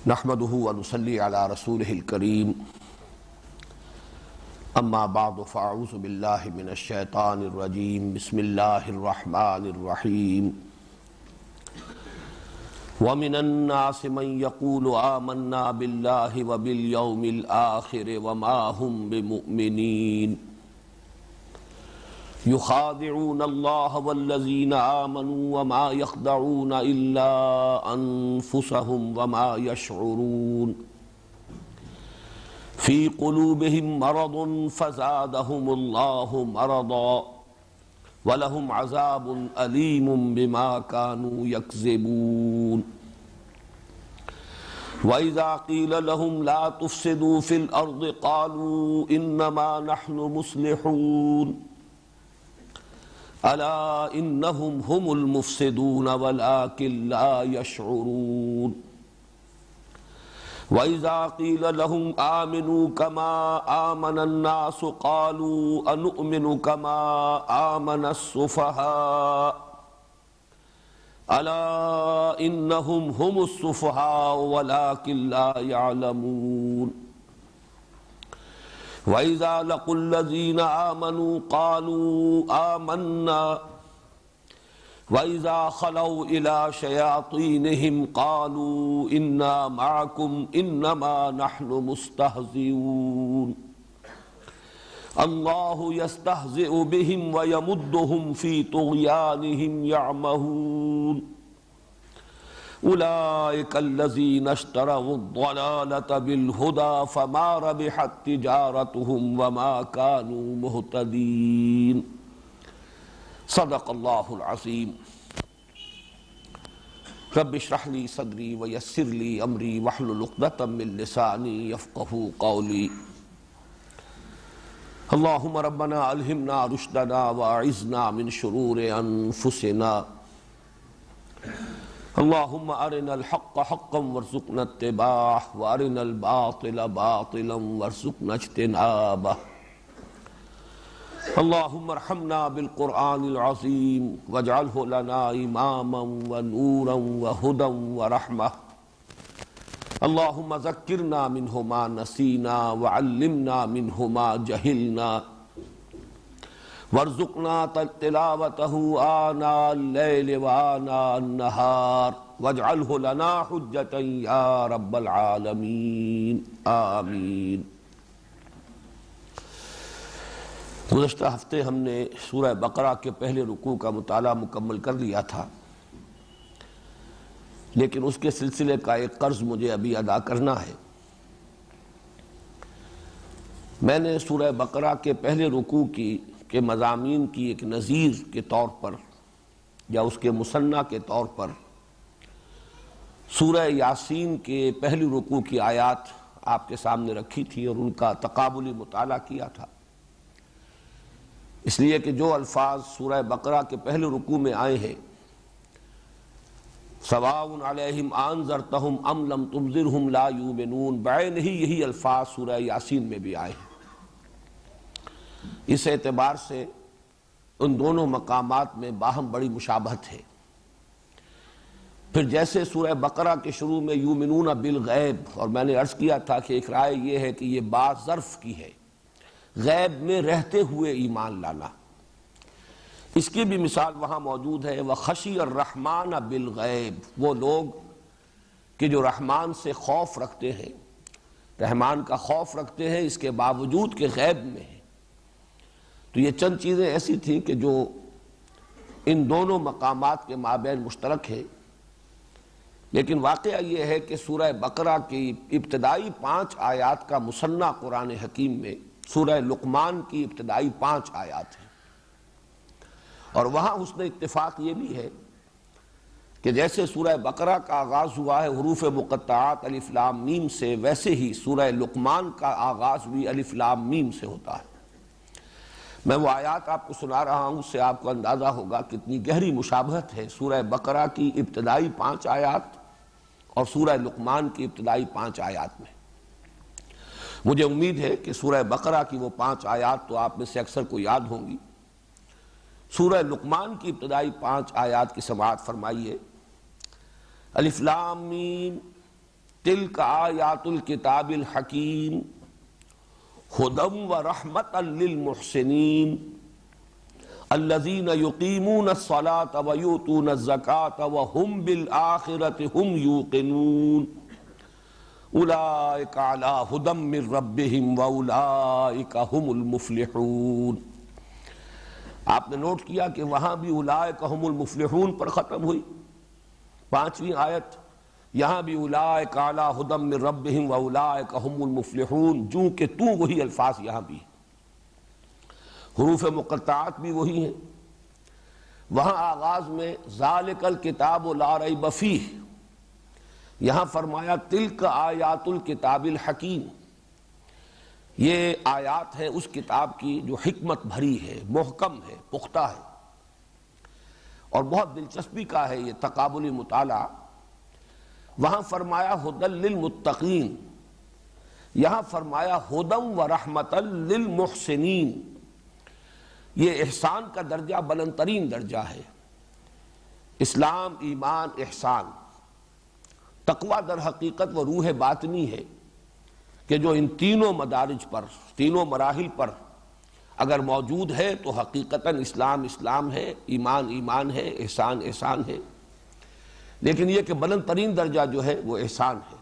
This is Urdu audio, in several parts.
نحمده ونصلي على رسوله الكريم اما بعد فاعوذ بالله من الشيطان الرجيم بسم الله الرحمن الرحيم ومن الناس من يقول آمنا بالله وباليوم الآخر وما هم بمؤمنين يخادعون الله والذين آمنوا وما يخدعون إلا أنفسهم وما يشعرون في قلوبهم مرض فزادهم الله مرضا ولهم عذاب أليم بما كانوا يكذبون وإذا قيل لهم لا تفسدوا في الأرض قالوا إنما نحن مصلحون ألا إنهم هم المفسدون ولكن لا يشعرون وإذا قيل لهم آمنوا كما آمن الناس قالوا أنؤمن كما آمن السفهاء ألا إنهم هم السفهاء ولكن لا يعلمون وإذا لقوا الذين آمنوا قالوا آمنا وإذا خلوا إلى شياطينهم قالوا إنا معكم إنما نحن مستهزئون الله يستهزئ بهم ويمدهم في طغيانهم يعمهون أولئك الذين اشتروا الضلالة بالهدى فما ربحت تجارتهم وما كانوا مهتدين صدق الله العظيم رب اشرح لي صدري ويسر لي أمري واحلل عقدة من لساني يفقهوا قولي اللهم ربنا ألهمنا رشدنا وأعذنا من شرور أنفسنا اللهم أرنا الحق حقا وارزقنا اتباعه وأرنا الباطل باطلا وارزقنا اجتنابه اللهم ارحمنا بالقرآن العظيم واجعله لنا إماما ونورا وهدى ورحمة اللهم ذكرنا منه ما نسينا وعلمنا منه ما جهلنا وارزقنا تلاوته آناء الليل وآناء النهار واجعله لنا حجة يا رب العالمين آمین۔ گزشتہ ہفتے ہم نے سورہ بقرہ کے پہلے رکوع کا مطالعہ مکمل کر لیا تھا، لیکن اس کے سلسلے کا ایک قرض مجھے ابھی ادا کرنا ہے۔ میں نے سورہ بقرہ کے پہلے رکوع کے مضامین کی ایک نظیر کے طور پر یا اس کے مثنیٰ کے طور پر سورہ یاسین کے پہلی رکوع کی آیات آپ کے سامنے رکھی تھی اور ان کا تقابلی مطالعہ کیا تھا، اس لیے کہ جو الفاظ سورہ بقرہ کے پہلے رکوع میں آئے ہیں سواء علیہم انذرتہم ام لم تنذرہم لا یؤمنون، بعین ہی یہی الفاظ سورہ یاسین میں بھی آئے ہیں۔ اس اعتبار سے ان دونوں مقامات میں باہم بڑی مشابہت ہے۔ پھر جیسے سورہ بقرہ کے شروع میں یؤمنون بالغیب، اور میں نے عرض کیا تھا کہ ایک رائے یہ ہے کہ یہ بات ظرف کی ہے، غیب میں رہتے ہوئے ایمان لانا، اس کی بھی مثال وہاں موجود ہے۔ وَخَشِيَ الرَّحْمَانَ بِالْغَیب، وہ لوگ کہ جو رحمان سے خوف رکھتے ہیں، رحمان کا خوف رکھتے ہیں اس کے باوجود کہ غیب میں ہے۔ تو یہ چند چیزیں ایسی تھیں کہ جو ان دونوں مقامات کے مابین مشترک ہے، لیکن واقعہ یہ ہے کہ سورہ بقرہ کی ابتدائی 5 آیات کا مثنیٰ قرآن حکیم میں سورہ لقمان کی ابتدائی 5 آیات ہیں، اور وہاں حسن اتفاق یہ بھی ہے کہ جیسے سورہ بقرہ کا آغاز ہوا ہے حروف مقطعات الف لام میم سے، ویسے ہی سورہ لقمان کا آغاز بھی الف لام میم سے ہوتا ہے۔ میں وہ آیات آپ کو سنا رہا ہوں، اس سے آپ کو اندازہ ہوگا کتنی گہری مشابہت ہے سورہ بقرہ کی ابتدائی 5 آیات اور سورہ لقمان کی ابتدائی 5 آیات میں۔ مجھے امید ہے کہ سورہ بقرہ کی وہ 5 آیات تو آپ میں سے اکثر کو یاد ہوں گی۔ سورہ لقمان کی ابتدائی 5 آیات کی سماعت فرمائیے۔ الف لام میم تلک آیات الکتاب الحکیم ہدی ورحمۃ للمحسنین الذین یقیمون الصلاة ویؤتون الزکاة وہم بالآخرۃ ہم یوقنون اولئک علی ھدی من ربہم واولئک ھم المفلحون۔ آپ نے نوٹ کیا کہ وہاں بھی اولئک ھم المفلحون پر ختم ہوئی 5ویں آیت، یہاں بھی اولئک علی ھدی من ربہم واولئک ھم المفلحون، جو کہ تو وہی الفاظ یہاں بھی، حروف مقطعات بھی وہی ہیں۔ وہاں آغاز میں ذالک الکتاب لا ریب فیہ، یہاں فرمایا تلک آیات الکتاب الحکیم، یہ آیات ہے اس کتاب کی جو حکمت بھری ہے، محکم ہے، پختہ ہے۔ اور بہت دلچسپی کا ہے یہ تقابلی مطالعہ، وہاں فرمایا ھدی للمتقین، یہاں فرمایا ھدی ورحمۃ للمحسنین۔ یہ احسان کا درجہ بلند ترین درجہ ہے، اسلام، ایمان، احسان۔ تقویٰ در حقیقت وہ روح باطنی ہے کہ جو ان تینوں مدارج پر، تینوں مراحل پر اگر موجود ہے تو حقیقتاً اسلام اسلام ہے، ایمان ایمان ہے، احسان احسان ہے۔ لیکن یہ کہ بلند ترین درجہ جو ہے وہ احسان ہے۔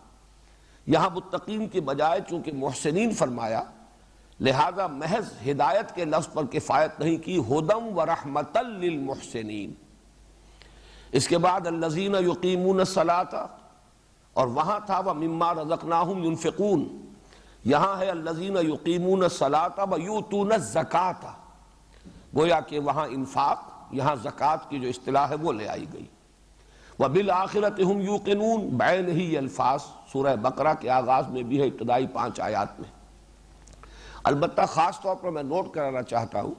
یہاں متقین کے بجائے چونکہ محسنین فرمایا، لہذا محض ہدایت کے لفظ پر کفایت نہیں کی، ھدی ورحمۃ للمحسنین۔ اس کے بعد الذین یقیمون الصلاۃ، اور وہاں تھا ومما رزقناہم ینفقون، یہاں ہے الذین یقیمون الصلاۃ ویؤتون الزکاۃ، گویا کہ وہاں انفاق، یہاں زکوٰۃ کی جو اصطلاح ہے وہ لے آئی گئی۔ وبالآخرۃ ہم یوقنون، بعین ہی یہ الفاظ سورہ بقرہ کے آغاز میں بھی ہے، ابتدائی 5 آیات میں۔ البتہ خاص طور پر میں نوٹ کرانا چاہتا ہوں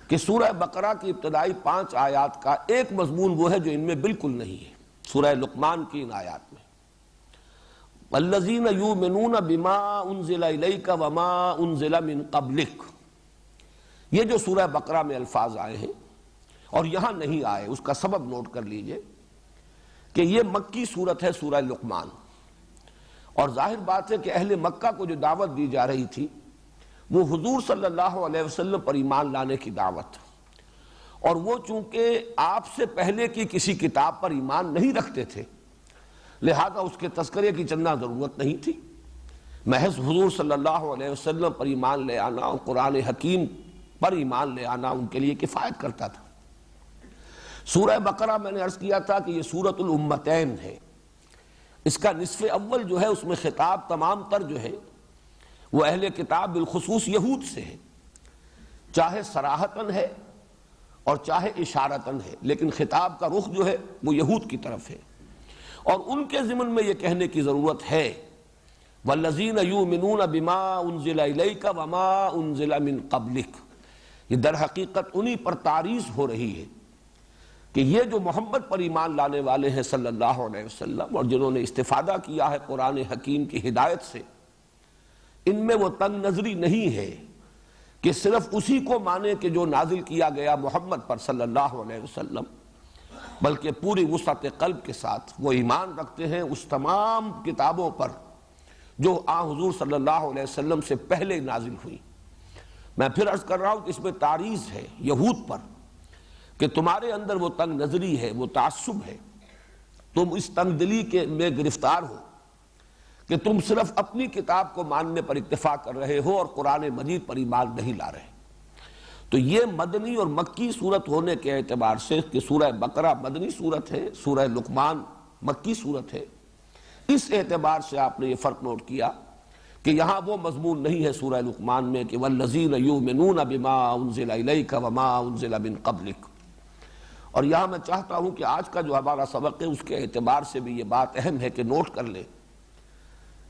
کہ سورہ بقرہ کی ابتدائی 5 آیات کا ایک مضمون وہ ہے جو ان میں بالکل نہیں ہے، سورہ لقمان کی ان آیات میں۔ الذین یؤمنون بما انزل الیک وما انزل من قبلک، یہ جو سورہ بقرہ میں الفاظ آئے ہیں اور یہاں نہیں آئے، اس کا سبب نوٹ کر لیجئے کہ یہ مکی صورت ہے، سورہ لقمان، اور ظاہر بات ہے کہ اہل مکہ کو جو دعوت دی جا رہی تھی وہ حضور صلی اللہ علیہ وسلم پر ایمان لانے کی دعوت، اور وہ چونکہ آپ سے پہلے کی کسی کتاب پر ایمان نہیں رکھتے تھے، لہذا اس کے تذکرے کی چندہ ضرورت نہیں تھی، محض حضور صلی اللہ علیہ وسلم پر ایمان لے آنا اور قرآن حکیم پر ایمان لے آنا ان کے لیے کفایت کرتا تھا۔ سورہ بقرہ میں نے عرض کیا تھا کہ یہ سورۃ الامتین ہے، اس کا نصف اول جو ہے اس میں خطاب تمام تر جو ہے وہ اہل کتاب بالخصوص یہود سے ہے، چاہے صراحتاً ہے اور چاہے اشارتاً ہے، لیکن خطاب کا رخ جو ہے وہ یہود کی طرف ہے، اور ان کے ضمن میں یہ کہنے کی ضرورت ہے والذین یؤمنون بما انزل الیک وما انزل من قبلک، یہ در حقیقت انہی پر تعریض ہو رہی ہے کہ یہ جو محمد پر ایمان لانے والے ہیں صلی اللہ علیہ وسلم، اور جنہوں نے استفادہ کیا ہے قرآن حکیم کی ہدایت سے، ان میں وہ تنگ نظری نہیں ہے کہ صرف اسی کو مانے کہ جو نازل کیا گیا محمد پر صلی اللہ علیہ وسلم، بلکہ پوری وسعت قلب کے ساتھ وہ ایمان رکھتے ہیں اس تمام کتابوں پر جو حضور صلی اللہ علیہ وسلم سے پہلے نازل ہوئی۔ میں پھر عرض کر رہا ہوں کہ اس میں تعریض ہے یہود پر کہ تمہارے اندر وہ تنگ نظری ہے، وہ تعصب ہے، تم اس تنگ دلی میں گرفتار ہو کہ تم صرف اپنی کتاب کو ماننے پر اکتفا کر رہے ہو اور قرآن مجید پر ایمان نہیں لا رہے۔ تو یہ مدنی اور مکی صورت ہونے کے اعتبار سے کہ سورہ بقرہ مدنی صورت ہے، سورہ لقمان مکی صورت ہے، اس اعتبار سے آپ نے یہ فرق نوٹ کیا کہ یہاں وہ مضمون نہیں ہے سورہ لقمان میں کہ والذین یؤمنون بما انزل الیک وما انزل من قبلک، اور یہاں میں چاہتا ہوں کہ آج کا جو ہمارا سبق ہے اس کے اعتبار سے بھی یہ بات اہم ہے کہ نوٹ کر لیں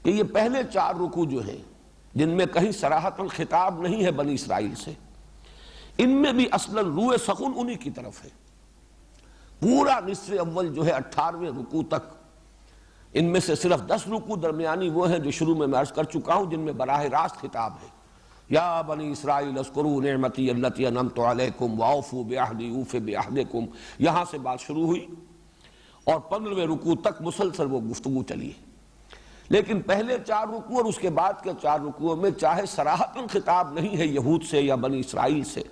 کہ یہ پہلے 4 رکوع جو ہیں جن میں کہیں صراحتاً خطاب نہیں ہے بنی اسرائیل سے، ان میں بھی اصلاً روح سخن انہی کی طرف ہے۔ پورا نصف اول جو ہے 18ویں رکوع تک، ان میں سے صرف 10 رکوع درمیانی وہ ہیں جو شروع میں عرض کر چکا ہوں جن میں براہ راست خطاب ہے، یا بنی اسرائیل اذکروا نعمتی التی انعمت علیکم واوفوا بعہدی اوف بعہدکم، یہاں سے بات شروع ہوئی اور 15ویں رکوع تک مسلسل وہ گفتگو چلی ہے۔ لیکن پہلے 4 رکوع اور اس کے بعد کے 4 رکوعوں میں چاہے صراحتاً خطاب نہیں ہے یہود سے یا بنی اسرائیل سے،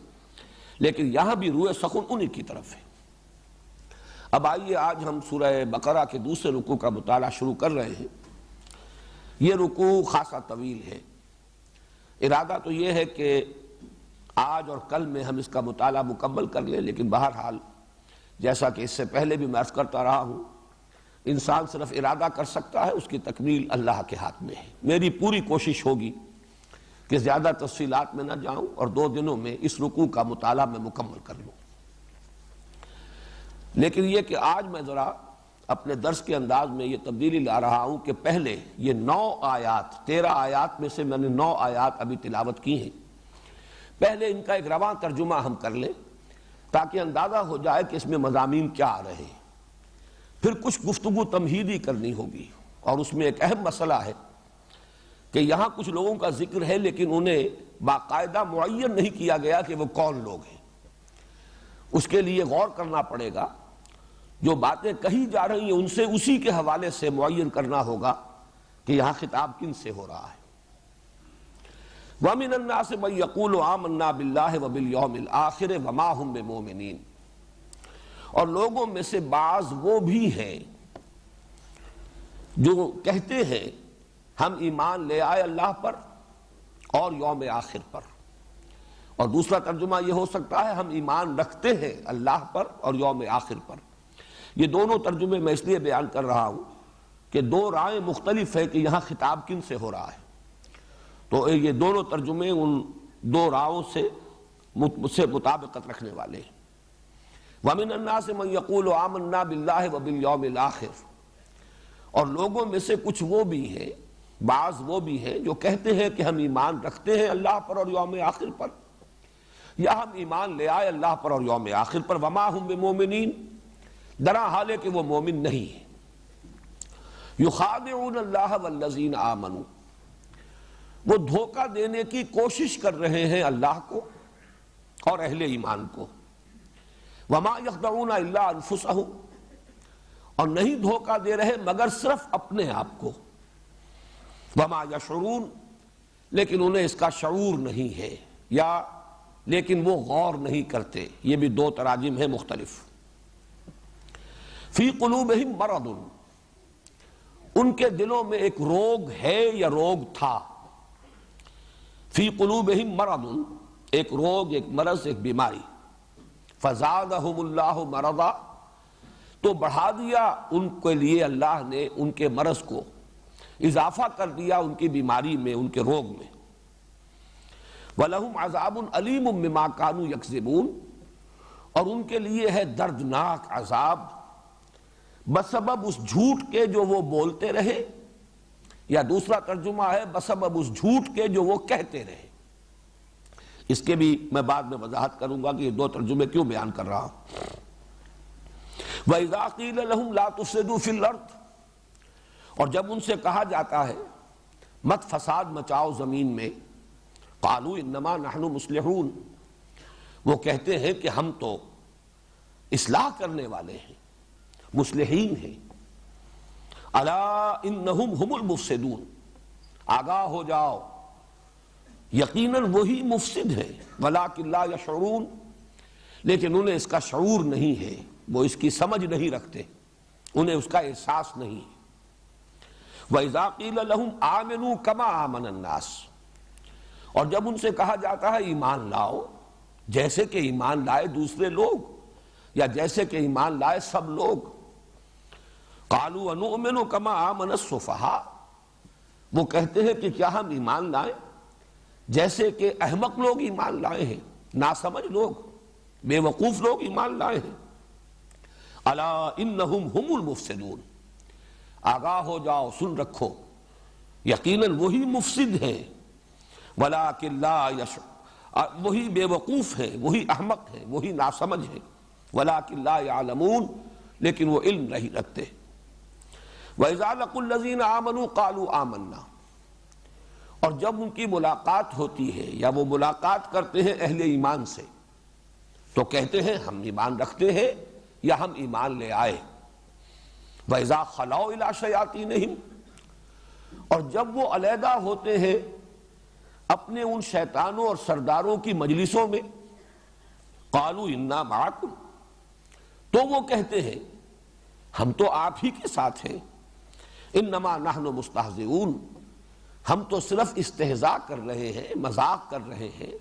لیکن یہاں بھی روئے سخن انہی کی طرف ہے۔ اب آئیے آج ہم سورہ بقرہ کے دوسرے رکوع کا مطالعہ شروع کر رہے ہیں۔ یہ رکوع خاصا طویل ہے۔ ارادہ تو یہ ہے کہ آج اور کل میں ہم اس کا مطالعہ مکمل کر لیں، لیکن بہرحال جیسا کہ اس سے پہلے بھی میں عرض کرتا رہا ہوں، انسان صرف ارادہ کر سکتا ہے، اس کی تکمیل اللہ کے ہاتھ میں ہے۔ میری پوری کوشش ہوگی کہ زیادہ تفصیلات میں نہ جاؤں اور 2 دنوں میں اس رکوع کا مطالعہ میں مکمل کر لوں۔ لیکن یہ کہ آج میں ذرا اپنے درس کے انداز میں یہ تبدیلی لا رہا ہوں کہ پہلے یہ 9 آیات، 13 آیات میں سے میں نے 9 آیات ابھی تلاوت کی ہیں، پہلے ان کا ایک رواں ترجمہ ہم کر لیں تاکہ اندازہ ہو جائے کہ اس میں مضامین کیا آ رہے ہیں۔ پھر کچھ گفتگو تمہیدی کرنی ہوگی، اور اس میں ایک اہم مسئلہ ہے کہ یہاں کچھ لوگوں کا ذکر ہے لیکن انہیں باقاعدہ معین نہیں کیا گیا کہ وہ کون لوگ ہیں۔ اس کے لیے غور کرنا پڑے گا، جو باتیں کہی جا رہی ہیں ان سے اسی کے حوالے سے معین کرنا ہوگا کہ یہاں خطاب کن سے ہو رہا ہے۔ وَمِنَ النَّاسِ مَن يَقُولُ آمَنَّا بِاللَّهِ وَبِالْيَوْمِ الْآخِرِ وَمَا هُم بِمُؤْمِنِينَ، اور لوگوں میں سے بعض وہ بھی ہیں جو کہتے ہیں ہم ایمان لے آئے اللہ پر اور یوم آخر پر، اور دوسرا ترجمہ یہ ہو سکتا ہے ہم ایمان رکھتے ہیں اللہ پر اور یوم آخر پر۔ یہ دونوں ترجمے میں اس لیے بیان کر رہا ہوں کہ 2 رائے مختلف ہے کہ یہاں خطاب کن سے ہو رہا ہے، تو یہ دونوں ترجمے ان 2 راؤں سے مطابقت رکھنے والے ہیں۔ وَمِنَ النَّاسِ مَن يَقُولُ آمَنَّا بِاللَّهِ وَبِالْيَوْمِ الْآخِرِ، اور لوگوں میں سے کچھ وہ بھی ہیں، بعض وہ بھی ہیں جو کہتے ہیں کہ ہم ایمان رکھتے ہیں اللہ پر اور یوم آخر پر، یا ہم ایمان لے آئے اللہ پر اور یوم آخر پر۔ وما ہم بمومنین، درا حال ہے کہ وہ مومن نہیں ہیں۔ یخادعون اللہ والذین آمنوا، وہ دھوکہ دینے کی کوشش کر رہے ہیں اللہ کو اور اہل ایمان کو۔ وما یخدعون الا انفسہم، اور نہیں دھوکہ دے رہے مگر صرف اپنے آپ کو۔ وما یشعرون، لیکن انہیں اس کا شعور نہیں ہے، یا لیکن وہ غور نہیں کرتے۔ یہ بھی 2 تراجم ہیں مختلف۔ فی قلوبہم مرض، ان کے دلوں میں ایک روگ ہے یا روگ تھا۔ فی قلوبہم مرض، ایک روگ، ایک مرض، ایک بیماری۔ فزادہم اللہ مرضا، تو بڑھا دیا ان کے لیے اللہ نے ان کے مرض کو، اضافہ کر دیا ان کی بیماری میں، ان کے روگ میں۔ وَلَهُمْ عَذَابٌ أَلِيمٌ بِمَا كَانُوا يَكْذِبُونَ، اور ان کے لیے ہے دردناک عذاب بسبب اس جھوٹ کے جو وہ بولتے رہے، یا دوسرا ترجمہ ہے بسبب اس جھوٹ کے جو وہ کہتے رہے۔ اس کے بھی میں بعد میں وضاحت کروں گا کہ یہ 2 ترجمے کیوں بیان کر رہا ہوں۔ وَإِذَا قِيلَ لَهُمْ لَا تُفْسِدُوا فِي الْأَرْضِ، اور جب ان سے کہا جاتا ہے مت فساد مچاؤ زمین میں، قالوا انما نحن مصلحون، وہ کہتے ہیں کہ ہم تو اصلاح کرنے والے ہیں، مصلحین ہیں۔ الا انہم هم المفسدون، آگاہ ہو جاؤ یقیناً وہی مفسد ہے، ولکن لا یشعرون، لیکن انہیں اس کا شعور نہیں ہے، وہ اس کی سمجھ نہیں رکھتے، انہیں اس کا احساس نہیں ہے۔ وَإِذَا قِيلَ لَهُمْ آمِنُوا كَمَا آمَنَ النَّاسُ، اور جب ان سے کہا جاتا ہے ایمان لاؤ جیسے کہ ایمان لائے دوسرے لوگ، یا جیسے کہ ایمان لائے سب لوگ، قَالُوا وَنُؤْمِنُ كَمَا آمَنَ السُّفَهَاءُ، وہ کہتے ہیں کہ کیا ہم ایمان لائیں جیسے کہ احمق لوگ ایمان لائے ہیں، ناسمجھ لوگ، بے وقوف لوگ ایمان لائے ہیں۔ الا انہم هم المفسدون، آگاہ ہو جاؤ، سن رکھو، یقیناً وہی مفسد ہیں، ولکن لا یشعرون، وہی بے وقوف ہیں، وہی احمق ہیں، وہی ناسمجھ ہیں، ولکن لا یعلمون، لیکن وہ علم نہیں رکھتے۔ وَإِذَا لَقُوا الَّذِينَ آمَنُوا قَالُوا آمَنَّا، اور جب ان کی ملاقات ہوتی ہے یا وہ ملاقات کرتے ہیں اہل ایمان سے تو کہتے ہیں ہم ایمان رکھتے ہیں یا ہم ایمان لے آئے۔ وَإِذَا خَلَوْا إِلَىٰ شَيَاطِینِهِمْ، اور جب وہ علیحدہ ہوتے ہیں اپنے ان شیطانوں اور سرداروں کی مجلسوں میں، قالوا انا معکم، تو وہ کہتے ہیں ہم تو آپ ہی کے ساتھ ہیں، انما نحن مستہزئون، ہم تو صرف استہزاء کر رہے ہیں، مذاق کر رہے ہیں،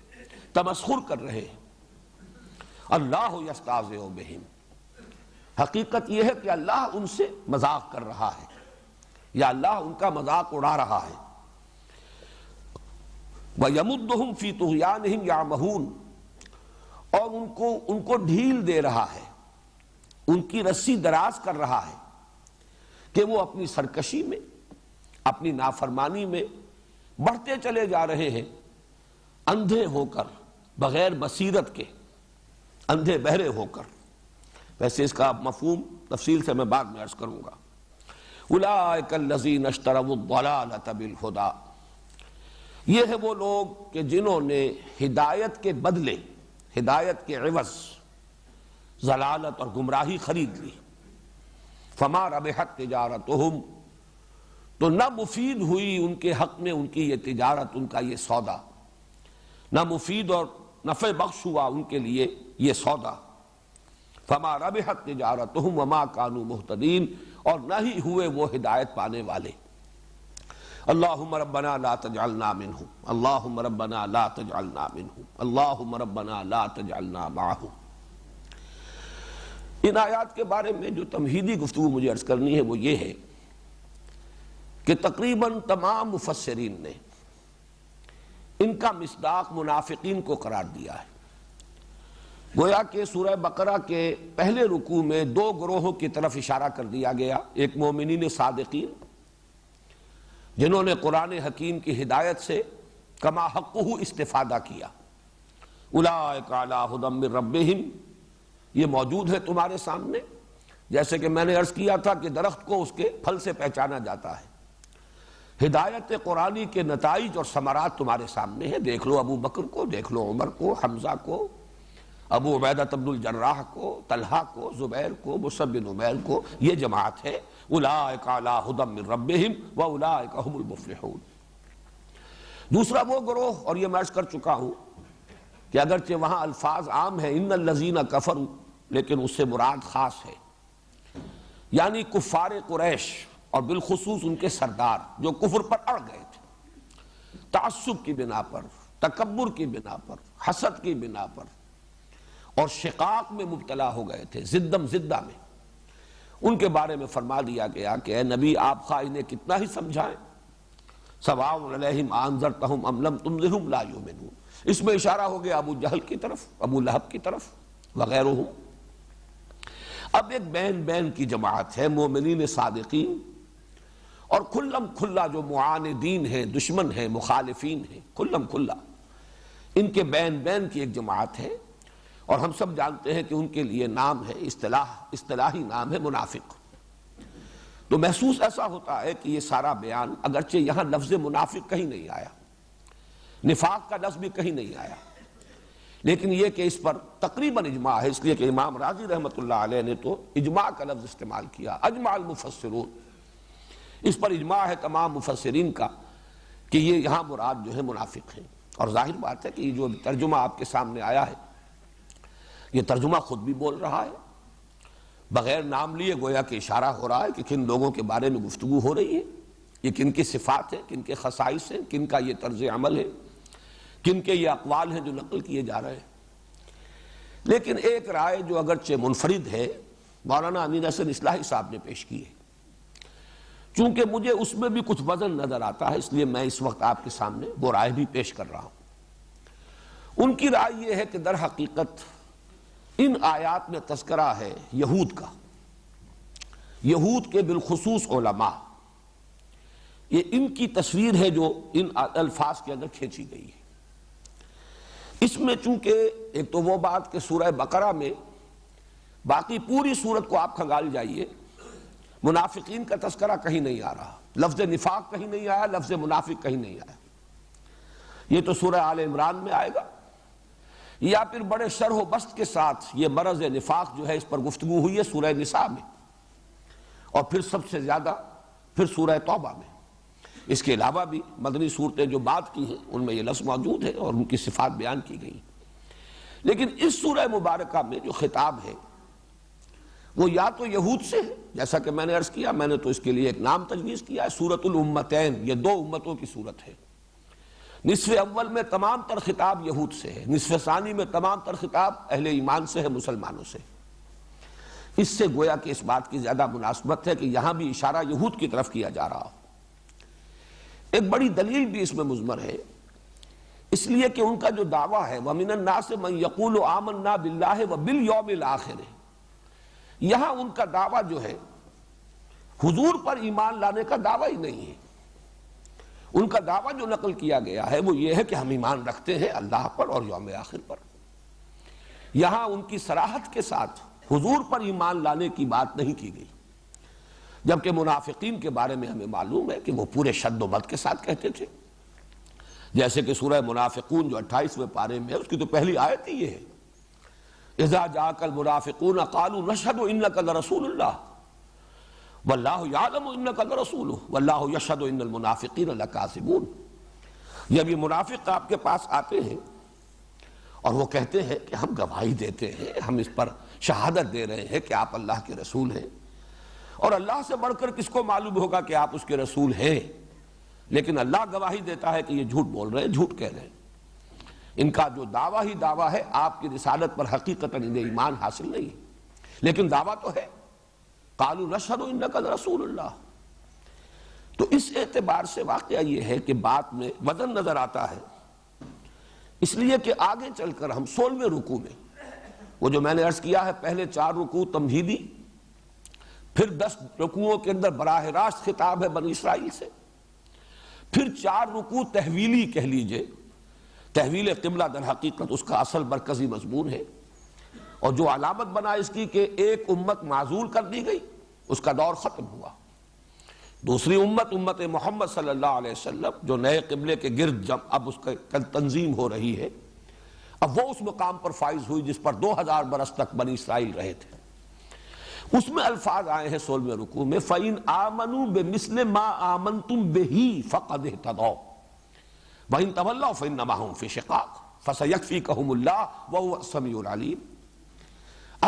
تمسخر کر رہے ہیں۔ اللہ یستہزئ بہم، حقیقت یہ ہے کہ اللہ ان سے مذاق کر رہا ہے، یا اللہ ان کا مذاق اڑا رہا ہے۔ وَيَمُدُّهُمْ فِي طُغْيَانِهِمْ يَعْمَهُونَ، اور ان کو ڈھیل دے رہا ہے، ان کی رسی دراز کر رہا ہے کہ وہ اپنی سرکشی میں، اپنی نافرمانی میں بڑھتے چلے جا رہے ہیں، اندھے ہو کر، بغیر بصیرت کے، اندھے بہرے ہو کر۔ ویسے اس کا مفہوم تفصیل سے میں بعد میں عرض کروں گا۔ اولئک الذین اشتروا الضلالۃ بالہدی، یہ ہے وہ لوگ کہ جنہوں نے ہدایت کے بدلے، ہدایت کے عوض ضلالت اور گمراہی خرید لی۔ فما ربحت تجارتہم، تو نہ مفید ہوئی ان کے حق میں ان کی یہ تجارت، ان کا یہ سودا، نہ مفید اور نفع بخش ہوا ان کے لیے یہ سودا۔ فما ربحت تجارتہم وما کانوا مہتدین، اور نہ ہی ہوئے وہ ہدایت پانے والے۔ اللہم ربنا لا تجعلنا منہم، اللہم ربنا لا تجعلنا منہم، اللہم ربنا لا تجعلنا معہم۔ ان آیات کے بارے میں جو تمہیدی گفتگو مجھے عرض کرنی ہے وہ یہ ہے کہ تقریباً تمام مفسرین نے ان کا مصداق منافقین کو قرار دیا ہے۔ گویا کہ سورہ بقرہ کے پہلے رکوع میں دو گروہوں کی طرف اشارہ کر دیا گیا، ایک مومنین صادقین جنہوں نے قرآن حکیم کی ہدایت سے کما حقہ استفادہ کیا، اولئک علی ھدی من ربہم، یہ موجود ہے تمہارے سامنے، جیسے کہ میں نے عرض کیا تھا کہ درخت کو اس کے پھل سے پہچانا جاتا ہے۔ ہدایت قرآنی کے نتائج اور ثمرات تمہارے سامنے ہیں، دیکھ لو ابو بکر کو، دیکھ لو عمر کو، حمزہ کو، ابو عبیدہ بن الجراح کو، طلحہ کو، زبیر کو، مصعب بن عمیر کو، یہ جماعت ہے۔ اولئک علی ھدی من ربہم واولئک ھم المفلحون۔ دوسرا وہ گروہ، اور یہ میں عرض کر چکا ہوں کہ اگرچہ وہاں الفاظ عام ہیں ان الذین کفروا، لیکن اس سے مراد خاص ہے، یعنی کفار قریش اور بالخصوص ان کے سردار جو کفر پر اڑ گئے تھے، تعصب کی بنا پر، تکبر کی بنا پر، حسد کی بنا پر، اور شقاق میں مبتلا ہو گئے تھے، زدم زدہ میں۔ ان کے بارے میں فرما دیا گیا کہ اے نبی آپ خواہ انہیں کتنا ہی سمجھائیں، سواء علیہم انذرتہم ام لم تنذرہم لا یؤمنون۔ اس میں اشارہ ہو گیا ابو جہل کی طرف، ابو لہب کی طرف وغیرہ۔ اب ایک بین کی جماعت ہے، مومنین صادقین، اور کھلم کھلا جو معاندین ہیں، دشمن ہیں، مخالفین ہیں، کھلم کھلا ان کے بین کی ایک جماعت ہے، اور ہم سب جانتے ہیں کہ ان کے لیے نام ہے، اصطلاحی نام ہے منافق۔ تو محسوس ایسا ہوتا ہے کہ یہ سارا بیان، اگرچہ یہاں لفظ منافق کہیں نہیں آیا، نفاق کا لفظ بھی کہیں نہیں آیا، لیکن یہ کہ اس پر تقریباً اجماع ہے، اس لیے کہ امام راضی رحمۃ اللہ علیہ نے تو اجماع کا لفظ استعمال کیا، اجماع المفسرون، اس پر اجماع ہے تمام مفسرین کا کہ یہ یہاں مراد جو ہے منافق ہیں۔ اور ظاہر بات ہے کہ یہ جو ترجمہ آپ کے سامنے آیا ہے، یہ ترجمہ خود بھی بول رہا ہے، بغیر نام لیے گویا کہ اشارہ ہو رہا ہے کہ کن لوگوں کے بارے میں گفتگو ہو رہی ہے، یہ کن کی صفات ہیں، کن کے خصائص ہیں، کن کا یہ طرز عمل ہے، کن کے یہ اقوال ہیں جو نقل کیے جا رہے ہیں۔ لیکن ایک رائے جو اگرچہ منفرد ہے، مولانا امین حسن اصلاحی صاحب نے پیش کی ہے، چونکہ مجھے اس میں بھی کچھ وزن نظر آتا ہے، اس لیے میں اس وقت آپ کے سامنے وہ رائے بھی پیش کر رہا ہوں۔ ان کی رائے یہ ہے کہ در حقیقت ان آیات میں تذکرہ ہے یہود کا، یہود کے بالخصوص علماء، یہ ان کی تصویر ہے جو ان الفاظ کے اندر کھینچی گئی ہے۔ اس میں چونکہ ایک تو وہ بات کہ سورہ بقرہ میں، باقی پوری سورت کو آپ کھنگال جائیے، منافقین کا تذکرہ کہیں نہیں آ رہا، لفظ نفاق کہیں نہیں آیا، لفظ منافق کہیں نہیں آیا۔ یہ تو سورہ آل عمران میں آئے گا، یا پھر بڑے شرح و بسط کے ساتھ یہ مرض نفاق جو ہے اس پر گفتگو ہوئی ہے سورہ نساء میں، اور پھر سب سے زیادہ پھر سورہ توبہ میں۔ اس کے علاوہ بھی مدنی صورتیں جو بات کی ہیں ان میں یہ لفظ موجود ہے اور ان کی صفات بیان کی گئی. لیکن اس سورہ مبارکہ میں جو خطاب ہے وہ یا تو یہود سے ہے، جیسا کہ میں نے عرض کیا، میں نے تو اس کے لیے ایک نام تجویز کیا ہے، سورۃ الامتین، یہ دو امتوں کی صورت ہے. نصف اول میں تمام تر خطاب یہود سے ہے، نصف ثانی میں تمام تر خطاب اہل ایمان سے ہے، مسلمانوں سے. اس سے گویا کہ اس بات کی زیادہ مناسبت ہے کہ یہاں بھی اشارہ یہود کی طرف کیا جا رہا ہو. ایک بڑی دلیل بھی اس میں مضمر ہے، اس لیے کہ ان کا جو دعویٰ ہے وَمِنَ النَّاسِ مَن يَقُولُ آمَنَّا بِاللَّهِ وَبِالْيَوْمِ الْآخِرِ، یہاں ان کا دعویٰ جو ہے حضور پر ایمان لانے کا دعویٰ ہی نہیں ہے. ان کا دعویٰ جو نقل کیا گیا ہے وہ یہ ہے کہ ہم ایمان رکھتے ہیں اللہ پر اور یوم آخر پر. یہاں ان کی صراحت کے ساتھ حضور پر ایمان لانے کی بات نہیں کی گئی، جبکہ منافقین کے بارے میں ہمیں معلوم ہے کہ وہ پورے شد و بد کے ساتھ کہتے تھے. جیسے کہ سورہ منافقون جو 28ویں پارے میں ہے اس کی تو پہلی آیت ہی یہ ہے، اذا جاءک المنافقون قالوا نشهد انک لرسول اللہ واللہ یعلم انک لرسولہ واللہ یشہد ان المنافقین لکاذبون. جب یہ منافق آپ کے پاس آتے ہیں اور وہ کہتے ہیں کہ ہم گواہی دیتے ہیں، ہم اس پر شہادت دے رہے ہیں کہ آپ اللہ کے رسول ہیں، اور اللہ سے بڑھ کر کس کو معلوم ہوگا کہ آپ اس کے رسول ہیں، لیکن اللہ گواہی دیتا ہے کہ یہ جھوٹ بول رہے ہیں، جھوٹ کہہ رہے ہیں. ان کا جو دعویٰ ہی دعویٰ ہے، آپ کی رسالت پر حقیقتاً انہیں ایمان حاصل نہیں، لیکن دعویٰ تو ہے. قالوا نشہد انک لرسول اللہ. تو اس اعتبار سے واقعہ یہ ہے کہ بات میں وزن نظر آتا ہے، اس لیے کہ آگے چل کر ہم 16ویں رکوع میں وہ جو میں نے عرض کیا ہے پہلے 4 رکوع تمہیدی، پھر 10 رکوعوں کے اندر براہ راست خطاب ہے بنی اسرائیل سے، پھر 4 رکوع تحویلی کہہ لیجئے. تحویل قبلہ در حقیقت اس کا اصل مرکزی مضمون ہے، اور جو علامت بنا اس کی کہ ایک امت معزول کر دی گئی، اس کا دور ختم ہوا. دوسری امت محمد صلی اللہ علیہ وسلم جو نئے قبلے کے گرد اب اس کا تنظیم ہو رہی ہے، اب وہ اس مقام پر فائز ہوئی جس پر 2000 برس تک بنی اسرائیل رہے تھے. اس میں الفاظ آئے ہیں 16ویں رکوع میں فَإِنْ آمَنُوا بِمِثْلِ مَا آمَنْتُمْ بِهِ فَقَدْ اهْتَدَوْا وَإِنْ تَوَلَّوْا فَإِنَّمَا هُمْ فِي شِقَاقٍ فَسَيَكْفِيكَهُمُ اللَّهُ وَهُوَ السَّمِيعُ الْعَلِيمُ.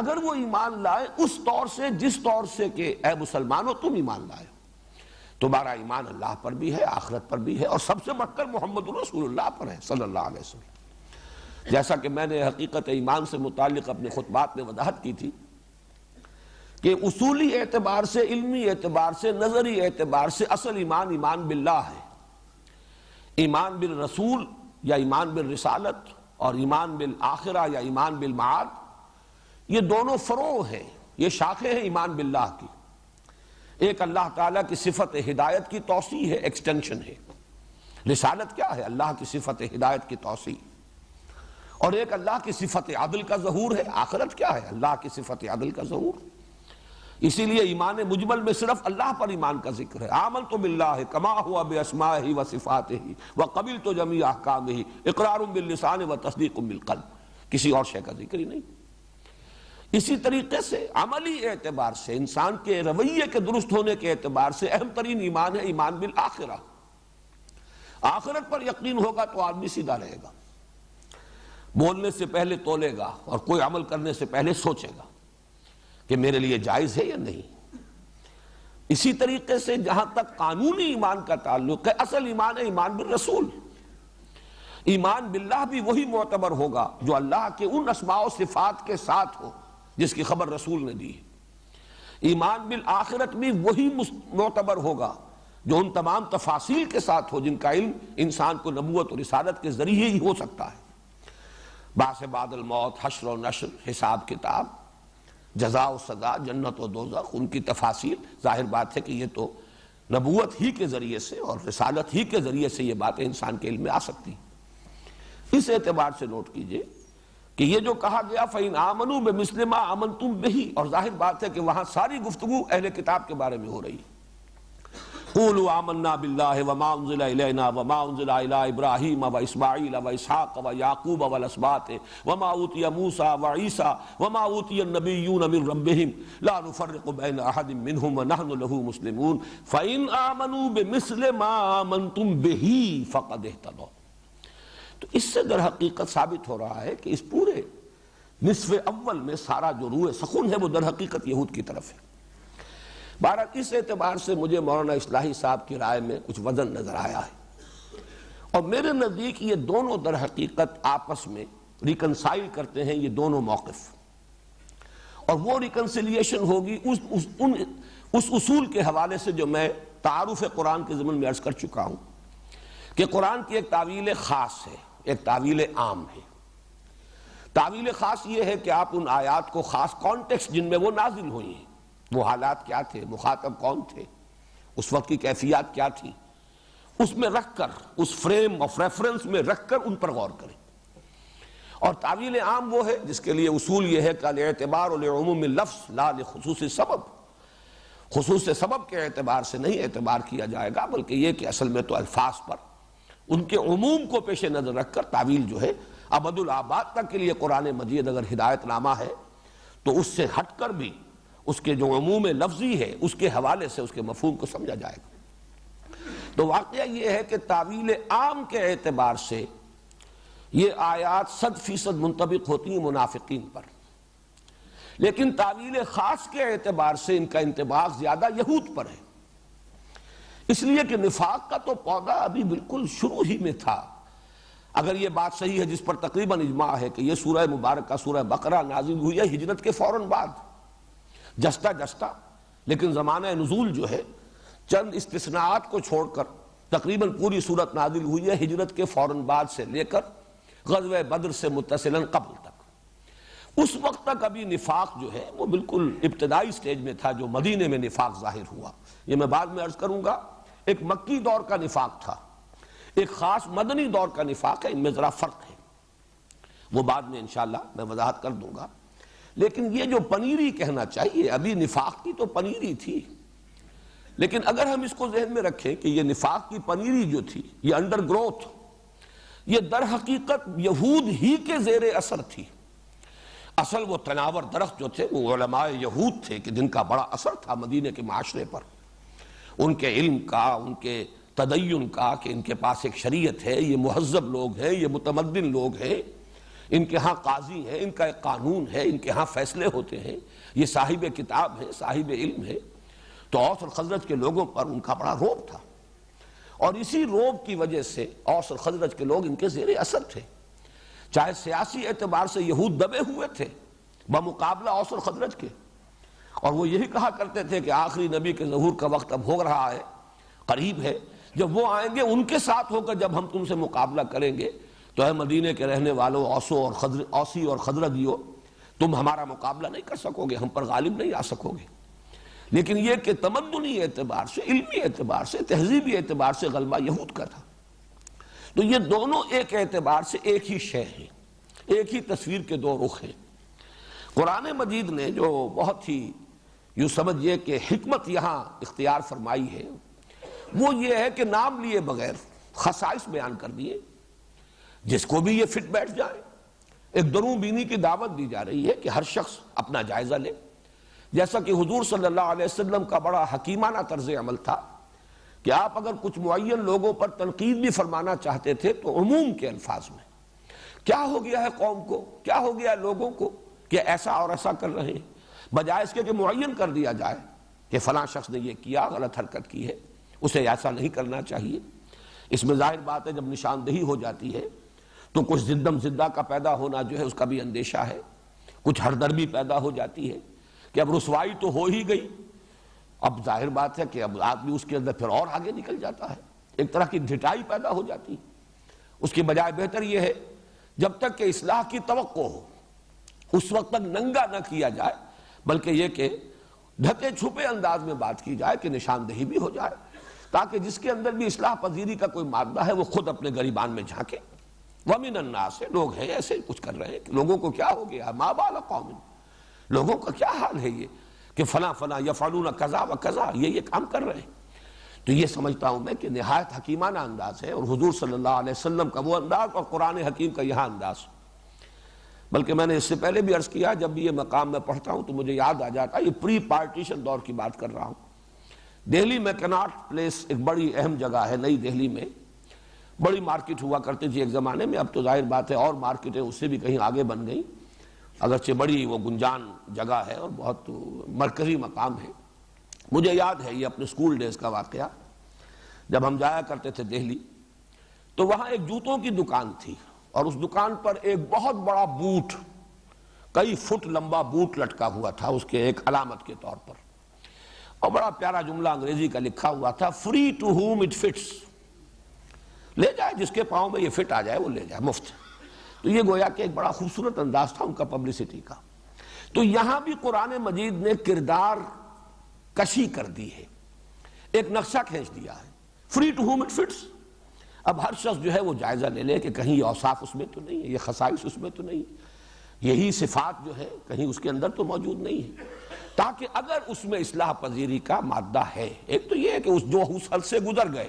اگر وہ ایمان لائے اس طور سے جس طور سے کہ اے مسلمانوں تم ایمان لائے، تمہارا ایمان اللہ پر بھی ہے، آخرت پر بھی ہے، اور سب سے بڑھ کر محمد رسول اللہ پر ہے صلی اللہ علیہ وسلم. جیسا کہ میں نے حقیقت ایمان سے متعلق اپنے خطبات میں وضاحت کی تھی کہ اصولی اعتبار سے، علمی اعتبار سے، نظری اعتبار سے اصل ایمان باللہ ہے. ایمان بالرسول یا ایمان بالرسالت اور ایمان بالآخرہ یا ایمان بالمعاد، یہ دونوں فروع ہیں، یہ شاخیں ہیں ایمان باللہ کی. ایک اللہ تعالیٰ کی صفت ہدایت کی توسیع ہے، ایکسٹینشن ہے. رسالت کیا ہے؟ اللہ کی صفت ہدایت کی توسیع. اور ایک اللہ کی صفت عدل کا ظہور ہے. آخرت کیا ہے؟ اللہ کی صفت عدل کا ظہور. اسی لیے ایمان مجمل میں صرف اللہ پر ایمان کا ذکر ہے. آمنت باللہ کما ہوا باسمائہ و صفاتہ وقبلت جمیع احکامہ اقرار باللسان و تصدیق بالقلب. کسی اور شے کا ذکر ہی نہیں. اسی طریقے سے عملی اعتبار سے، انسان کے رویے کے درست ہونے کے اعتبار سے اہم ترین ایمان ہے ایمان بالآخرہ. آخرت پر یقین ہوگا تو آدمی سیدھا رہے گا، بولنے سے پہلے تولے گا اور کوئی عمل کرنے سے پہلے سوچے گا کہ میرے لیے جائز ہے یا نہیں. اسی طریقے سے جہاں تک قانونی ایمان کا تعلق ہے، اصل ایمان ہے ایمان بالرسول. ایمان باللہ بھی وہی معتبر ہوگا جو اللہ کے ان اسماء و صفات کے ساتھ ہو جس کی خبر رسول نے دی ہے. ایمان بالآخرت بھی وہی معتبر ہوگا جو ان تمام تفاصیل کے ساتھ ہو جن کا علم انسان کو نبوت اور رسالت کے ذریعے ہی ہو سکتا ہے. بعث بعد الموت، حشر و نشر، حساب کتاب، جزا و سزا، جنت و دوزخ، ان کی تفاصیل. ظاہر بات ہے کہ یہ تو نبوت ہی کے ذریعے سے اور رسالت ہی کے ذریعے سے یہ باتیں انسان کے علم میں آ سکتی. اس اعتبار سے نوٹ کیجئے کہ یہ جو کہا گیا فَإِنْ آمَنُوا بِمِثْلِ مَا آمَنْتُمْ بِهِ، اور ظاہر بات ہے کہ وہاں ساری گفتگو اہل کتاب کے بارے میں ہو رہی ہے. قولوا آمنا باللہ وما انزل الینا وما انزل الی ابراہیم واسماعیل واسحاق ویعقوب والاسباط وما اوتی موسیٰ وعیسیٰ وما اوتی النبیون من ربہم لا نفرق بین احد منہم ونحن لہ مسلمون فإن آمنوا بمثل ما آمنتم بہ فقد اہتدوا۔ تو اس سے در حقیقت ثابت ہو رہا ہے کہ اس پورے نصف اول میں سارا جو روح سخن ہے وہ در حقیقت یہود کی طرف ہے۔ بہرحال اس اعتبار سے مجھے مولانا اصلاحی صاحب کی رائے میں کچھ وزن نظر آیا ہے، اور میرے نزدیک یہ دونوں در حقیقت آپس میں ریکنسائل کرتے ہیں یہ دونوں موقف، اور وہ ریکنسیلیشن ہوگی اس اصول کے حوالے سے جو میں تعارف قرآن کے ضمن میں عرض کر چکا ہوں کہ قرآن کی ایک تعویل خاص ہے، ایک تعویل عام ہے۔ تعویل خاص یہ ہے کہ آپ ان آیات کو خاص کانٹیکسٹ جن میں وہ نازل ہوئی ہیں، وہ حالات کیا تھے، مخاطب کون تھے، اس وقت کی کیفیات کیا تھی، اس میں رکھ کر، اس فریم آف ریفرنس میں رکھ کر ان پر غور کریں۔ اور تعویل عام وہ ہے جس کے لیے اصول یہ ہے کہ الاعتبار لعموم اللفظ لا لخصوص سبب، خصوص سبب کے اعتبار سے نہیں اعتبار کیا جائے گا، بلکہ یہ کہ اصل میں تو الفاظ پر ان کے عموم کو پیش نظر رکھ کر تعویل جو ہے ابد الآباد تک کے لیے قرآن مجید اگر ہدایت نامہ ہے تو اس سے ہٹ کر بھی اس کے جو عموم لفظی ہے اس کے حوالے سے اس کے مفہوم کو سمجھا جائے گا۔ تو واقعہ یہ ہے کہ تعویل عام کے اعتبار سے یہ آیات 100% منطبق ہوتی ہیں منافقین پر، لیکن تعویل خاص کے اعتبار سے ان کا انطباق زیادہ یہود پر ہے، اس لیے کہ نفاق کا تو پودا ابھی بالکل شروع ہی میں تھا۔ اگر یہ بات صحیح ہے جس پر تقریباً اجماع ہے کہ یہ سورہ مبارکہ سورہ بقرہ نازل ہوئی ہے ہجرت کے فوراً بعد، جستا جستا، لیکن زمانہ نزول جو ہے چند استثناءات کو چھوڑ کر تقریباً پوری صورت نازل ہوئی ہے ہجرت کے فوراً بعد سے لے کر غزوہ بدر سے متصلاً قبل تک۔ اس وقت تک ابھی نفاق جو ہے وہ بالکل ابتدائی سٹیج میں تھا، جو مدینے میں نفاق ظاہر ہوا یہ میں بعد میں عرض کروں گا۔ ایک مکی دور کا نفاق تھا، ایک خاص مدنی دور کا نفاق ہے، ان میں ذرا فرق ہے، وہ بعد میں انشاءاللہ میں وضاحت کر دوں گا۔ لیکن یہ جو پنیری کہنا چاہیے، ابھی نفاق کی تو پنیری تھی، لیکن اگر ہم اس کو ذہن میں رکھیں کہ یہ نفاق کی پنیری جو تھی، یہ انڈر گروتھ، یہ در حقیقت یہود ہی کے زیر اثر تھی۔ اصل وہ تناور درخت جو تھے وہ علماء یہود تھے کہ جن کا بڑا اثر تھا مدینے کے معاشرے پر، ان کے علم کا، ان کے تدین کا، کہ ان کے پاس ایک شریعت ہے، یہ مہذب لوگ ہیں، یہ متمدن لوگ ہیں، ان کے ہاں قاضی ہیں، ان کا ایک قانون ہے، ان کے ہاں فیصلے ہوتے ہیں، یہ صاحب کتاب ہیں، صاحب علم ہے۔ تو اوس اور خزرج کے لوگوں پر ان کا بڑا رعب تھا، اور اسی رعب کی وجہ سے اوس اور خزرج کے لوگ ان کے زیر اثر تھے۔ چاہے سیاسی اعتبار سے یہود دبے ہوئے تھے بمقابلہ اوس اور خزرج کے، اور وہ یہی کہا کرتے تھے کہ آخری نبی کے ظہور کا وقت اب ہو رہا ہے، قریب ہے، جب وہ آئیں گے ان کے ساتھ ہو کر جب ہم تم سے مقابلہ کریں گے تو اے مدینے کے رہنے والوں، اوسی اور خزرجیو، تم ہمارا مقابلہ نہیں کر سکو گے، ہم پر غالب نہیں آ سکو گے۔ لیکن یہ کہ تمدنی اعتبار سے، علمی اعتبار سے، تہذیبی اعتبار سے غلبہ یہود کا تھا۔ تو یہ دونوں ایک اعتبار سے ایک ہی شے ہیں، ایک ہی تصویر کے دو رخ ہیں۔ قرآن مجید نے جو بہت ہی یوں سمجھئے کہ حکمت یہاں اختیار فرمائی ہے وہ یہ ہے کہ نام لیے بغیر خصائص بیان کر دیے، جس کو بھی یہ فٹ بیٹھ جائے۔ ایک درون بینی کی دعوت دی جا رہی ہے کہ ہر شخص اپنا جائزہ لے، جیسا کہ حضور صلی اللہ علیہ وسلم کا بڑا حکیمانہ طرز عمل تھا کہ آپ اگر کچھ معین لوگوں پر تنقید بھی فرمانا چاہتے تھے تو عموم کے الفاظ میں، کیا ہو گیا ہے قوم کو، کیا ہو گیا لوگوں کو کہ ایسا اور ایسا کر رہے ہیں، بجائے اس کے کہ معین کر دیا جائے کہ فلاں شخص نے یہ کیا، غلط حرکت کی ہے، اسے ایسا نہیں کرنا چاہیے۔ اس میں ظاہر بات ہے جب نشاندہی ہو جاتی ہے تو کچھ زدم زدہ کا پیدا ہونا جو ہے اس کا بھی اندیشہ ہے، کچھ ہردرمی پیدا ہو جاتی ہے کہ اب رسوائی تو ہو ہی گئی، اب ظاہر بات ہے کہ اب آدمی اس کے اندر پھر اور آگے نکل جاتا ہے، ایک طرح کی ڈھٹائی پیدا ہو جاتی ہے۔ اس کی بجائے بہتر یہ ہے جب تک کہ اصلاح کی توقع ہو اس وقت تک ننگا نہ کیا جائے، بلکہ یہ کہ ڈھکے چھپے انداز میں بات کی جائے کہ نشاندہی بھی ہو جائے، تاکہ جس کے اندر بھی اصلاح پذیری کا کوئی مادہ ہے وہ خود اپنے گریبان میں جھانکے۔ وَمِنَ النَّاسِ، لوگ ہیں ایسے کچھ کر رہے ہیں کہ لوگوں کو کیا ہو گیا، مَا بَالَ قَوْمٍ، لوگوں کا کیا حال ہے یہ کہ فلاں فلاں یفعلون کذا و کذا، یہ کام کر رہے ہیں۔ تو یہ سمجھتا ہوں میں کہ نہایت حکیمانہ انداز ہے، اور حضور صلی اللہ علیہ وسلم کا وہ انداز اور قرآن حکیم کا یہاں انداز۔ بلکہ میں نے اس سے پہلے بھی عرض کیا، جب بھی یہ مقام میں پڑھتا ہوں تو مجھے یاد آ جاتا ہے، یہ پری پارٹیشن دور کی بات کر رہا ہوں۔ دہلی میں کناٹ پلیس ایک بڑی اہم جگہ ہے، نئی دہلی میں بڑی مارکیٹ ہوا کرتی تھی ایک زمانے میں، اب تو ظاہر بات ہے اور مارکیٹیں اس سے بھی کہیں آگے بن گئیں، اگرچہ بڑی وہ گنجان جگہ ہے اور بہت مرکزی مقام ہے۔ مجھے یاد ہے یہ اپنے اسکول ڈیز کا واقعہ، جب ہم جایا کرتے تھے دہلی تو وہاں ایک جوتوں کی دکان تھی، اور اس دکان پر ایک بہت بڑا بوٹ، کئی فٹ لمبا بوٹ لٹکا ہوا تھا اس کے ایک علامت کے طور پر، اور بڑا پیارا جملہ انگریزی کا لکھا ہوا تھا، free to home it fits, لے جائے جس کے پاؤں میں یہ فٹ آ جائے وہ لے جائے، مفت۔ تو یہ گویا کہ ایک بڑا خوبصورت انداز تھا ان کا پبلسٹی کا۔ تو یہاں بھی قرآن مجید نے کردار کشی کر دی ہے، ایک نقشہ کھینچ دیا ہے، free to home it fits. اب ہر شخص جو ہے وہ جائزہ لے لے کہ کہیں یہ اوصاف اس میں تو نہیں ہے، یہ خصائص اس میں تو نہیں ہے، یہی صفات جو ہے کہیں اس کے اندر تو موجود نہیں ہے، تاکہ اگر اس میں اصلاح پذیری کا مادہ ہے، ایک تو یہ ہے کہ جو اس حد سے گزر گئے،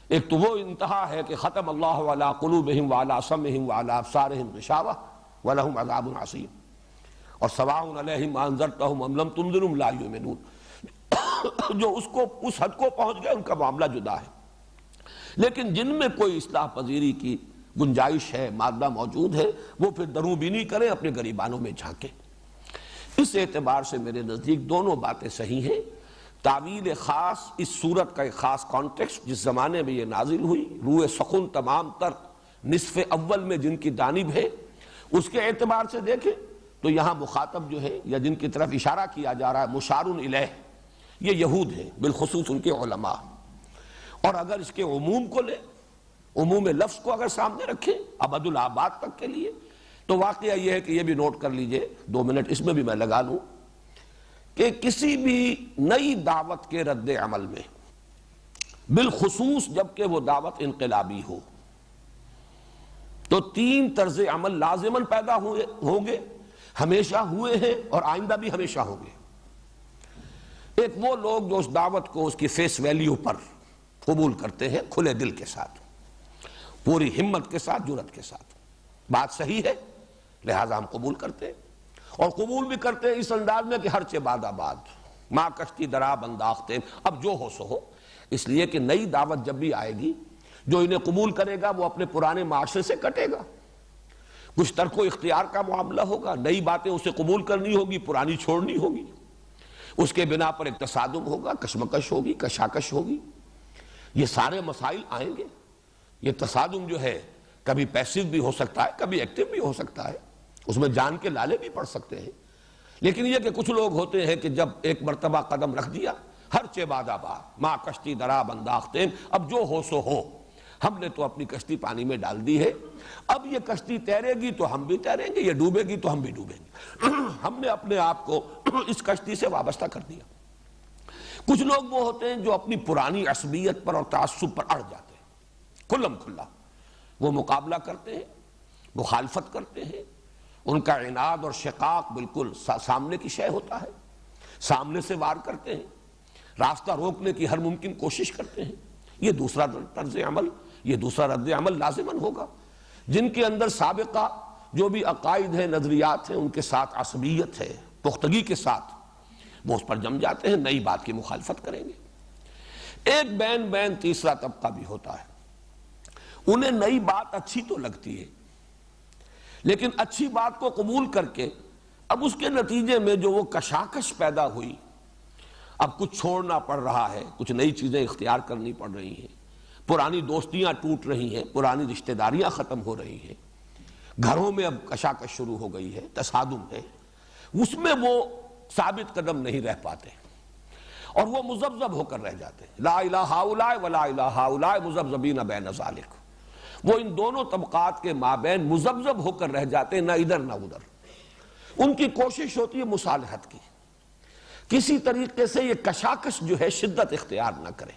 ایک تو وہ انتہا ہے کہ ختم اللہ علی قلوبہم وعلی سمعہم وعلی ابصارہم غشاوہ ولہم عذاب عظیم، اور سواء علیہم انذرتہم ام لم تنذرہم لا یؤمنون۔ جو اس حد کو پہنچ گئے ان کا معاملہ جدا ہے، لیکن جن میں کوئی اصلاح پذیری کی گنجائش ہے، مادہ موجود ہے، وہ پھر دروں بینی کریں، اپنے گریبانوں میں جھانکیں۔ اس اعتبار سے میرے نزدیک دونوں باتیں صحیح ہیں۔ تعویل خاص اس صورت کا ایک خاص کانٹیکسٹ جس زمانے میں یہ نازل ہوئی، روح سخن تمام تر نصف اول میں جن کی جانب ہے، اس کے اعتبار سے دیکھیں تو یہاں مخاطب جو ہے یا جن کی طرف اشارہ کیا جا رہا ہے مشار الیہ، یہ یہود ہیں، بالخصوص ان کے علماء۔ اور اگر اس کے عموم کو لیں، عموم لفظ کو اگر سامنے رکھیں ابد الآباد تک کے لیے، تو واقعہ یہ ہے کہ یہ بھی نوٹ کر لیجئے، 2 منٹ اس میں بھی میں لگا لوں، کہ کسی بھی نئی دعوت کے رد عمل میں، بالخصوص جب کہ وہ دعوت انقلابی ہو، تو 3 طرز عمل لازماً پیدا ہوں گے، ہمیشہ ہوئے ہیں اور آئندہ بھی ہمیشہ ہوں گے۔ ایک وہ لوگ جو اس دعوت کو اس کی فیس ویلیو پر قبول کرتے ہیں، کھلے دل کے ساتھ، پوری ہمت کے ساتھ، جرات کے ساتھ، بات صحیح ہے لہذا ہم قبول کرتے ہیں، اور قبول بھی کرتے ہیں اس انداز میں کہ ہر چہ باد آباد، ماں کشتی درا بنداختے، اب جو ہو سو ہو، اس لیے کہ نئی دعوت جب بھی آئے گی، جو انہیں قبول کرے گا وہ اپنے پرانے معاشرے سے کٹے گا، کچھ ترک و اختیار کا معاملہ ہوگا، نئی باتیں اسے قبول کرنی ہوگی، پرانی چھوڑنی ہوگی، اس کے بنا پر ایک تصادم ہوگا، کشمکش ہوگی، کشاکش ہوگی، یہ سارے مسائل آئیں گے۔ یہ تصادم جو ہے کبھی پیسیو بھی ہو سکتا ہے، کبھی ایکٹیو بھی ہو سکتا ہے، اس میں جان کے لالے بھی پڑ سکتے ہیں، لیکن یہ کہ کچھ لوگ ہوتے ہیں کہ جب ایک مرتبہ قدم رکھ دیا، ہر چہ باد آباد، ماں کشتی درا بنداختے، اب جو ہو سو ہو، ہم نے تو اپنی کشتی پانی میں ڈال دی ہے، اب یہ کشتی تیرے گی تو ہم بھی تیریں گے، یہ ڈوبے گی تو ہم بھی ڈوبیں گے۔ ہم نے اپنے آپ کو اس کشتی سے وابستہ کر دیا۔ کچھ لوگ وہ ہوتے ہیں جو اپنی پرانی عصبیت پر اور تعصب پر اڑ جاتے ہیں، کھلم کھلا وہ مقابلہ کرتے ہیں، مخالفت کرتے ہیں، ان کا عناد اور شقاق بالکل سامنے کی شے ہوتا ہے، سامنے سے وار کرتے ہیں، راستہ روکنے کی ہر ممکن کوشش کرتے ہیں۔ یہ دوسرا طرز عمل، یہ دوسرا رد عمل لازماً ہوگا۔ جن کے اندر سابقہ جو بھی عقائد ہیں، نظریات ہیں، ان کے ساتھ عصبیت ہے، پختگی کے ساتھ وہ اس پر جم جاتے ہیں، نئی بات کی مخالفت کریں گے۔ ایک بین تیسرا طبقہ بھی ہوتا ہے، انہیں نئی بات اچھی تو لگتی ہے، لیکن اچھی بات کو قبول کر کے اب اس کے نتیجے میں جو وہ کشاکش پیدا ہوئی، اب کچھ چھوڑنا پڑ رہا ہے، کچھ نئی چیزیں اختیار کرنی پڑ رہی ہیں، پرانی دوستیاں ٹوٹ رہی ہیں، پرانی رشتہ داریاں ختم ہو رہی ہیں، گھروں میں اب کشاکش شروع ہو گئی ہے، تصادم ہے، اس میں وہ ثابت قدم نہیں رہ پاتے اور وہ مذبذب ہو کر رہ جاتے ہیں۔ لا الہ ہؤلاء ولا الہ ہؤلاء مذبذبین بین ذلک، وہ ان دونوں طبقات کے مابین مذبذب ہو کر رہ جاتے ہیں، نہ ادھر نہ ادھر۔ ان کی کوشش ہوتی ہے مصالحت کی، کسی طریقے سے یہ کشاکش جو ہے شدت اختیار نہ کرے،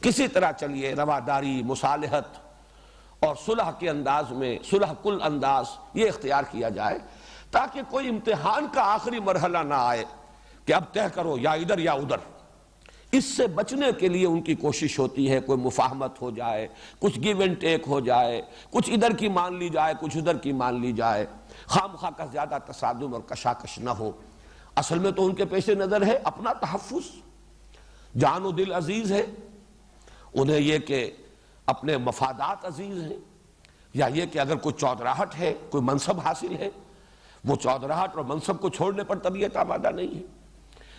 کسی طرح چلیے رواداری، مصالحت اور صلح کے انداز میں، صلح کل انداز یہ اختیار کیا جائے، تاکہ کوئی امتحان کا آخری مرحلہ نہ آئے کہ اب طے کرو یا ادھر یا ادھر۔ اس سے بچنے کے لیے ان کی کوشش ہوتی ہے کوئی مفاہمت ہو جائے، کچھ گیو اینڈ ٹیک ہو جائے، کچھ ادھر کی مان لی جائے، کچھ ادھر کی مان لی جائے، خام خواہ کا زیادہ تصادم اور کشاکش نہ ہو۔ اصل میں تو ان کے پیش نظر ہے اپنا تحفظ، جان و دل عزیز ہے، انہیں یہ کہ اپنے مفادات عزیز ہیں، یا یہ کہ اگر کوئی چودراہٹ ہے، کوئی منصب حاصل ہے، وہ چودراہٹ اور منصب کو چھوڑنے پر طبیعت آمادہ نہیں ہے،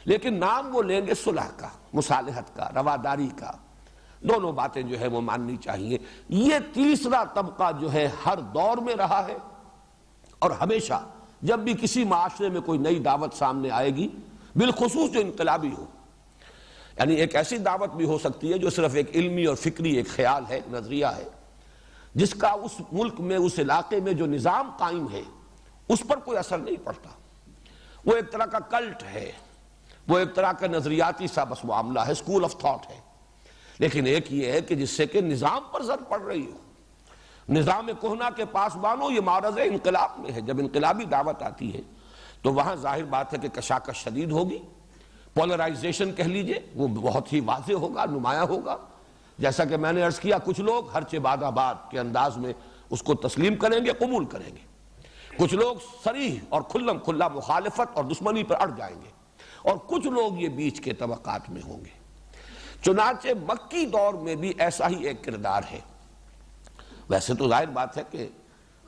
لیکن نام وہ لیں گے صلح کا، مصالحت کا، رواداری کا، دونوں باتیں جو ہے وہ ماننی چاہیے۔ یہ تیسرا طبقہ جو ہے ہر دور میں رہا ہے، اور ہمیشہ جب بھی کسی معاشرے میں کوئی نئی دعوت سامنے آئے گی، بالخصوص جو انقلابی ہو، یعنی ایک ایسی دعوت بھی ہو سکتی ہے جو صرف ایک علمی اور فکری ایک خیال ہے، ایک نظریہ ہے، جس کا اس ملک میں، اس علاقے میں جو نظام قائم ہے اس پر کوئی اثر نہیں پڑتا، وہ ایک طرح کا کلٹ ہے، وہ ایک طرح کا نظریاتی سا بس معاملہ ہے، اسکول آف تھاٹ ہے۔ لیکن ایک یہ ہے کہ جس سے کہ نظام پر زد پڑ رہی ہو، نظام کہنا کے پاس بانو، یہ معرض انقلاب میں ہے۔ جب انقلابی دعوت آتی ہے تو وہاں ظاہر بات ہے کہ کشاکش شدید ہوگی، پولرائزیشن کہہ لیجئے، وہ بہت ہی واضح ہوگا، نمایاں ہوگا۔ جیسا کہ میں نے عرض کیا، کچھ لوگ ہرچہ باد آباد کے انداز میں اس کو تسلیم کریں گے، قبول کریں گے، کچھ لوگ صریح اور کھلم کھلا مخالفت اور دشمنی پر اڑ جائیں گے، اور کچھ لوگ یہ بیچ کے طبقات میں ہوں گے۔ چنانچہ مکی دور میں بھی ایسا ہی ایک کردار ہے۔ ویسے تو ظاہر بات ہے کہ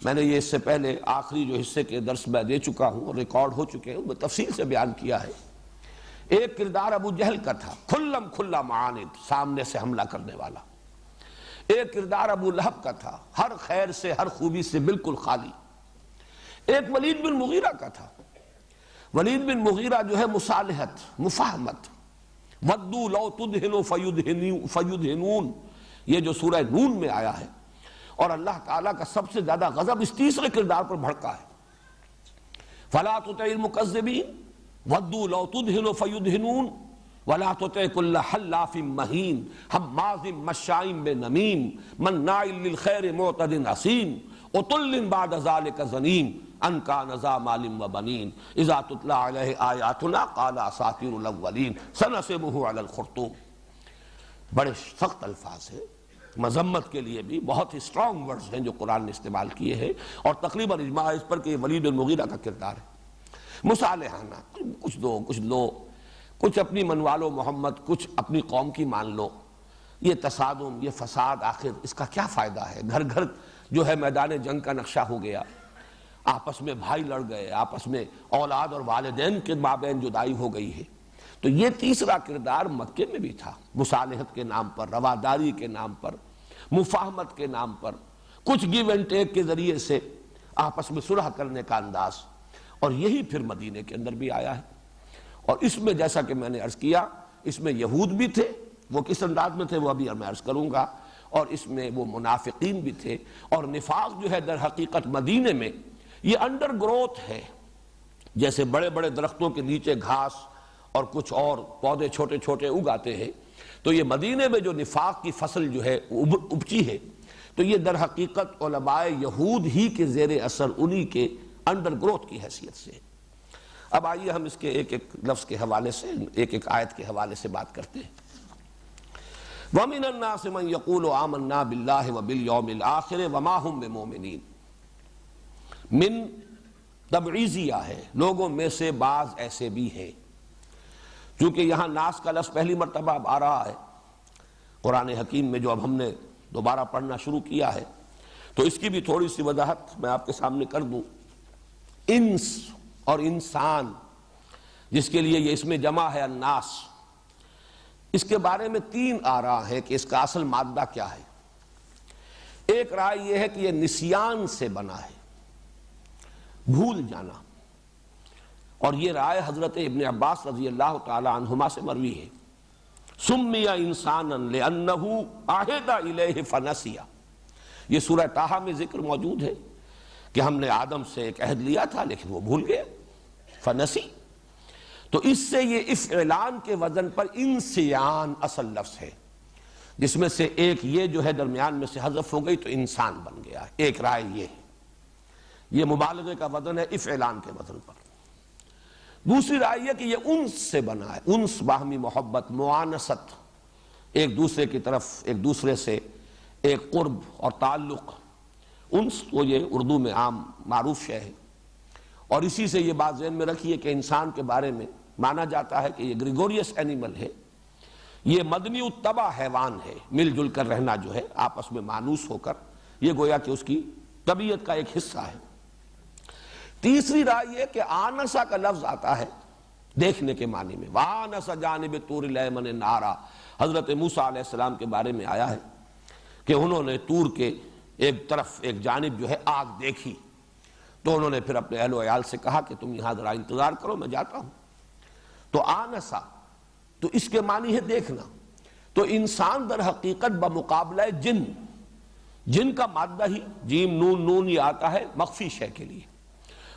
میں نے یہ اس سے پہلے آخری جو حصے کے درس میں دے چکا ہوں اور ریکارڈ ہو چکے ہیں، میں تفصیل سے بیان کیا ہے۔ ایک کردار ابو جہل کا تھا، کھلم کھلا معاند، سامنے سے حملہ کرنے والا۔ ایک کردار ابو لہب کا تھا، ہر خیر سے، ہر خوبی سے بالکل خالی۔ ایک ولید بن مغیرہ کا تھا۔ ولید بن مغیرہ جو ہے مصالحت، مفاہمت، ودو لو تدہنو فیدہنون، یہ جو سورہ نون میں آیا ہے، اور اللہ تعالیٰ کا سب سے زیادہ غضب اس تیسرے کردار پر بھڑکا ہے۔ فلا تطع المکذبین ودو لو تدہن فیدہنون ولا تطع کل حلاف مہین ہماز مشاء بنمیم مناع للخیر معتد اثیم عتل بعد ذلک زنیم ان کان ذا مال وبنین اذا تتلی علیہ آیاتنا قال اساطیر الاولین سنسمہ علی الخرطوم۔ بڑے سخت الفاظ ہیں، مذمت کے لیے بھی بہت ہی اسٹرانگ ورڈز ہیں جو قرآن نے استعمال کیے ہیں، اور تقریباً اجماع اس پر کہ یہ ولید بن مغیرہ کا کردار ہے۔ مصالحانہ، کچھ دو کچھ لو، کچھ اپنی منوا لو محمد، کچھ اپنی قوم کی مان لو۔ یہ تصادم، یہ فساد، آخر اس کا کیا فائدہ ہے؟ گھر گھر جو ہے میدان جنگ کا نقشہ ہو گیا، آپس میں بھائی لڑ گئے، آپس میں اولاد اور والدین کے مابین جدائی ہو گئی ہے۔ تو یہ تیسرا کردار مکے میں بھی تھا، مصالحت کے نام پر، رواداری کے نام پر، مفاہمت کے نام پر، کچھ گیو اینڈ ٹیک کے ذریعے سے آپس میں صلح کرنے کا انداز، اور یہی پھر مدینے کے اندر بھی آیا ہے۔ اور اس میں جیسا کہ میں نے عرض کیا، اس میں یہود بھی تھے، وہ کس انداز میں تھے وہ ابھی میں عرض کروں گا، اور اس میں وہ منافقین بھی تھے۔ اور نفاق جو ہے در حقیقت مدینے میں یہ انڈر گروتھ ہے، جیسے بڑے بڑے درختوں کے نیچے گھاس اور کچھ اور پودے چھوٹے چھوٹے اگاتے ہیں، تو یہ مدینے میں جو نفاق کی فصل جو ہے اپجی ہے، تو یہ در حقیقت علماء یہود ہی کے زیر اثر، انہی کے انڈر گروتھ کی حیثیت سے۔ اب آئیے ہم اس کے ایک ایک لفظ کے حوالے سے، ایک ایک آیت کے حوالے سے بات کرتے ہیں۔ وَمِنَ النَّاسِ مَن يَقُولُ آمَنَّا بِاللَّهِ وَبِالْيَوْمِ الْآخِرِ وَمَا هُمْ بِمُؤْمِنِينَ۔ من تبعیضیہ ہے، لوگوں میں سے بعض ایسے بھی ہیں۔ چونکہ یہاں ناس کا لفظ پہلی مرتبہ اب آ رہا ہے قرآن حکیم میں، جو اب ہم نے دوبارہ پڑھنا شروع کیا ہے، تو اس کی بھی تھوڑی سی وضاحت میں آپ کے سامنے کر دوں۔ انس اور انسان، جس کے لیے یہ اسم جمع ہے الناس، اس کے بارے میں تین آراء ہے کہ اس کا اصل مادہ کیا ہے۔ ایک رائے یہ ہے کہ یہ نسیان سے بنا ہے، بھول جانا، اور یہ رائے حضرت ابن عباس رضی اللہ تعالی عنہما سے مروی ہے۔ سمی انسانا لأنہ عہد الیہ فنسی، یہ سورہ طٰہٰ میں ذکر موجود ہے کہ ہم نے آدم سے ایک عہد لیا تھا لیکن وہ بھول گئے، فنسی۔ تو اس سے یہ افعلان کے وزن پر انسیان اصل لفظ ہے، جس میں سے ایک یہ جو ہے درمیان میں سے حذف ہو گئی تو انسان بن گیا۔ ایک رائے یہ ہے، یہ مبالغے کا وزن ہے افعلان کے وزن پر۔ دوسری رائے یہ کہ یہ انس سے بنا ہے، انس باہمی محبت، معانست، ایک دوسرے کی طرف ایک دوسرے سے ایک قرب اور تعلق۔ انس تو یہ اردو میں عام معروف شے ہے، اور اسی سے یہ بات ذہن میں رکھیے کہ انسان کے بارے میں مانا جاتا ہے کہ یہ گریگوریس اینیمل ہے، یہ مدنی الطبع حیوان ہے، مل جل کر رہنا جو ہے آپس میں مانوس ہو کر، یہ گویا کہ اس کی طبیعت کا ایک حصہ ہے۔ تیسری رائے یہ کہ آنسا کا لفظ آتا ہے دیکھنے کے معنی میں، وآنس جانب طور الایمن نارا، حضرت موسیٰ علیہ السلام کے بارے میں آیا ہے کہ انہوں نے طور کے ایک طرف ایک جانب جو ہے آگ دیکھی، تو انہوں نے پھر اپنے اہل و عیال سے کہا کہ تم یہاں ذرا انتظار کرو، میں جاتا ہوں۔ تو آنسا تو اس کے معنی ہے دیکھنا۔ تو انسان در حقیقت بمقابلہ جن کا مادہ ہی جیم نون نون یہ آتا ہے مخفی شے کے لیے،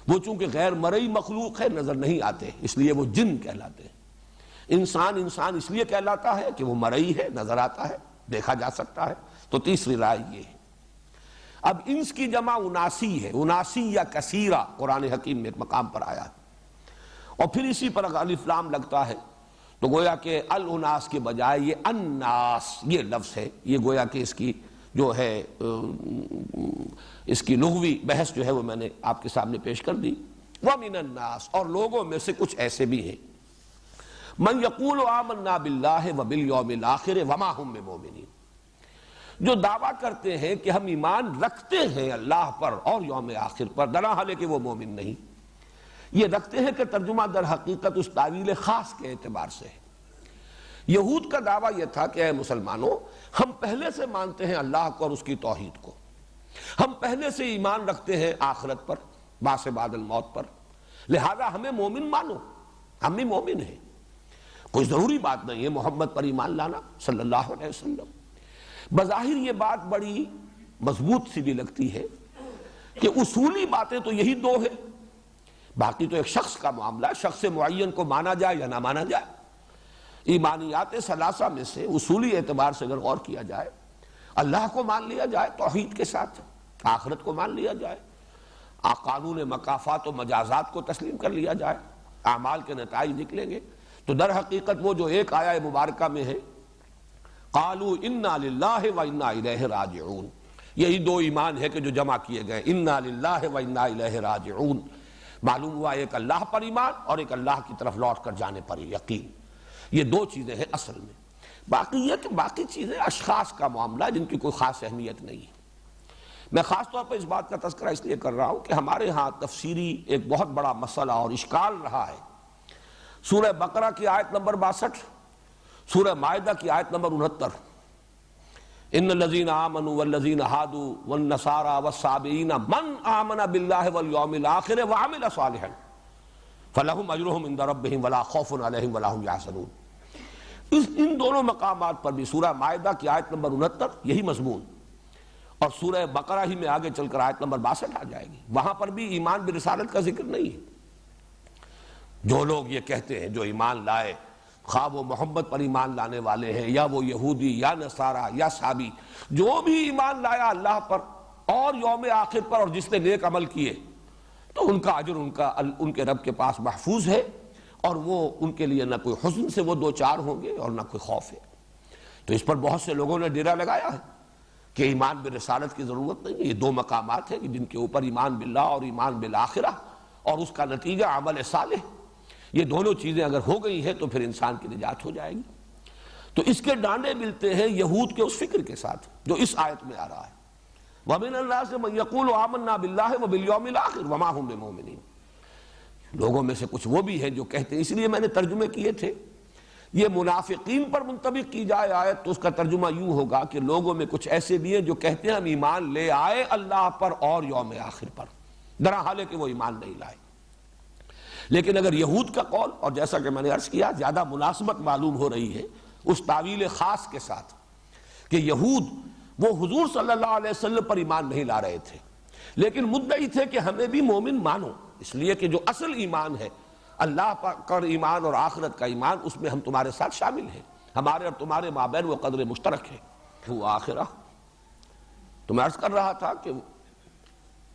وہ چونکہ غیر مرئی مخلوق ہے، نظر نہیں آتے، اس لیے وہ جن کہلاتے ہیں۔ انسان اس لیے کہلاتا ہے کہ وہ مرئی ہے، نظر آتا ہے، دیکھا جا سکتا ہے۔ تو تیسری رائے یہ ہے۔ اب انس کی جمع اناسی ہے، اناسی یا کثیرہ قرآن حکیم میں ایک مقام پر آیا ہے، اور پھر اسی پر اگر الف لام لگتا ہے تو گویا کہ الاناس کے بجائے یہ الناس یہ لفظ ہے، یہ گویا کہ اس کی جو ہے اس کی لغوی بحث جو ہے وہ میں نے آپ کے سامنے پیش کر دی۔ وَمِنَ النَّاسِ، اور لوگوں میں سے کچھ ایسے بھی ہیں، مَن يَقُولُ آمَنَّا بِاللَّهِ وَبِالْيَوْمِ الْآخِرِ وَمَا هُم بِمُؤْمِنِينَ، جو دعویٰ کرتے ہیں کہ ہم ایمان رکھتے ہیں اللہ پر اور یوم آخر پر، درحال کہ وہ مومن نہیں۔ یہ رکھتے ہیں کہ ترجمہ در حقیقت اس تعویل خاص کے اعتبار سے ہے۔ یہود کا دعویٰ یہ تھا کہ اے مسلمانوں، ہم پہلے سے مانتے ہیں اللہ کو اور اس کی توحید کو، ہم پہلے سے ایمان رکھتے ہیں آخرت پر، بعث بعد الموت پر، لہذا ہمیں مومن مانو، ہم بھی مومن ہیں۔ کوئی ضروری بات نہیں ہے محمد پر ایمان لانا صلی اللہ علیہ وسلم۔ بظاہر یہ بات بڑی مضبوط سی بھی لگتی ہے کہ اصولی باتیں تو یہی دو ہیں، باقی تو ایک شخص کا معاملہ ہے، شخص معین کو مانا جائے یا نہ مانا جائے۔ ایمانیات ثلاثہ میں سے اصولی اعتبار سے اگر غور کیا جائے، اللہ کو مان لیا جائے توحید کے ساتھ، آخرت کو مان لیا جائے، قانون مکافات و مجازات کو تسلیم کر لیا جائے، اعمال کے نتائج نکلیں گے، تو در حقیقت وہ جو ایک آیہ مبارکہ میں ہے قالوا انا للہ و انا الیہ راجعون، یہی دو ایمان ہے کہ جو جمع کیے گئے، انا للہ و انا الیہ راجعون، معلوم ہوا ایک اللہ پر ایمان اور ایک اللہ کی طرف لوٹ کر جانے پر یقین، یہ دو چیزیں ہیں اصل میں۔ باقی یہ کہ باقی چیزیں اشخاص کا معاملہ جن کی کوئی خاص اہمیت نہیں ہے۔ میں خاص طور پر اس بات کا تذکرہ اس لیے کر رہا ہوں کہ ہمارے ہاں تفسیری ایک بہت بڑا مسئلہ اور اشکال رہا ہے۔ سورہ بقرہ کی آیت نمبر 62، سورہ مائدہ کی آیت نمبر 69، ان الذین آمنوا والذین ہادوا والنصارى والصابئین من آمن باللہ والیوم الآخر وعمل صالحا فلہم اجرہم عند ربہم ولا خوف علیہم ولا ہم یحزنون۔ ان دونوں مقامات پر بھی سورہ مائدہ کی آیت نمبر 69 یہی مضمون، اور سورہ بقرہ ہی میں آگے چل کر آیت نمبر 62 آ جائے گی، وہاں پر بھی ایمان برسالت کا ذکر نہیں ہے۔ جو لوگ یہ کہتے ہیں، جو ایمان لائے، خواہ وہ محمد پر ایمان لانے والے ہیں یا وہ یہودی یا نصارہ یا صابی، جو بھی ایمان لایا اللہ پر اور یوم آخر پر اور جس نے نیک عمل کیے، تو ان کا اجر ان کے رب کے پاس محفوظ ہے، اور وہ ان کے لیے نہ کوئی حزن سے وہ دو چار ہوں گے اور نہ کوئی خوف ہے۔ تو اس پر بہت سے لوگوں نے ڈیرا لگایا ہے کہ ایمان برسالت کی ضرورت نہیں ہے۔ یہ دو مقامات ہیں جن کے اوپر ایمان باللہ اور ایمان بالآخرہ اور اس کا نتیجہ عمل صالح، یہ دونوں چیزیں اگر ہو گئی ہیں تو پھر انسان کی نجات ہو جائے گی۔ تو اس کے ڈانڈے ملتے ہیں یہود کے اس فکر کے ساتھ جو اس آیت میں آ رہا ہے، وَمِنَ النَّاسِ مَن يَقُولُ آمَنَّا بِاللَّهِ وَبِالْيَوْمِ الْآخِرِ وَمَا هُم بِمُؤْمِنِينَ۔ لوگوں میں سے کچھ وہ بھی ہیں جو کہتے ہیں، اس لیے میں نے ترجمے کیے تھے، یہ منافقین پر منطبق کی جائے آیت تو اس کا ترجمہ یوں ہوگا کہ لوگوں میں کچھ ایسے بھی ہیں جو کہتے ہیں ہم ایمان لے آئے اللہ پر اور یوم آخر پر، درحال کہ وہ ایمان نہیں لائے۔ لیکن اگر یہود کا قول، اور جیسا کہ میں نے عرض کیا زیادہ مناسبت معلوم ہو رہی ہے اس تعویل خاص کے ساتھ کہ یہود وہ حضور صلی اللہ علیہ وسلم پر ایمان نہیں لا رہے تھے، لیکن مدعی تھے کہ ہمیں بھی مومن مانو، اس لیے کہ جو اصل ایمان ہے اللہ پر ایمان اور آخرت کا ایمان، اس میں ہم تمہارے ساتھ شامل ہیں، ہمارے اور تمہارے مابین وہ قدر مشترک ہے۔ وہ آخرہ تو میں عرض کر رہا تھا کہ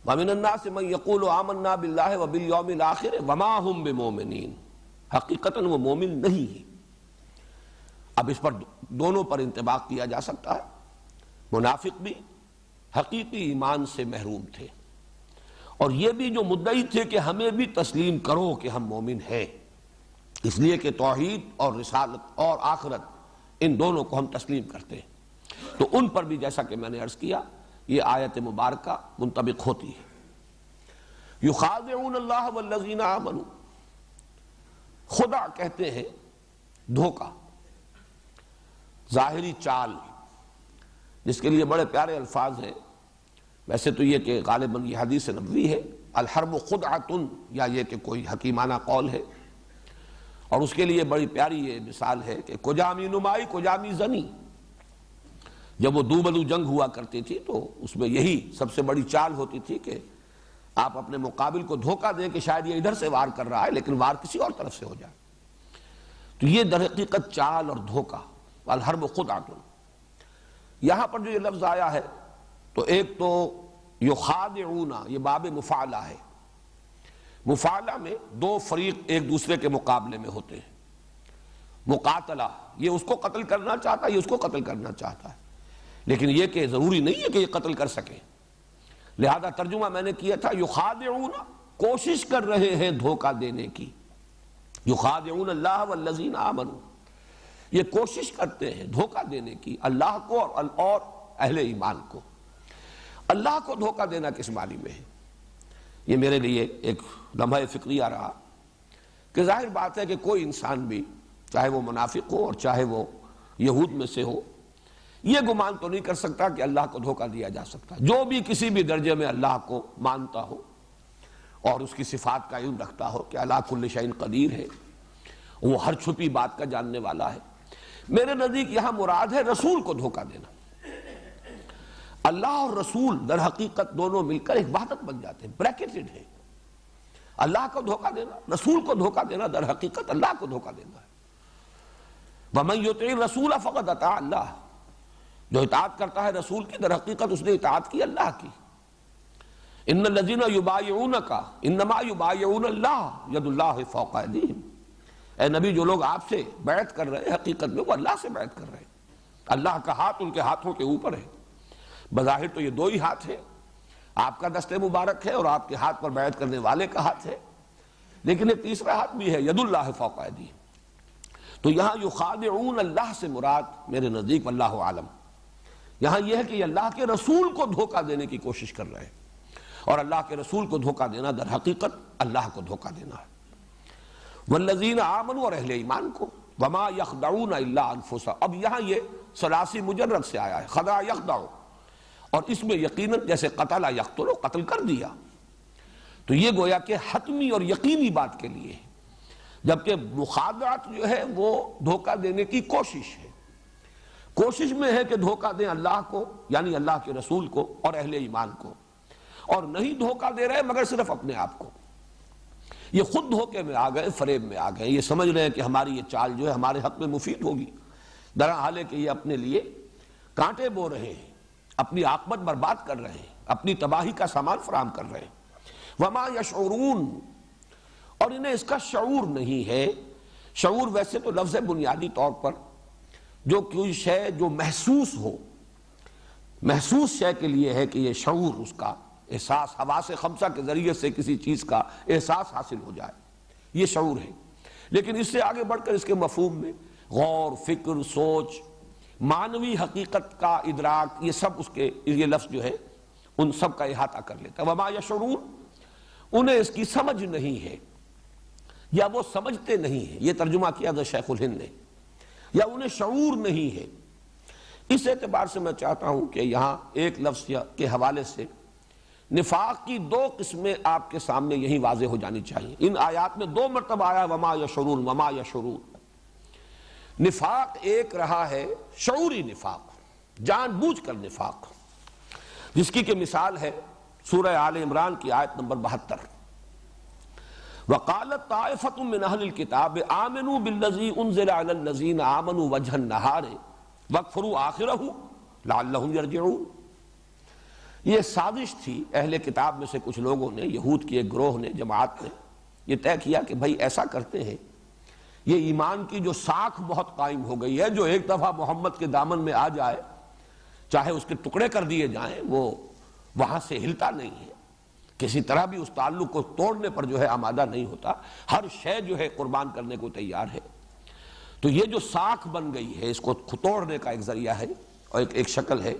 وَمِنَ النَّاسِ مَن يَقُولُ آمَنَّا بِاللَّهِ وَبِالْيَوْمِ الْآخِرِ وَمَا هُمْ بِمُؤْمِنِينَ، حقیقتاً وہ مومن نہیں ہے۔ اب اس پر دونوں پر انطباق کیا جا سکتا ہے، منافق بھی حقیقی ایمان سے محروم تھے، اور یہ بھی جو مدعی تھے کہ ہمیں بھی تسلیم کرو کہ ہم مومن ہیں، اس لیے کہ توحید اور رسالت اور آخرت ان دونوں کو ہم تسلیم کرتے ہیں، تو ان پر بھی جیسا کہ میں نے عرض کیا یہ آیت مبارکہ منطبق ہوتی ہے۔ یخادعون اللہ والذین آمنوا، خدا کہتے ہیں دھوکہ، ظاہری چال، جس کے لیے بڑے پیارے الفاظ ہیں۔ ویسے تو یہ کہ غالباً یہ حدیث نبوی ہے، الحرب خدعۃ، یا یہ کہ کوئی حکیمانہ قول ہے، اور اس کے لیے بڑی پیاری یہ مثال ہے کہ کجامی نمائی کجامی زنی، جب وہ دوبدو جنگ ہوا کرتی تھی تو اس میں یہی سب سے بڑی چال ہوتی تھی کہ آپ اپنے مقابل کو دھوکہ دیں کہ شاید یہ ادھر سے وار کر رہا ہے لیکن وار کسی اور طرف سے ہو جائے، تو یہ در حقیقت چال اور دھوکہ، الحرب خدعۃ۔ یہاں پر جو یہ لفظ آیا ہے تو ایک تو یخادعون، یہ باب مفعلہ ہے، مفعلہ میں دو فریق ایک دوسرے کے مقابلے میں ہوتے ہیں، مقاتلہ، یہ اس کو قتل کرنا چاہتا ہے، یہ اس کو قتل کرنا چاہتا ہے، لیکن یہ کہ ضروری نہیں ہے کہ یہ قتل کر سکے، لہذا ترجمہ میں نے کیا تھا یخادعون، کوشش کر رہے ہیں دھوکہ دینے کی، یخادعون اللہ والذین آمنوا، یہ کوشش کرتے ہیں دھوکہ دینے کی اللہ کو اور اہل ایمان کو۔ اللہ کو دھوکہ دینا کس معنی میں ہے؟ یہ میرے لیے ایک لمحہ فکریہ رہا کہ ظاہر بات ہے کہ کوئی انسان بھی، چاہے وہ منافق ہو اور چاہے وہ یہود میں سے ہو، یہ گمان تو نہیں کر سکتا کہ اللہ کو دھوکہ دیا جا سکتا۔ جو بھی کسی بھی درجے میں اللہ کو مانتا ہو اور اس کی صفات کا علم رکھتا ہو کہ علی کل شیء قدیر ہے، وہ ہر چھپی بات کا جاننے والا ہے، میرے نزدیک یہاں مراد ہے رسول کو دھوکہ دینا۔ اللہ اور رسول در حقیقت دونوں مل کر ایک وحدت بن جاتے ہیں، بریکٹڈ ہے۔ اللہ کو دھوکہ دینا، رسول کو دھوکہ دینا، در حقیقت اللہ کو دھوکہ دینا ہے۔ وَمَن يُطِعِ الرَّسُولَ فَقَدْ أَطَاعَ اللَّهَ، جو اطاعت کرتا ہے رسول کی در حقیقت اس نے اطاعت کی اللہ کی۔ ان الذین یبایعونک انما یبایعون اللہ ید اللہ فوق ایدیہم، اے نبی جو لوگ آپ سے بیعت کر رہے ہیں حقیقت میں وہ اللہ سے بیعت کر رہے ہیں، اللہ کا ہاتھ ان کے ہاتھوں کے اوپر ہے۔ بظاہر تو یہ دو ہی ہاتھ ہیں، آپ کا دست مبارک ہے اور آپ کے ہاتھ پر بیعت کرنے والے کا ہاتھ ہے، لیکن ایک تیسرا ہاتھ بھی ہے، ید اللہ فوق ایدیہم۔ تو یہاں یخادعون اللہ سے مراد میرے نزدیک واللہ عالم یہاں یہ ہے کہ یہ اللہ کے رسول کو دھوکہ دینے کی کوشش کر رہے ہیں، اور اللہ کے رسول کو دھوکہ دینا در حقیقت اللہ کو دھوکہ دینا ہے۔ والذین آمنوا، اور اہل ایمان کو، وما یخدعون الا انفسهم، اب یہاں یہ ثلاثی مجرد سے آیا ہے، خدع یخدع، اور اس میں یقیناً جیسے قتل یقتل، قتل کر دیا، تو یہ گویا کہ حتمی اور یقینی بات کے لیے ہے، جبکہ مخادعت جو ہے وہ دھوکہ دینے کی کوشش ہے، کوشش میں ہے کہ دھوکہ دیں اللہ کو یعنی اللہ کے رسول کو اور اہل ایمان کو، اور نہیں دھوکہ دے رہے مگر صرف اپنے آپ کو، یہ خود دھوکے میں آ گئے، فریب میں آ گئے، یہ سمجھ رہے ہیں کہ ہماری یہ چال جو ہے ہمارے حق میں مفید ہوگی، درحال ہے کہ یہ اپنے لیے کانٹے بو رہے ہیں، اپنی عاقبت برباد کر رہے ہیں، اپنی تباہی کا سامان فراہم کر رہے ہیں۔ وما یشعرون، اور انہیں اس کا شعور نہیں ہے۔ شعور ویسے تو لفظ بنیادی طور پر جو کوئی شے جو محسوس ہو، محسوس شے کے لیے ہے کہ یہ شعور، اس کا احساس، حواس خمسہ کے ذریعے سے کسی چیز کا احساس حاصل ہو جائے، یہ شعور ہے، لیکن اس سے آگے بڑھ کر اس کے مفہوم میں غور، فکر، سوچ، معنوی حقیقت کا ادراک، یہ سب اس کے، یہ لفظ جو ہے ان سب کا احاطہ کر لیتا ہے۔ وما یشعرون، انہیں اس کی سمجھ نہیں ہے، یا وہ سمجھتے نہیں ہیں، یہ ترجمہ کیا تھا شیخ الہند نے، یا انہیں شعور نہیں ہے۔ اس اعتبار سے میں چاہتا ہوں کہ یہاں ایک لفظ کے حوالے سے نفاق کی دو قسمیں آپ کے سامنے یہی واضح ہو جانی چاہیے۔ ان آیات میں دو مرتبہ آیا وما یشعرون، وما یشعرون۔ نفاق ایک رہا ہے شعوری نفاق، جان بوجھ کر نفاق، جس کی کہ مثال ہے سورہ آل عمران کی آیت نمبر 72، وقالت طائفۃ من اہل الکتاب آمنوا بالذی انزل علی الذین آمنوا وجہ النہار واکفروا آخرہ لعلہم یرجعون۔ یہ سازش تھی اہل کتاب میں سے کچھ لوگوں نے، یہود کی ایک گروہ نے، جماعت نے یہ طے کیا کہ بھائی ایسا کرتے ہیں، یہ ایمان کی جو ساکھ بہت قائم ہو گئی ہے، جو ایک دفعہ محمد کے دامن میں آ جائے چاہے اس کے ٹکڑے کر دیے جائیں وہ وہاں سے ہلتا نہیں ہے، کسی طرح بھی اس تعلق کو توڑنے پر جو ہے آمادہ نہیں ہوتا، ہر شے جو ہے قربان کرنے کو تیار ہے۔ تو یہ جو ساکھ بن گئی ہے اس کو توڑنے کا ایک ذریعہ ہے اور ایک شکل ہے،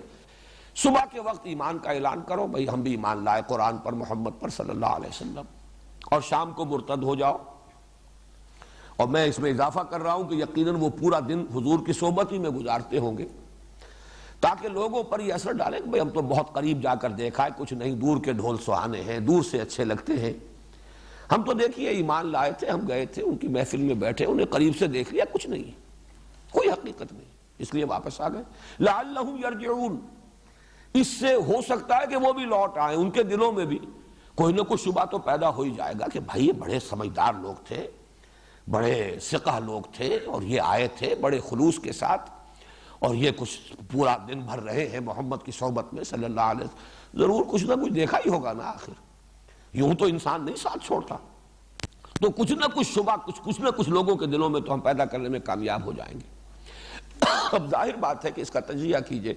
صبح کے وقت ایمان کا اعلان کرو، بھئی ہم بھی ایمان لائے قرآن پر، محمد پر صلی اللہ علیہ وسلم، اور شام کو مرتد ہو جاؤ۔ اور میں اس میں اضافہ کر رہا ہوں کہ یقیناً وہ پورا دن حضور کی صحبت ہی میں گزارتے ہوں گے تاکہ لوگوں پر یہ اثر ڈالے کہ بھئی ہم تو بہت قریب جا کر دیکھا ہے، کچھ نہیں، دور کے ڈھول سہانے ہیں، دور سے اچھے لگتے ہیں، ہم تو دیکھیے ایمان لائے تھے، ہم گئے تھے ان کی محفل میں بیٹھے، انہیں قریب سے دیکھ لیا، کچھ نہیں، کوئی حقیقت نہیں، اس لیے واپس آ گئے۔ لعلہم یرجعون، اس سے ہو سکتا ہے کہ وہ بھی لوٹ آئیں، ان کے دلوں میں بھی کوئی نہ کوئی شبہ تو پیدا ہو ہی جائے گا کہ بھائی یہ بڑے سمجھدار لوگ تھے، بڑے ثقہ لوگ تھے، اور یہ آئے تھے بڑے خلوص کے ساتھ، اور یہ کچھ پورا دن بھر رہے ہیں محمد کی صحبت میں صلی اللہ علیہ وسلم، ضرور کچھ نہ کچھ دیکھا ہی ہوگا نا، آخر یوں تو انسان نہیں ساتھ چھوڑتا، تو کچھ نہ کچھ شبہ کچھ نہ کچھ لوگوں کے دلوں میں تو ہم پیدا کرنے میں کامیاب ہو جائیں گے۔ اب ظاہر بات ہے کہ اس کا تجزیہ کیجئے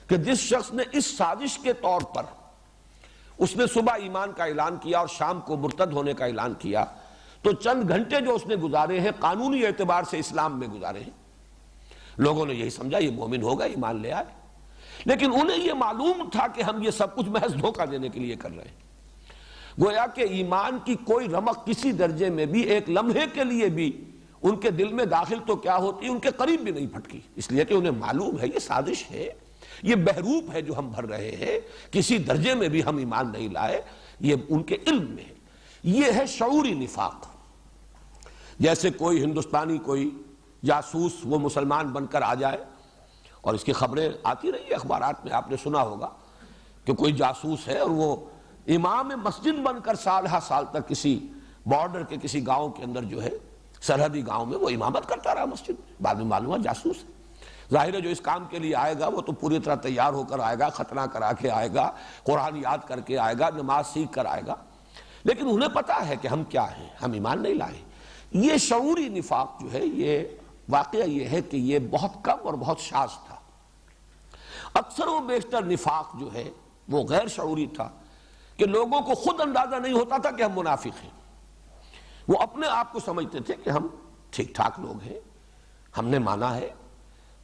کہ جس شخص نے اس سازش کے طور پر اس نے صبح ایمان کا اعلان کیا اور شام کو مرتد ہونے کا اعلان کیا، تو چند گھنٹے جو اس نے گزارے ہیں قانونی اعتبار سے اسلام میں گزارے ہیں، لوگوں نے یہی سمجھا یہ مومن ہوگا، ایمان لے آئے، لیکن انہیں یہ معلوم تھا کہ ہم یہ سب کچھ محض دھوکہ دینے کے لیے کر رہے ہیں، گویا کہ ایمان کی کوئی رمق کسی درجے میں بھی ایک لمحے کے لیے بھی ان کے دل میں داخل تو کیا ہوتی، ان کے قریب بھی نہیں پھٹکی، اس لیے کہ انہیں معلوم ہے یہ سازش ہے، یہ بہروپ ہے جو ہم بھر رہے ہیں، کسی درجے میں بھی ہم ایمان نہیں لائے، یہ ان کے علم میں ہے۔ یہ ہے شعوری نفاق۔ جیسے کوئی ہندوستانی کوئی جاسوس وہ مسلمان بن کر آ جائے، اور اس کی خبریں آتی رہی اخبارات میں، آپ نے سنا ہوگا کہ کوئی جاسوس ہے اور وہ امام مسجد بن کر سال ہا سال تک کسی بارڈر کے کسی گاؤں کے اندر جو ہے سرحدی گاؤں میں وہ امامت کرتا رہا مسجد میں، بعد میں معلوم ہوا جاسوس ہے۔ ظاہر ہے جو اس کام کے لیے آئے گا وہ تو پوری طرح تیار ہو کر آئے گا، ختنہ کرا کے آئے گا، قرآن یاد کر کے آئے گا، نماز سیکھ کر آئے گا، لیکن انہیں پتا ہے کہ ہم کیا ہیں، ہم ایمان نہیں لائے۔ یہ شعوری نفاق جو ہے یہ واقعہ یہ ہے کہ یہ بہت کم اور بہت شاذ تھا۔ اکثر و بیشتر نفاق جو ہے وہ غیر شعوری تھا کہ لوگوں کو خود اندازہ نہیں ہوتا تھا کہ ہم منافق ہیں، وہ اپنے آپ کو سمجھتے تھے کہ ہم ٹھیک ٹھاک لوگ ہیں، ہم نے مانا ہے،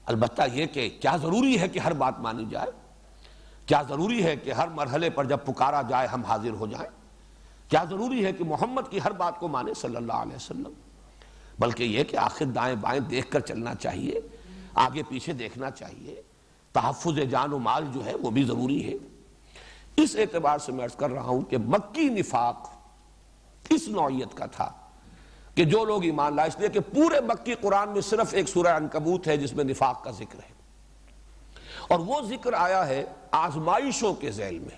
البتہ یہ کہ کیا ضروری ہے کہ ہر بات مانی جائے، کیا ضروری ہے کہ ہر مرحلے پر جب پکارا جائے ہم حاضر ہو جائیں، کیا ضروری ہے کہ محمد کی ہر بات کو مانے صلی اللہ علیہ وسلم، بلکہ یہ کہ آخر دائیں بائیں دیکھ کر چلنا چاہیے، آگے پیچھے دیکھنا چاہیے، تحفظ جان و مال جو ہے وہ بھی ضروری ہے۔ اس اعتبار سے میں عرض کر رہا ہوں کہ مکی نفاق اس نوعیت کا تھا کہ جو لوگ ایمان لائے، اس لیے کہ پورے مکی قرآن میں صرف ایک سورہ عنکبوت ہے جس میں نفاق کا ذکر ہے، اور وہ ذکر آیا ہے آزمائشوں کے ذیل میں۔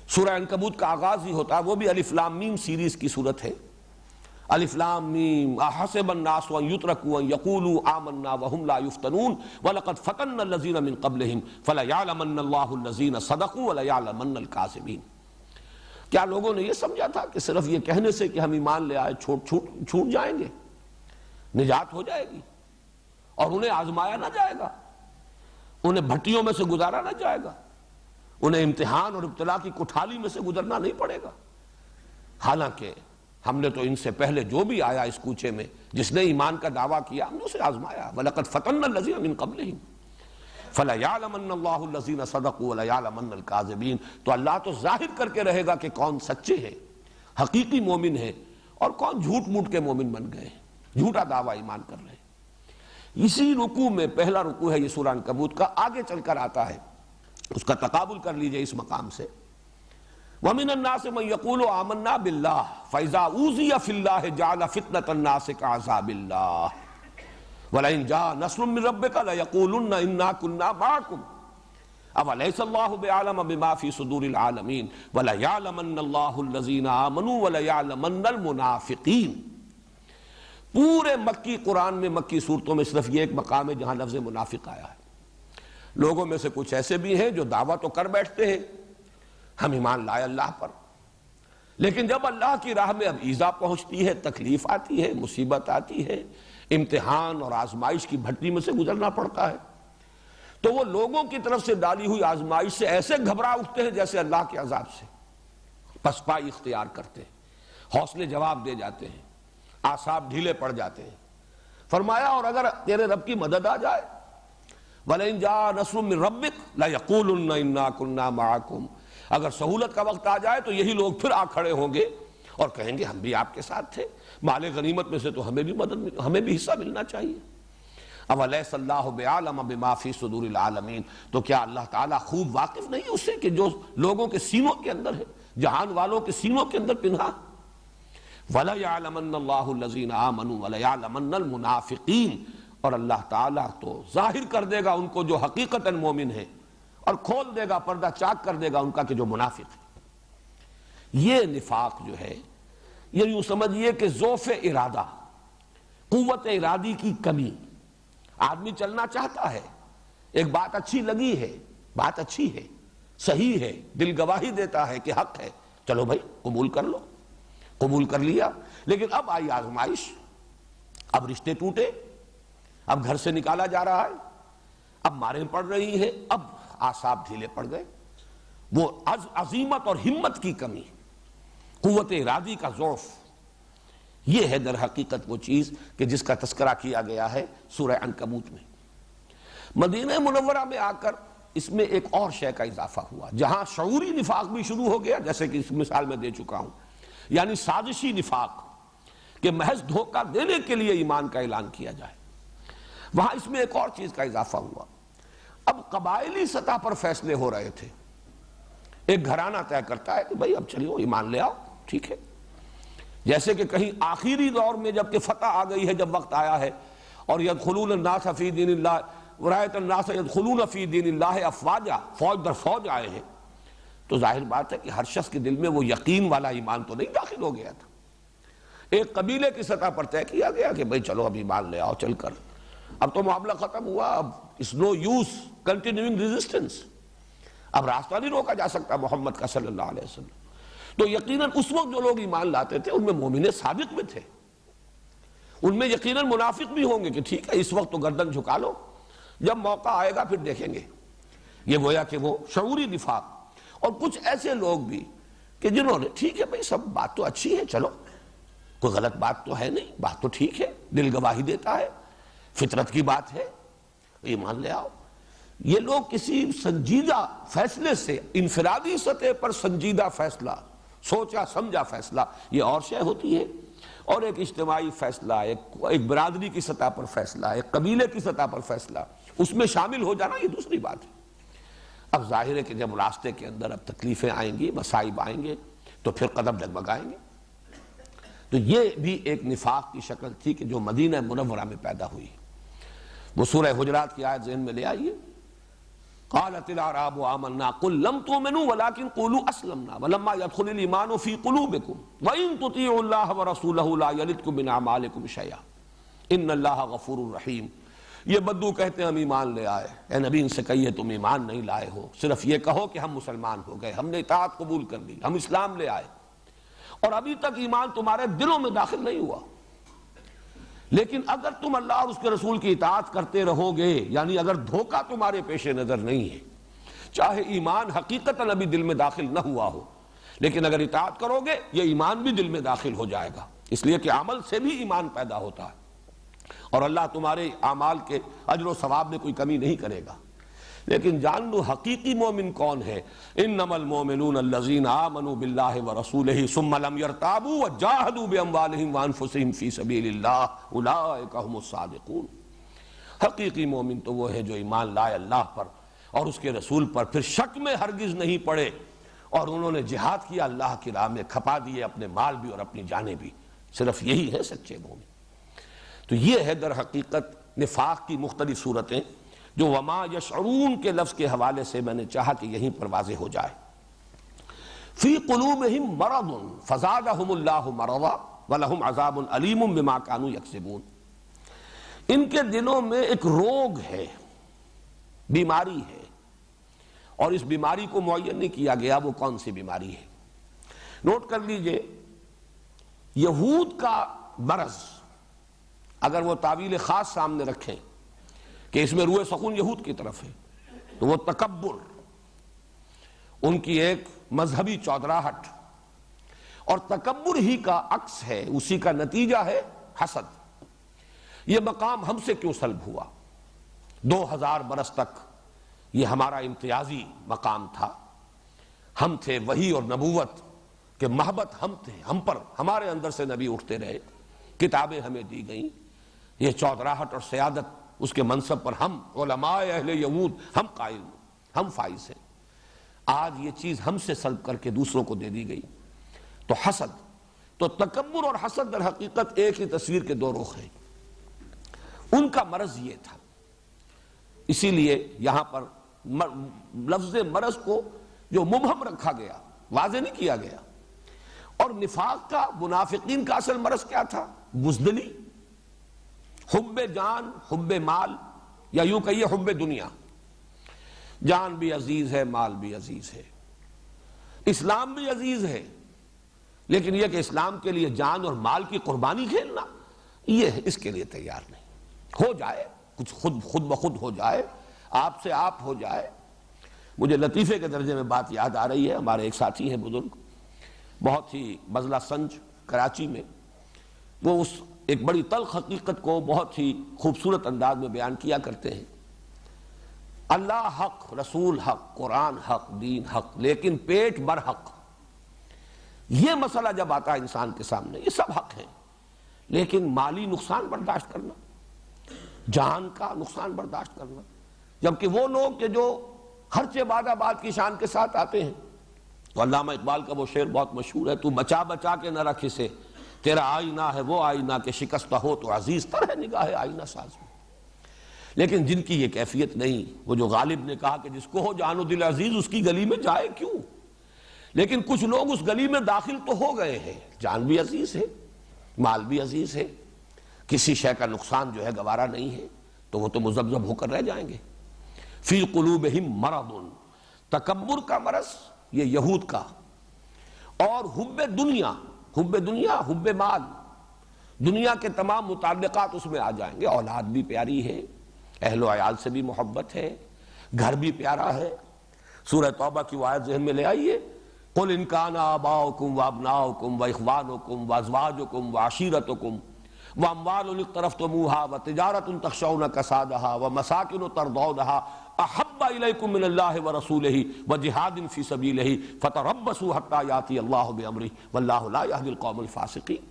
سورہ عنکبوت کا آغاز ہی ہوتا ہے، وہ بھی الف لام میم سیریز کی صورت ہے، الف لام میم احسب الناس ان یترکوا ان یقولوا آمنا وهم لا یفتنون ولقد فتنا الذین من قبلهم فلیعلمن اللہ الذین صدقوا ولیعلمن الکاذبین۔ کیا لوگوں نے یہ سمجھا تھا کہ صرف یہ کہنے سے کہ ہم ایمان لے آئے چھوٹ جائیں گے، نجات ہو جائے گی، اور انہیں آزمایا نہ جائے گا، انہیں بھٹیوں میں سے گزارا نہ جائے گا، انہیں امتحان اور ابتلا کی کٹھالی میں سے گزرنا نہیں پڑے گا؟ حالانکہ ہم نے تو ان سے پہلے جو بھی آیا اس کوچے میں جس نے ایمان کا دعویٰ کیا ہم نے اسے آزمایا، وَلَقَدْ فَتَنَّا الَّذِينَ مِن قَبْلِهِمْ فَلَيَعْلَمَنَّ اللَّهُ الَّذِينَ صَدَقُوا وَلَيَعْلَمَنَّ الْكَاذِبِينَ۔ تو اللہ تو ظاہر کر کے رہے گا کہ کون سچے ہیں، حقیقی مومن ہیں، اور کون جھوٹ موٹ کے مومن بن گئے ہیں، جھوٹا دعویٰ ایمان کر رہے ہیں۔ اسی رکوع میں پہلا رکوع ہے یہ سورہ عنکبوت کا، آگے چل کر آتا ہے، اس کا تقابل کر لیجئے اس مقام سے، وَمِنَ النَّاسِ مَن يَقُولُ آمَنَّا بِاللَّهِ فَإِذَا أُوذِيَ فِي اللَّهِ جَعَلَ فِتْنَةَ النَّاسِ كَعَذَابِ اللَّهِ وَلَئِن جَاءَ نَصْرٌ مِّن رَّبِّكَ لَيَقُولُنَّ إِنَّا كُنَّا مَعَكُمْ أَوَلَيْسَ اللَّهُ بِأَعْلَمَ بِمَا فِي صُدُورِ الْعَالَمِينَ وَلَيَعْلَمَنَّ اللَّهُ الَّذِينَ آمَنُوا وَلَيَعْلَمَنَّ الْمُنَافِقِينَ۔ پورے مکی قرآن میں مکی صورتوں میں صرف یہ ایک مقام ہے جہاں لفظ منافق آیا ہے۔ لوگوں میں سے کچھ ایسے بھی ہیں جو دعویٰ تو کر بیٹھتے ہیں ہم ایمان لائے اللہ پر، لیکن جب اللہ کی راہ میں اب ایذا پہنچتی ہے، تکلیف آتی ہے، مصیبت آتی ہے، امتحان اور آزمائش کی بھٹی میں سے گزرنا پڑتا ہے، تو وہ لوگوں کی طرف سے ڈالی ہوئی آزمائش سے ایسے گھبرا اٹھتے ہیں جیسے اللہ کے عذاب سے، پسپائی اختیار کرتے ہیں، حوصلے جواب دے جاتے ہیں، اعصاب ڈھیلے پڑ جاتے ہیں۔ فرمایا اور اگر تیرے رب کی مدد آ جائے وَلَئِن جَاءَ نَصْرٌ مِّن رَّبِّكَ لَيَقُولُنَّ إِنَّا كُنَّا مَعَكُمْ، اگر سہولت کا وقت آ جائے تو یہی لوگ پھر آ کھڑے ہوں گے اور کہیں گے ہم بھی آپ کے ساتھ تھے، مال غنیمت میں سے تو ہمیں بھی حصہ ملنا چاہیے۔ أَوَلَيْسَ اللَّهُ بِأَعْلَمَ بِمَا فِي صُدُورِ الْعَالَمِينَ، تو کیا اللہ تعالیٰ خوب واقف نہیں اس سے کہ جو لوگوں کے سینوں کے اندر ہے، جہان والوں کے سینوں کے اندر پنہا۔ وَلَيَعْلَمَنَّ اللَّهُ الَّذِينَ آمَنُوا وَلَيَعْلَمَنَّ الْمُنَافِقِينَ، اور اللہ تعالیٰ تو ظاہر کر دے گا ان کو جو حقیقتاً مومن ہے، اور کھول دے گا، پردہ چاک کر دے گا ان کا کہ جو منافق ہے۔ یہ نفاق جو ہے، یہ یوں سمجھیے کہ ضعف ارادہ، قوت ارادی کی کمی۔ آدمی چلنا چاہتا ہے، ایک بات اچھی لگی ہے، بات اچھی ہے، صحیح ہے، دل گواہی دیتا ہے کہ حق ہے، چلو بھائی قبول کر لو، قبول کر لیا، لیکن اب آئی آزمائش، اب رشتے ٹوٹے، اب گھر سے نکالا جا رہا ہے، اب ماریں پڑ رہی ہیں، اب اعصاب ڈھیلے پڑ گئے، وہ عزیمت اور ہمت کی کمی، قوت ارادی کا ضعف، یہ ہے در حقیقت وہ چیز کہ جس کا تذکرہ کیا گیا ہے سورہ عنکبوت میں۔ مدینہ منورہ میں آ کر اس میں ایک اور شے کا اضافہ ہوا، جہاں شعوری نفاق بھی شروع ہو گیا، جیسے کہ اس مثال میں دے چکا ہوں، یعنی سازشی نفاق کہ محض دھوکہ دینے کے لیے ایمان کا اعلان کیا جائے، وہاں اس میں ایک اور چیز کا اضافہ ہوا۔ اب قبائلی سطح پر فیصلے ہو رہے تھے، ایک گھرانہ طے کرتا ہے کہ بھائی اب چلیو ایمان لے آؤ، ٹھیک ہے، جیسے کہ کہیں آخری دور میں جب کہ فتح آ گئی ہے، جب وقت آیا ہے، اور یدخلون الناس فی دین اللہ ورایت الناس یدخلون فی دین اللہ افواجا، فوج در فوج آئے ہیں، تو ظاہر بات ہے کہ ہر شخص کے دل میں وہ یقین والا ایمان تو نہیں داخل ہو گیا تھا۔ ایک قبیلے کی سطح پر طے کیا گیا کہ بھئی چلو اب ایمان لے آؤ چل کر، اب تو معاملہ ختم ہوا، اب اس نو یوز کنٹینیوئنگ ریزسٹنس، اب راستہ نہیں روکا جا سکتا محمد کا صلی اللہ علیہ وسلم۔ تو یقیناً اس وقت جو لوگ ایمان لاتے تھے ان میں مومن صادق بھی تھے، ان میں یقیناً منافق بھی ہوں گے کہ ٹھیک ہے اس وقت تو گردن جھکا لو، جب موقع آئے گا پھر دیکھیں گے۔ یہ گویا کہ وہ شعوری نفاق۔ اور کچھ ایسے لوگ بھی کہ جنہوں نے ٹھیک ہے بھئی سب بات تو اچھی ہے، چلو کوئی غلط بات تو ہے نہیں، بات تو ٹھیک ہے، دل گواہی دیتا ہے، فطرت کی بات ہے، ایمان لے آؤ۔ یہ لوگ کسی سنجیدہ فیصلے سے، انفرادی سطح پر سنجیدہ فیصلہ، سوچا سمجھا فیصلہ، یہ اور شے ہوتی ہے، اور ایک اجتماعی فیصلہ، ایک برادری کی سطح پر فیصلہ، ایک قبیلے کی سطح پر فیصلہ، اس میں شامل ہو جانا یہ دوسری بات ہے۔ اب ظاہر ہے کہ جب راستے کے اندر اب تکلیفیں آئیں گی، مصائب آئیں گے، تو پھر قدم ڈگمگائیں گے۔ تو یہ بھی ایک نفاق کی شکل تھی کہ جو مدینہ منورہ میں پیدا ہوئی۔ وہ سورہ حجرات کی آیت ذہن میں لے آئیے، قالت الاعراب آمنا قل لم تؤمنوا ولكن قولوا اسلمنا ولما يدخل الايمان في قلوبكم وان تطيعوا الله ورسوله لا يلدكم من اعمالكم شيئا ان الله غفور رحیم۔ یہ بدو کہتے ہیں ہم ایمان لے آئے، اے نبی ان سے کہیے تم ایمان نہیں لائے ہو، صرف یہ کہو کہ ہم مسلمان ہو گئے، ہم نے اطاعت قبول کر لی، ہم اسلام لے آئے، اور ابھی تک ایمان تمہارے دلوں میں داخل نہیں ہوا، لیکن اگر تم اللہ اور اس کے رسول کی اطاعت کرتے رہو گے، یعنی اگر دھوکہ تمہارے پیش نظر نہیں ہے، چاہے ایمان حقیقتاً ابھی دل میں داخل نہ ہوا ہو، لیکن اگر اطاعت کرو گے یہ ایمان بھی دل میں داخل ہو جائے گا، اس لیے کہ عمل سے بھی ایمان پیدا ہوتا ہے، اور اللہ تمہارے اعمال کے اجر و ثواب میں کوئی کمی نہیں کرے گا۔ لیکن جان لو حقیقی مومن کون ہے، انما المؤمنون الذین آمنوا باللہ ورسولہ ثم لم یرتابوا وجاہدوا باموالہم وانفسہم فی سبیل اللہ اولئک هم الصادقون۔ حقیقی مومن تو وہ ہے جو ایمان لائے اللہ پر اور اس کے رسول پر، پھر شک میں ہرگز نہیں پڑے، اور انہوں نے جہاد کیا اللہ کی راہ میں، کھپا دیے اپنے مال بھی اور اپنی جانیں بھی، صرف یہی ہے سچے مومن۔ تو یہ ہے در حقیقت نفاق کی مختلف صورتیں، جو وما یشعرون کے لفظ کے حوالے سے میں نے چاہا کہ یہیں پر واضح ہو جائے۔ فی قلوبہم مرض فزادہم اللہ مرضا ولہم عذاب علیم بما کانوا یکسبون۔ ان کے دلوں میں ایک روگ ہے بیماری ہے، اور اس بیماری کو معین نہیں کیا گیا وہ کون سی بیماری ہے۔ نوٹ کر لیجئے، یہود کا مرض اگر وہ تعویل خاص سامنے رکھیں کہ اس میں روح سخن یہود کی طرف ہے، تو وہ تکبر، ان کی ایک مذہبی چودراہٹ، اور تکبر ہی کا عکس ہے، اسی کا نتیجہ ہے حسد۔ یہ مقام ہم سے کیوں سلب ہوا؟ 2000 برس تک یہ ہمارا امتیازی مقام تھا، ہم تھے وحی اور نبوت کہ محبت ہم تھے، ہم پر، ہمارے اندر سے نبی اٹھتے رہے، کتابیں ہمیں دی گئیں، یہ چودراہٹ اور سیادت اس کے منصب پر ہم علماء اہل یہود ہم قائم، ہم فائز ہیں۔ آج یہ چیز ہم سے سلب کر کے دوسروں کو دے دی گئی، تو حسد، تو تکبر اور حسد در حقیقت ایک ہی تصویر کے دو رخ ہیں۔ ان کا مرض یہ تھا، اسی لیے یہاں پر لفظ مرض کو جو مبہم رکھا گیا، واضح نہیں کیا گیا۔ اور نفاق کا، منافقین کا اصل مرض کیا تھا؟ بزدلی، حب جان، حب مال، یا یوں کہیے حب دنیا۔ جان بھی عزیز ہے، مال بھی عزیز ہے، اسلام بھی عزیز ہے، لیکن یہ کہ اسلام کے لیے جان اور مال کی قربانی کھیلنا، یہ اس کے لیے تیار نہیں۔ ہو جائے کچھ، خود بخود ہو جائے، آپ سے آپ ہو جائے۔ مجھے لطیفے کے درجے میں بات یاد آ رہی ہے، ہمارے ایک ساتھی ہیں بزرگ، بہت ہی بزلہ سنج کراچی میں، وہ اس ایک بڑی تلخ حقیقت کو بہت ہی خوبصورت انداز میں بیان کیا کرتے ہیں۔ اللہ حق، رسول حق، قرآن حق، دین حق، لیکن پیٹ بر حق۔ یہ مسئلہ جب آتا ہے انسان کے سامنے، یہ سب حق ہیں، لیکن مالی نقصان برداشت کرنا، جان کا نقصان برداشت کرنا، جبکہ وہ لوگ کہ جو خرچ بعد آباد کی شان کے ساتھ آتے ہیں، تو علامہ اقبال کا وہ شعر بہت مشہور ہے، تو بچا بچا کے نہ رکھ اسے، تیرا آئینہ ہے وہ آئینہ کہ شکستہ ہو تو عزیز تر ہے نگاہ آئینہ ساز میں۔ لیکن جن کی یہ کیفیت نہیں، وہ جو غالب نے کہا کہ جس کو ہو جان و دل عزیز اس کی گلی میں جائے کیوں، لیکن کچھ لوگ اس گلی میں داخل تو ہو گئے ہیں، جان بھی عزیز ہے، مال بھی عزیز ہے، کسی شے کا نقصان جو ہے گوارا نہیں ہے، تو وہ تو مذبذب ہو کر رہ جائیں گے۔ فی قلوبہم مرض، تکبر کا مرض یہ یہود کا، اور حب دنیا، حب مال، دنیا کے تمام متعلقات اس میں آ جائیں گے۔ اولاد بھی پیاری ہے، اہل و عیال سے بھی محبت ہے، گھر بھی پیارا ہے۔ سورہ توبہ کی وہ آیت ذہن میں لے آئیے، قُلْ إِنْ كَانَ آبَاؤُكُمْ وَأَبْنَاؤُكُمْ وَإِخْوَانُكُمْ وَأَزْوَاجُكُمْ وَعَشِيرَتُكُمْ وَأَمْوَالٌ اقْتَرَفْتُمُوهَا وَتِجَارَةٌ تَخْشَوْنَ كَسَادَهَا وَمَسَاكِنُ تَرْضَوْنَهَا أَحَبَّ إِلَيْكُم مِّنَ اللَّهِ وَرَسُولِهِ وَجِهَادٍ فِي سَبِيلِهِ فَتَرَبَّصُوا حَتَّىٰ يَأْتِيَ اللَّهُ بِأَمْرِهِ وَاللَّهُ لَا يَهْدِي الْقَوْمَ الْفَاسِقِينَ۔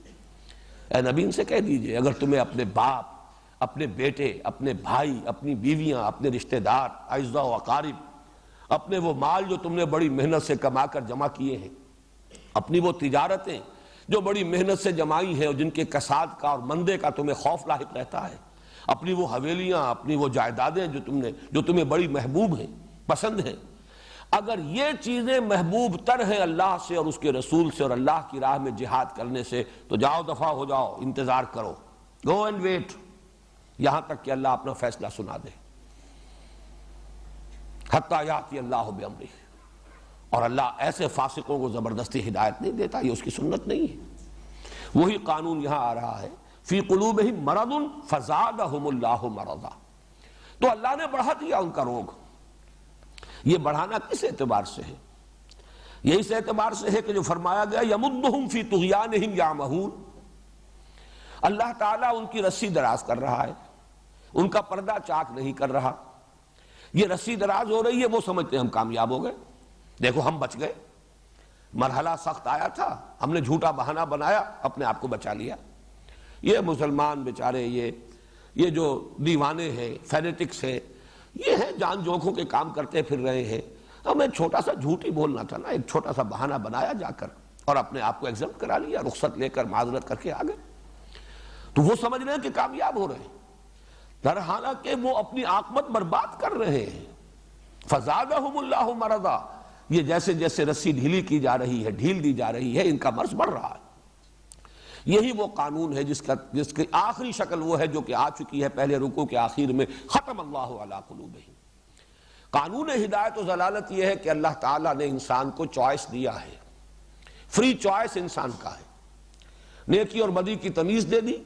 اے نبی ان سے کہہ دیجئے، اگر تمہیں اپنے باپ، اپنے بیٹے، اپنے بھائی، اپنی بیویاں، اپنے رشتہ دار، اعزاء و اقارب، اپنے وہ مال جو تم نے بڑی محنت سے کما کر جمع کیے ہیں، اپنی وہ تجارتیں جو بڑی محنت سے جمائی ہیں اور جن کے کساد کا اور مندے کا تمہیں خوف لاحق رہتا ہے، اپنی وہ حویلیاں، اپنی وہ جائیدادیں جو تمہیں بڑی محبوب ہیں، پسند ہیں، اگر یہ چیزیں محبوب تر ہیں اللہ سے اور اس کے رسول سے اور اللہ کی راہ میں جہاد کرنے سے، تو جاؤ دفع ہو جاؤ، انتظار کرو، گو اینڈ ویٹ، یہاں تک کہ اللہ اپنا فیصلہ سنا دے۔ حتیٰ یاتی اللہ بامرہ، اور اللہ ایسے فاسقوں کو زبردستی ہدایت نہیں دیتا، یہ اس کی سنت نہیں ہے۔ وہی قانون یہاں آ رہا ہے، فی قلوبہم مرض فزادہم اللہ مرضا، تو اللہ نے بڑھا دیا ان کا روگ۔ یہ بڑھانا کس اعتبار سے ہے؟ یہ اس اعتبار سے ہے کہ جو فرمایا گیا یمدہم فی طغیانہم یعمہون، اللہ تعالیٰ ان کی رسی دراز کر رہا ہے، ان کا پردہ چاک نہیں کر رہا۔ یہ رسی دراز ہو رہی ہے، وہ سمجھتے ہیں ہم کامیاب ہو گئے، دیکھو ہم بچ گئے، مرحلہ سخت آیا تھا، ہم نے جھوٹا بہانہ بنایا، اپنے آپ کو بچا لیا۔ یہ مسلمان بیچارے، یہ جو دیوانے ہیں، فینیٹکس ہیں، یہ ہیں جان جوکھوں کے کام کرتے پھر رہے ہیں، ہمیں چھوٹا سا جھوٹ ہی بولنا تھا نا، ایک چھوٹا سا بہانہ بنایا جا کر اور اپنے آپ کو ایگزمپٹ کرا لیا، رخصت لے کر معذرت کر کے آ گئے، تو وہ سمجھ رہے ہیں کہ کامیاب ہو رہے ہیں، در حالانکہ وہ اپنی عاقبت برباد کر رہے ہیں۔ فزادہم اللہ مرضا، یہ جیسے جیسے رسی ڈھیلی کی جا رہی ہے، ڈھیل دی جا رہی ہے، ان کا مرض بڑھ رہا ہے۔ یہی وہ قانون ہے جس کی آخری شکل وہ ہے جو کہ آ چکی ہے پہلے رکوع کے آخر میں، ختم اللہ علی قلوبہم، قانون ہدایت و ضلالت یہ ہے کہ اللہ تعالیٰ نے انسان کو چوائس دیا ہے، فری چوائس انسان کا ہے، نیکی اور بدی کی تمیز دے دی،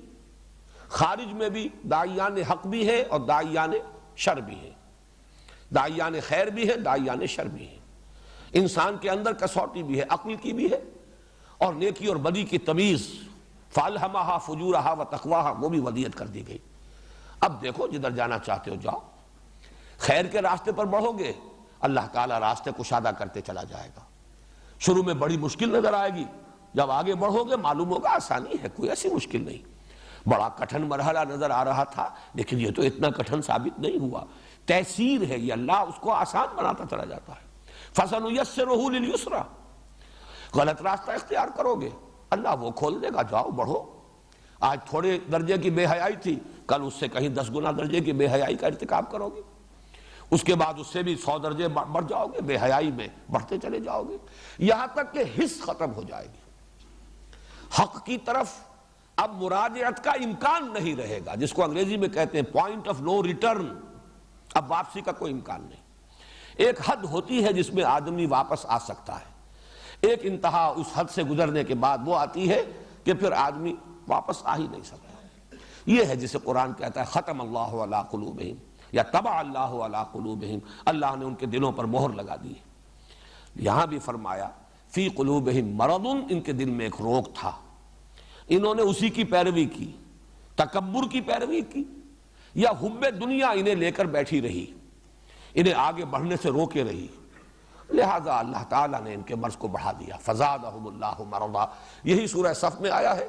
خارج میں بھی داعیان حق بھی ہے اور داعیان شر بھی ہے، داعیان خیر بھی ہے، داعیان شر بھی ہے، انسان کے اندر کسوٹی بھی ہے، عقل کی بھی ہے، اور نیکی اور بدی کی تمیز فَأَلْهَمَهَا فُجُورَهَا وَتَقْوَاهَا وہ بھی ودیت کر دی گئی۔ اب دیکھو جدھر جانا چاہتے ہو جاؤ، خیر کے راستے پر بڑھو گے اللہ تعالیٰ راستے کشادہ کرتے چلا جائے گا۔ شروع میں بڑی مشکل نظر آئے گی، جب آگے بڑھو گے معلوم ہوگا آسانی ہے، کوئی ایسی مشکل نہیں۔ بڑا کٹھن مرحلہ نظر آ رہا تھا لیکن یہ تو اتنا کٹھن ثابت نہیں ہوا، تیسیر ہے یہ، اللہ اس کو آسان بناتا چلا جاتا ہے۔ فَسَنُيَسِّرُهُ لِلْيُسْرَىٰ غلط راستہ اختیار کرو گے اللہ وہ کھول دے گا، جاؤ بڑھو۔ آج تھوڑے درجے کی بے حیائی تھی، کل اس سے کہیں 10 گنا درجے کی بے حیائی کا ارتکاب کرو گے، اس کے بعد اس سے بھی 100 درجے بڑھ جاؤ گے، بے حیائی میں بڑھتے چلے جاؤ گے، یہاں تک کہ حس ختم ہو جائے گی۔ حق کی طرف اب مراجعت کا امکان نہیں رہے گا، جس کو انگریزی میں کہتے ہیں پوائنٹ آف نو ریٹرن، اب واپسی کا کوئی امکان نہیں۔ ایک حد ہوتی ہے جس میں آدمی واپس آ سکتا ہے، ایک انتہا اس حد سے گزرنے کے بعد وہ آتی ہے کہ پھر آدمی واپس آ ہی نہیں سکتا۔ یہ ہے جسے قرآن کہتا ہے ختم اللہ علی قلوبہم یا طبع اللہ علی قلوبہم، اللہ نے ان کے دلوں پر مہر لگا دی ہے۔ یہاں بھی فرمایا فی قلوبہم مرض، ان کے دل میں ایک روگ تھا، انہوں نے اسی کی پیروی کی، تکبر کی پیروی کی، یا حب دنیا انہیں لے کر بیٹھی رہی، انہیں آگے بڑھنے سے روکے رہی، لہذا اللہ تعالیٰ نے ان کے مرض کو بڑھا دیا۔ فزادہم اللہ مرضا، یہی سورہ صف میں آیا ہے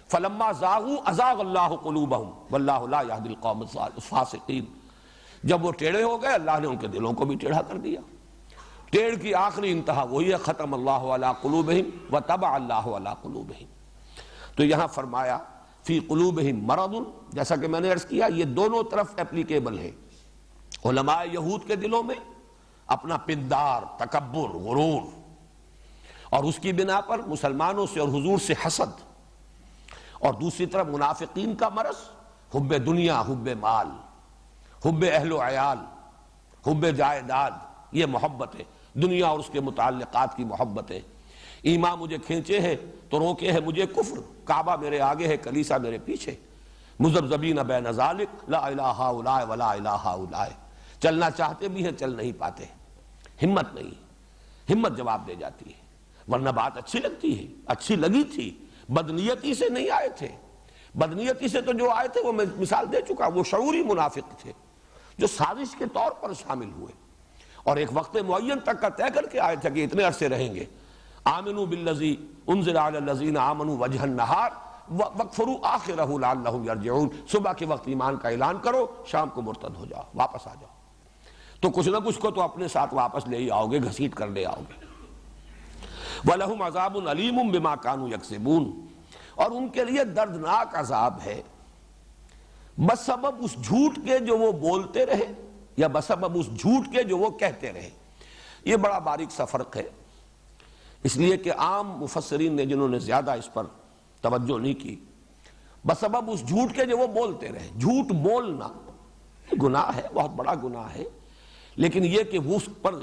فلما زاغوا ازاغ اللہ قلوبہم واللہ لا یہدی القوم الفاسقین، جب وہ ٹیڑھے ہو گئے اللہ نے ان کے دلوں کو بھی ٹیڑھا کر دیا۔ ٹیڑھ کی آخری انتہا وہی ہے ختم اللہ علی قلوبہم وطبع اللہ علی قلوبہم۔ تو یہاں فرمایا فی قلوبہم مرض، جیسا کہ میں نے عرض کیا یہ دونوں طرف اپلیکیبل ہے۔ علماء یہود کے دلوں میں اپنا پندار، تکبر، غرور، اور اس کی بنا پر مسلمانوں سے اور حضور سے حسد، اور دوسری طرف منافقین کا مرض حب دنیا، حب مال، حب اہل و عیال، حب جائیداد، یہ محبت ہے دنیا اور اس کے متعلقات کی محبت ہے۔ ایمان مجھے کھینچے ہے تو روکے ہے مجھے کفر، کعبہ میرے آگے ہے کلیسا میرے پیچھے، مذبذبین بین ذالک لا الہ ہؤلاء ولا الہ ہؤلاء، چلنا چاہتے بھی ہیں چل نہیں پاتے، ہمت نہیں، ہمت جواب دے جاتی ہے، ورنہ بات اچھی لگتی ہے، اچھی لگی تھی، بدنیتی سے نہیں آئے تھے، بدنیتی سے تو جو آئے تھے وہ میں مثال دے چکا، وہ شعوری منافق تھے جو سازش کے طور پر شامل ہوئے اور ایک وقت معین تک کا طے کر کے آئے تھے کہ اتنے عرصے رہیں گے۔ آمنوا بالذی انزل علی الذین آمنوا وجہ النہار وَاکْفُرُوا آخِرَهُ لَعَلَّهُمْ يَرْجِعُونَ، صبح کے وقت ایمان کا اعلان کرو، شام کو مرتد ہو جاؤ، واپس آ جاؤ، تو کچھ نہ کچھ کو تو اپنے ساتھ واپس لے ہی آؤ گے، گھسیٹ کر لے آؤ گے۔ وَلَهُمْ عَذَابٌ عَلِيمٌ بِمَا كَانُوا يَكْسِبُونَ، اور ان کے لیے دردناک عذاب ہے بسبب اس جھوٹ کے جو وہ بولتے رہے یا بسبب اس جھوٹ کے جو وہ کہتے رہے۔ یہ بڑا باریک سا فرق ہے، اس لیے کہ عام مفسرین نے جنہوں نے زیادہ اس پر توجہ نہیں کی، بسبب اس جھوٹ کے جو وہ بولتے رہے۔ جھوٹ بولنا گناہ ہے، بہت بڑا گناہ ہے، لیکن یہ کہ وہ اس پر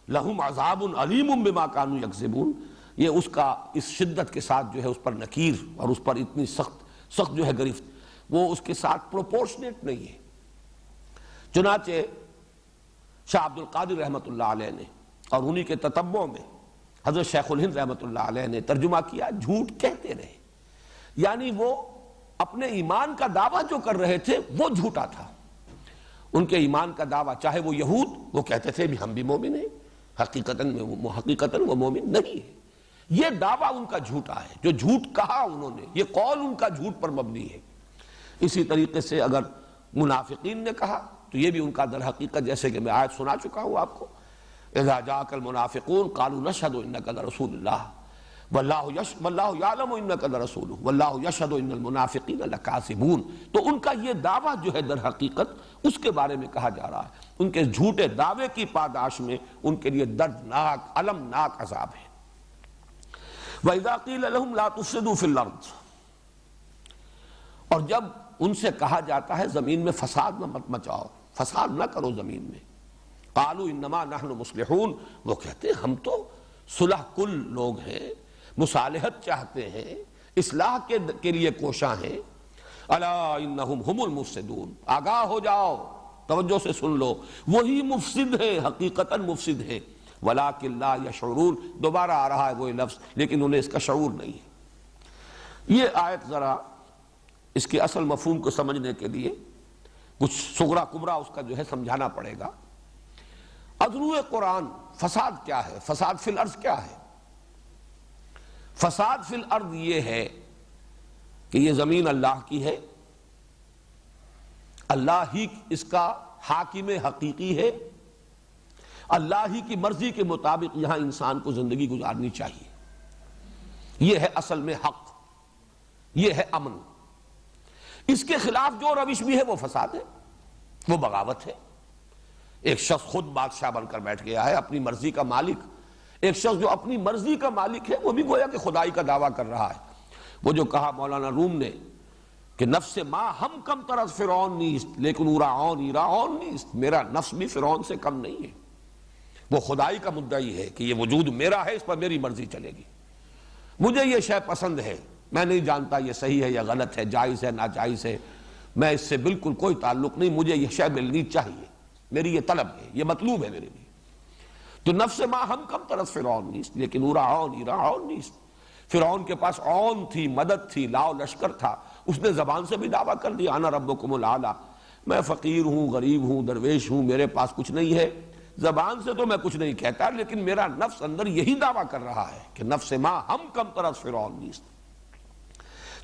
لہم عذاب علیم بما کانوا یکذبون، یہ اس کا اس شدت کے ساتھ جو ہے اس پر نکیر اور اس پر اتنی سخت جو ہے گرفت، وہ اس کے ساتھ پروپورشنیٹ نہیں ہے۔ چنانچہ شاہ عبد القادر رحمۃ اللہ علیہ نے اور انہی کے تتبع میں حضرت شیخ الہند رحمۃ اللہ علیہ نے ترجمہ کیا جھوٹ کہتے رہے، یعنی وہ اپنے ایمان کا دعویٰ جو کر رہے تھے وہ جھوٹا تھا۔ ان کے ایمان کا دعویٰ، چاہے وہ یہود، وہ کہتے تھے بھی ہم بھی مومن ہیں، حقیقتاً وہ مومن نہیں ہے، یہ دعویٰ ان کا جھوٹا ہے، جو جھوٹ کہا انہوں نے، یہ قول ان کا جھوٹ پر مبنی ہے۔ اسی طریقے سے اگر منافقین نے کہا تو یہ بھی ان کا در حقیقت، جیسے کہ میں آیت سنا چکا ہوں آپ کو، اذا جاءک المنافقون قالوا نشهد انک لرسول اللہ واللہ یعلم انک لرسولہ واللہ یشہد ان المنافقین لکاذبون، تو ان کا یہ دعویٰ جو ہے در حقیقت اس کے بارے میں کہا جا رہا ہے، ان کے جھوٹے دعوے کی پاداش میں ان کے لیے دردناک المناک عذاب ہے۔ وَإِذَا قِيلَ لَهُمْ لَا تُفْسِدُوا فِي الْأَرْضِ، اور جب ان سے کہا جاتا ہے زمین میں فساد نہ مت مچاؤ، فساد نہ کرو زمین میں، قالوا انما نحن مصلحون، وہ کہتے ہیں ہم تو صلح کل لوگ ہیں، مصالحت چاہتے ہیں، اصلاح کے لیے کوشاں ہیں۔ الا انہم هم المفسدون، آگاہ ہو جاؤ، توجہ سے سن لو، وہی مفسد ہے، حقیقتاً مفسد ہے، ولکن لا یشعرون، دوبارہ آ رہا ہے وہی لفظ، لیکن انہیں اس کا شعور نہیں ہے۔ یہ آیت ذرا اس کے اصل مفہوم کو سمجھنے کے لیے کچھ صغرا کبرا اس کا جو ہے سمجھانا پڑے گا۔ اذرو قرآن فساد کیا ہے، فساد فی الارض کیا ہے؟ فساد فی الارض یہ ہے کہ یہ زمین اللہ کی ہے، اللہ ہی اس کا حاکم حقیقی ہے، اللہ ہی کی مرضی کے مطابق یہاں انسان کو زندگی گزارنی چاہیے، یہ ہے اصل میں حق، یہ ہے امن۔ اس کے خلاف جو روش بھی ہے وہ فساد ہے، وہ بغاوت ہے۔ ایک شخص خود بادشاہ بن کر بیٹھ گیا ہے، اپنی مرضی کا مالک۔ ایک شخص جو اپنی مرضی کا مالک ہے وہ بھی گویا کہ خدائی کا دعویٰ کر رہا ہے۔ وہ جو کہا مولانا روم نے کہ نفس ما ہم کم طرز فرعون نیست لیکن اورعون ایرعون نیست، میرا نفس بھی فرعون سے کم نہیں ہے۔ وہ خدائی کا مدعی ہے کہ یہ وجود میرا ہے، اس پر میری مرضی چلے گی، مجھے یہ شے پسند ہے، میں نہیں جانتا یہ صحیح ہے یا غلط ہے، جائز ہے ناجائز ہے، میں اس سے بالکل کوئی تعلق نہیں، مجھے یہ شے ملنی چاہیے، میری یہ طلب ہے، یہ مطلوب ہے میرے لیے۔ تو نفس ما ہم کم طرز فرعون نیست لیکن اورعون ایرعون نیست، فرعون کے پاس عون تھی، مدد تھی، لاؤ لشکر تھا، اس نے زبان سے بھی دعویٰ کر دیا انا ربکم الاعلی، میں فقیر ہوں، غریب ہوں، درویش ہوں، میرے پاس کچھ نہیں ہے، زبان سے تو میں کچھ نہیں کہتا، لیکن میرا نفس اندر یہی دعویٰ کر رہا ہے کہ نفس ما ہم کم طرز فرعون نیست۔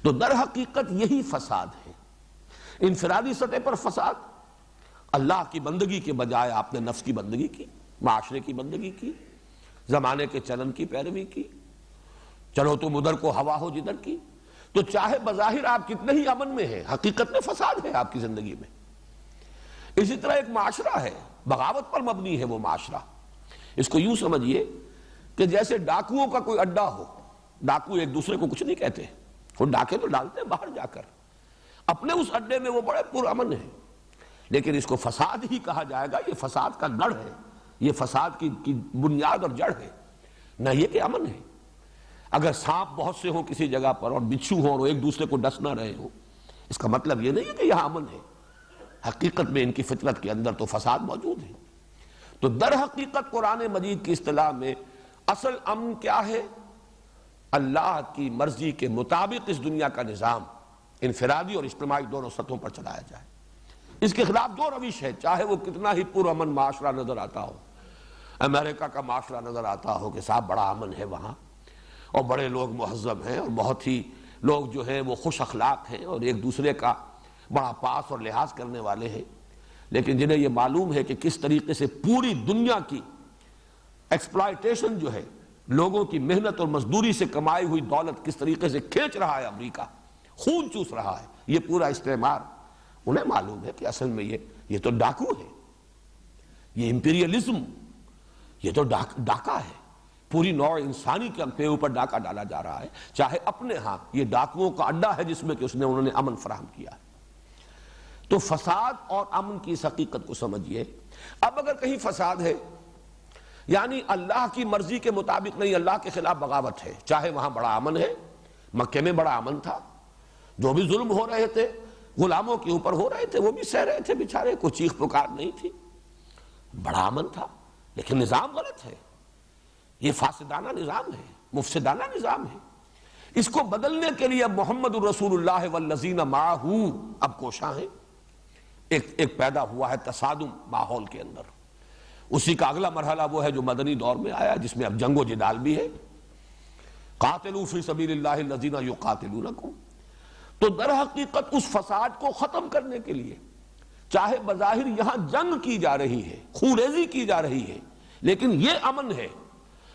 تو در حقیقت یہی فساد ہے، انفرادی سطح پر فساد، اللہ کی بندگی کے بجائے آپ نے نفس کی بندگی کی، معاشرے کی بندگی کی، زمانے کے چلن کی پیروی کی، چلو تم ادھر کو ہوا ہو جدھر کی، تو چاہے بظاہر آپ کتنے ہی امن میں ہیں، حقیقت میں فساد ہے آپ کی زندگی میں۔ اسی طرح ایک معاشرہ ہے، بغاوت پر مبنی ہے وہ معاشرہ۔ اس کو یوں سمجھیے کہ جیسے ڈاکوؤں کا کوئی اڈا ہو، ڈاکو ایک دوسرے کو کچھ نہیں کہتے، وہ ڈاکے تو ڈالتے ہیں باہر جا کر، اپنے اس اڈے میں وہ بڑے پرامن ہیں، لیکن اس کو فساد ہی کہا جائے گا، یہ فساد کا گڑھ ہے، یہ فساد کی بنیاد اور جڑ ہے، نہ یہ کہ امن ہے۔ اگر سانپ بہت سے ہوں کسی جگہ پر اور بچھو ہوں اور وہ ایک دوسرے کو ڈس نہ رہے ہوں، اس کا مطلب یہ نہیں ہے کہ یہاں امن ہے، حقیقت میں ان کی فطرت کے اندر تو فساد موجود ہے۔ تو در حقیقت قرآن مجید کی اصطلاح میں اصل امن کیا ہے؟ اللہ کی مرضی کے مطابق اس دنیا کا نظام انفرادی اور اجتماعی دونوں سطحوں پر چلایا جائے۔ اس کے خلاف جو روش ہے، چاہے وہ کتنا ہی پرامن معاشرہ نظر آتا ہو، امریکہ کا معاشرہ نظر آتا ہو کہ صاحب بڑا امن ہے وہاں، اور بڑے لوگ مہذب ہیں، اور بہت ہی لوگ جو ہیں وہ خوش اخلاق ہیں اور ایک دوسرے کا بڑا پاس اور لحاظ کرنے والے ہیں، لیکن جنہیں یہ معلوم ہے کہ کس طریقے سے پوری دنیا کی ایکسپلائٹیشن جو ہے، لوگوں کی محنت اور مزدوری سے کمائی ہوئی دولت کس طریقے سے کھینچ رہا ہے امریکہ، خون چوس رہا ہے یہ پورا استعمار، انہیں معلوم ہے کہ اصل میں یہ تو ڈاکو ہے، یہ امپیریلزم، یہ تو ڈاکہ ہے، پوری نوع انسانی کے اوپر ڈاکہ ڈالا جا رہا ہے، چاہے اپنے ہاں یہ ڈاکوؤں کا اڈا ہے جس میں کہ انہوں نے امن فراہم کیا ہے۔ تو فساد اور امن کی اس حقیقت کو سمجھیے۔ اب اگر کہیں فساد ہے یعنی اللہ کی مرضی کے مطابق نہیں، اللہ کے خلاف بغاوت ہے، چاہے وہاں بڑا امن ہے، مکے میں بڑا امن تھا، جو بھی ظلم ہو رہے تھے غلاموں کے اوپر ہو رہے تھے وہ بھی سہ رہے تھے بیچارے، کوئی چیخ پکار نہیں تھی، بڑا امن تھا، لیکن نظام غلط ہے، یہ فاسدانہ نظام ہے، مفسدانہ نظام ہے۔ اس کو بدلنے کے لیے اب محمد الرسول اللہ والذین معہ اب کوشاں ہیں۔ ایک پیدا ہوا ہے تصادم ماحول کے اندر، اسی کا اگلا مرحلہ وہ ہے جو مدنی دور میں آیا، جس میں اب جنگ و جدال بھی ہے۔ قاتلوا فی سبیل اللہ الذین یقاتلونکم، تو در حقیقت اس فساد کو ختم کرنے کے لیے چاہے بظاہر یہاں جنگ کی جا رہی ہے، خونریزی کی جا رہی ہے، لیکن یہ امن ہے،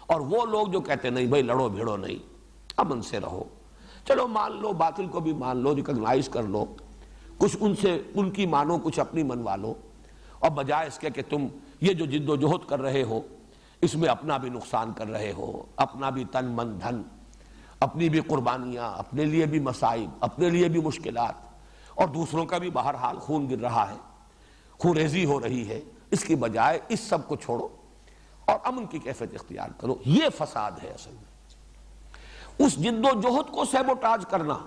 اور وہ لوگ جو کہتے نہیں بھائی لڑو بھیڑو نہیں، امن سے رہو، چلو مان لو باطل کو بھی مان لو، ریکگنائز کر لو، کچھ ان سے ان کی مانو کچھ اپنی منوا لو، اور بجائے اس کے کہ تم یہ جو جد و جہد کر رہے ہو اس میں اپنا بھی نقصان کر رہے ہو، اپنا بھی تن من دھن، اپنی بھی قربانیاں، اپنے لیے بھی مصائب، اپنے لیے بھی مشکلات، اور دوسروں کا بھی بہرحال خون گر رہا ہے، خون ریزی ہو رہی ہے، اس کی بجائے اس سب کو چھوڑو اور امن کی کیفیت اختیار کرو. یہ فساد ہے اصل میں. اس جد و جہد کو سیبوٹاج کرنا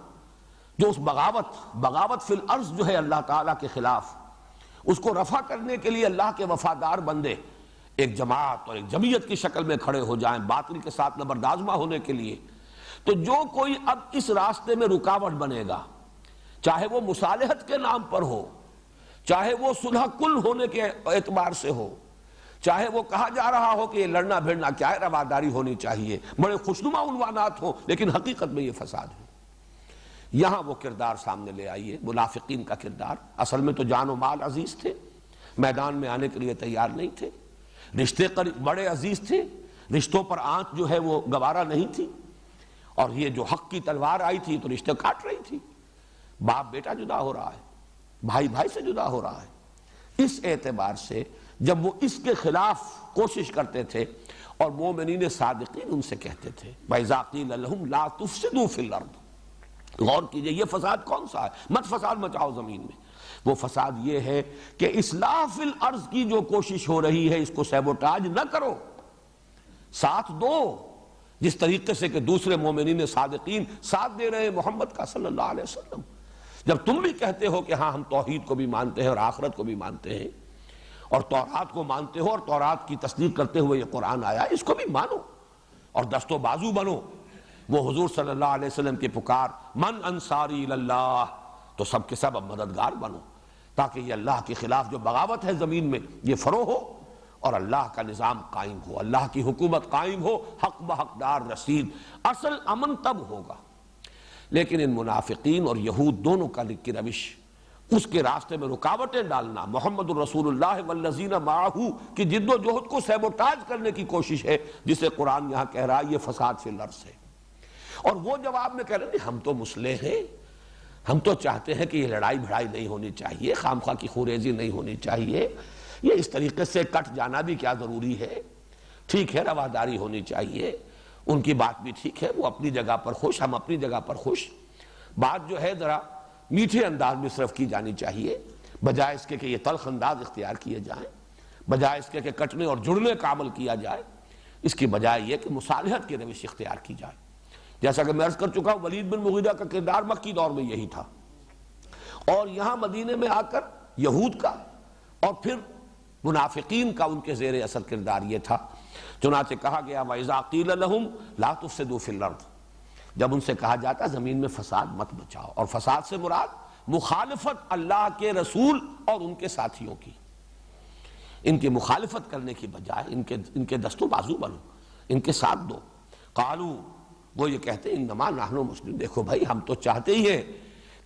جو اس بغاوت فی الارض جو ہے اللہ تعالیٰ کے خلاف، اس کو رفع کرنے کے لیے اللہ کے وفادار بندے ایک جماعت اور ایک جمعیت کی شکل میں کھڑے ہو جائیں باطل کے ساتھ نبردآزمہ ہونے کے لیے. تو جو کوئی اب اس راستے میں رکاوٹ بنے گا، چاہے وہ مصالحت کے نام پر ہو، چاہے وہ صلح کل ہونے کے اعتبار سے ہو، چاہے وہ کہا جا رہا ہو کہ یہ لڑنا بھیڑنا کیا ہے، رواداری ہونی چاہیے، بڑے خوشنما عنوانات ہوں، لیکن حقیقت میں یہ فساد ہے. یہاں وہ کردار سامنے لے آئیے، منافقین کا کردار. اصل میں تو جان و مال عزیز تھے، میدان میں آنے کے لیے تیار نہیں تھے. رشتے بڑے عزیز تھے، رشتوں پر آنچ جو ہے وہ گوارا نہیں تھی. اور یہ جو حق کی تلوار آئی تھی تو رشتے کاٹ رہی تھی. باپ بیٹا جدا ہو رہا ہے، بھائی بھائی سے جدا ہو رہا ہے. اس اعتبار سے جب وہ اس کے خلاف کوشش کرتے تھے اور مومنین صادقین ان سے کہتے تھے وَإِذَا قِيلَ لَهُمْ لَا تُفْسِدُوا فِي الْأَرْضِ. غور کیجئے یہ فساد کون سا ہے؟ مت فساد مچاؤ زمین میں. وہ فساد یہ ہے کہ اصلاح فی الارض کی جو کوشش ہو رہی ہے اس کو سیبوٹاج نہ کرو، ساتھ دو. جس طریقے سے کہ دوسرے مومنین صادقین ساتھ دے رہے ہیں محمد کا صلی اللہ علیہ وسلم. جب تم بھی کہتے ہو کہ ہاں ہم توحید کو بھی مانتے ہیں اور آخرت کو بھی مانتے ہیں اور تورات کو مانتے ہو اور تورات کی تصدیق کرتے ہوئے یہ قرآن آیا، اس کو بھی مانو اور دست و بازو بنو. وہ حضور صلی اللہ علیہ وسلم کی پکار من انصاری اللہ، تو سب کے سب اب مددگار بنو تاکہ یہ اللہ کے خلاف جو بغاوت ہے زمین میں یہ فرو ہو اور اللہ کا نظام قائم ہو، اللہ کی حکومت قائم ہو، حق بحقدار رسید. اصل امن تب ہوگا. لیکن ان منافقین اور یہود دونوں کا کی روش، اس کے راستے میں رکاوٹیں ڈالنا، محمد الرسول اللہ والذین معہ کی جد و جہد کو سیبوٹاج کرنے کی کوشش ہے، جسے قرآن یہاں کہہ رہا ہے یہ فساد فی الارض ہے. اور وہ جواب میں کہہ رہے ہیں ہم تو مسلح ہیں، ہم تو چاہتے ہیں کہ یہ لڑائی بھڑائی نہیں ہونی چاہیے، خام خواہ کی خوریزی نہیں ہونی چاہیے، یہ اس طریقے سے کٹ جانا بھی کیا ضروری ہے. ٹھیک ہے رواداری ہونی چاہیے، ان کی بات بھی ٹھیک ہے، وہ اپنی جگہ پر خوش، ہم اپنی جگہ پر خوش. بات جو ہے ذرا میٹھے انداز میں صرف کی جانی چاہیے، بجائے اس کے کہ یہ تلخ انداز اختیار کیے جائیں، بجائے اس کے کہ کٹنے اور جڑنے کا عمل کیا جائے. اس کی بجائے یہ کہ مصالحت کی روش اختیار کی جائے. جیسا کہ میں عرض کر چکا ہوں ولید بن مغیرہ کا کردار مکی دور میں یہی تھا، اور یہاں مدینے میں آ کر یہود کا اور پھر منافقین کا ان کے زیر اثر کردار یہ تھا. چنانچہ کہا گیا وَإِذَا قِيلَ لَهُمْ لَا تُفْسِدُوا فِي الْأَرْضِ. جب ان سے کہا جاتا زمین میں فساد مت بچاؤ، اور فساد سے مراد مخالفت اللہ کے رسول اور ان کے ساتھیوں کی. ان کی مخالفت کرنے کی بجائے ان کے دست و بازو بنو، ان کے ساتھ دو. قالوا، وہ یہ کہتے ہیں انما نحن مسلمون، دیکھو بھائی ہم تو چاہتے ہی ہیں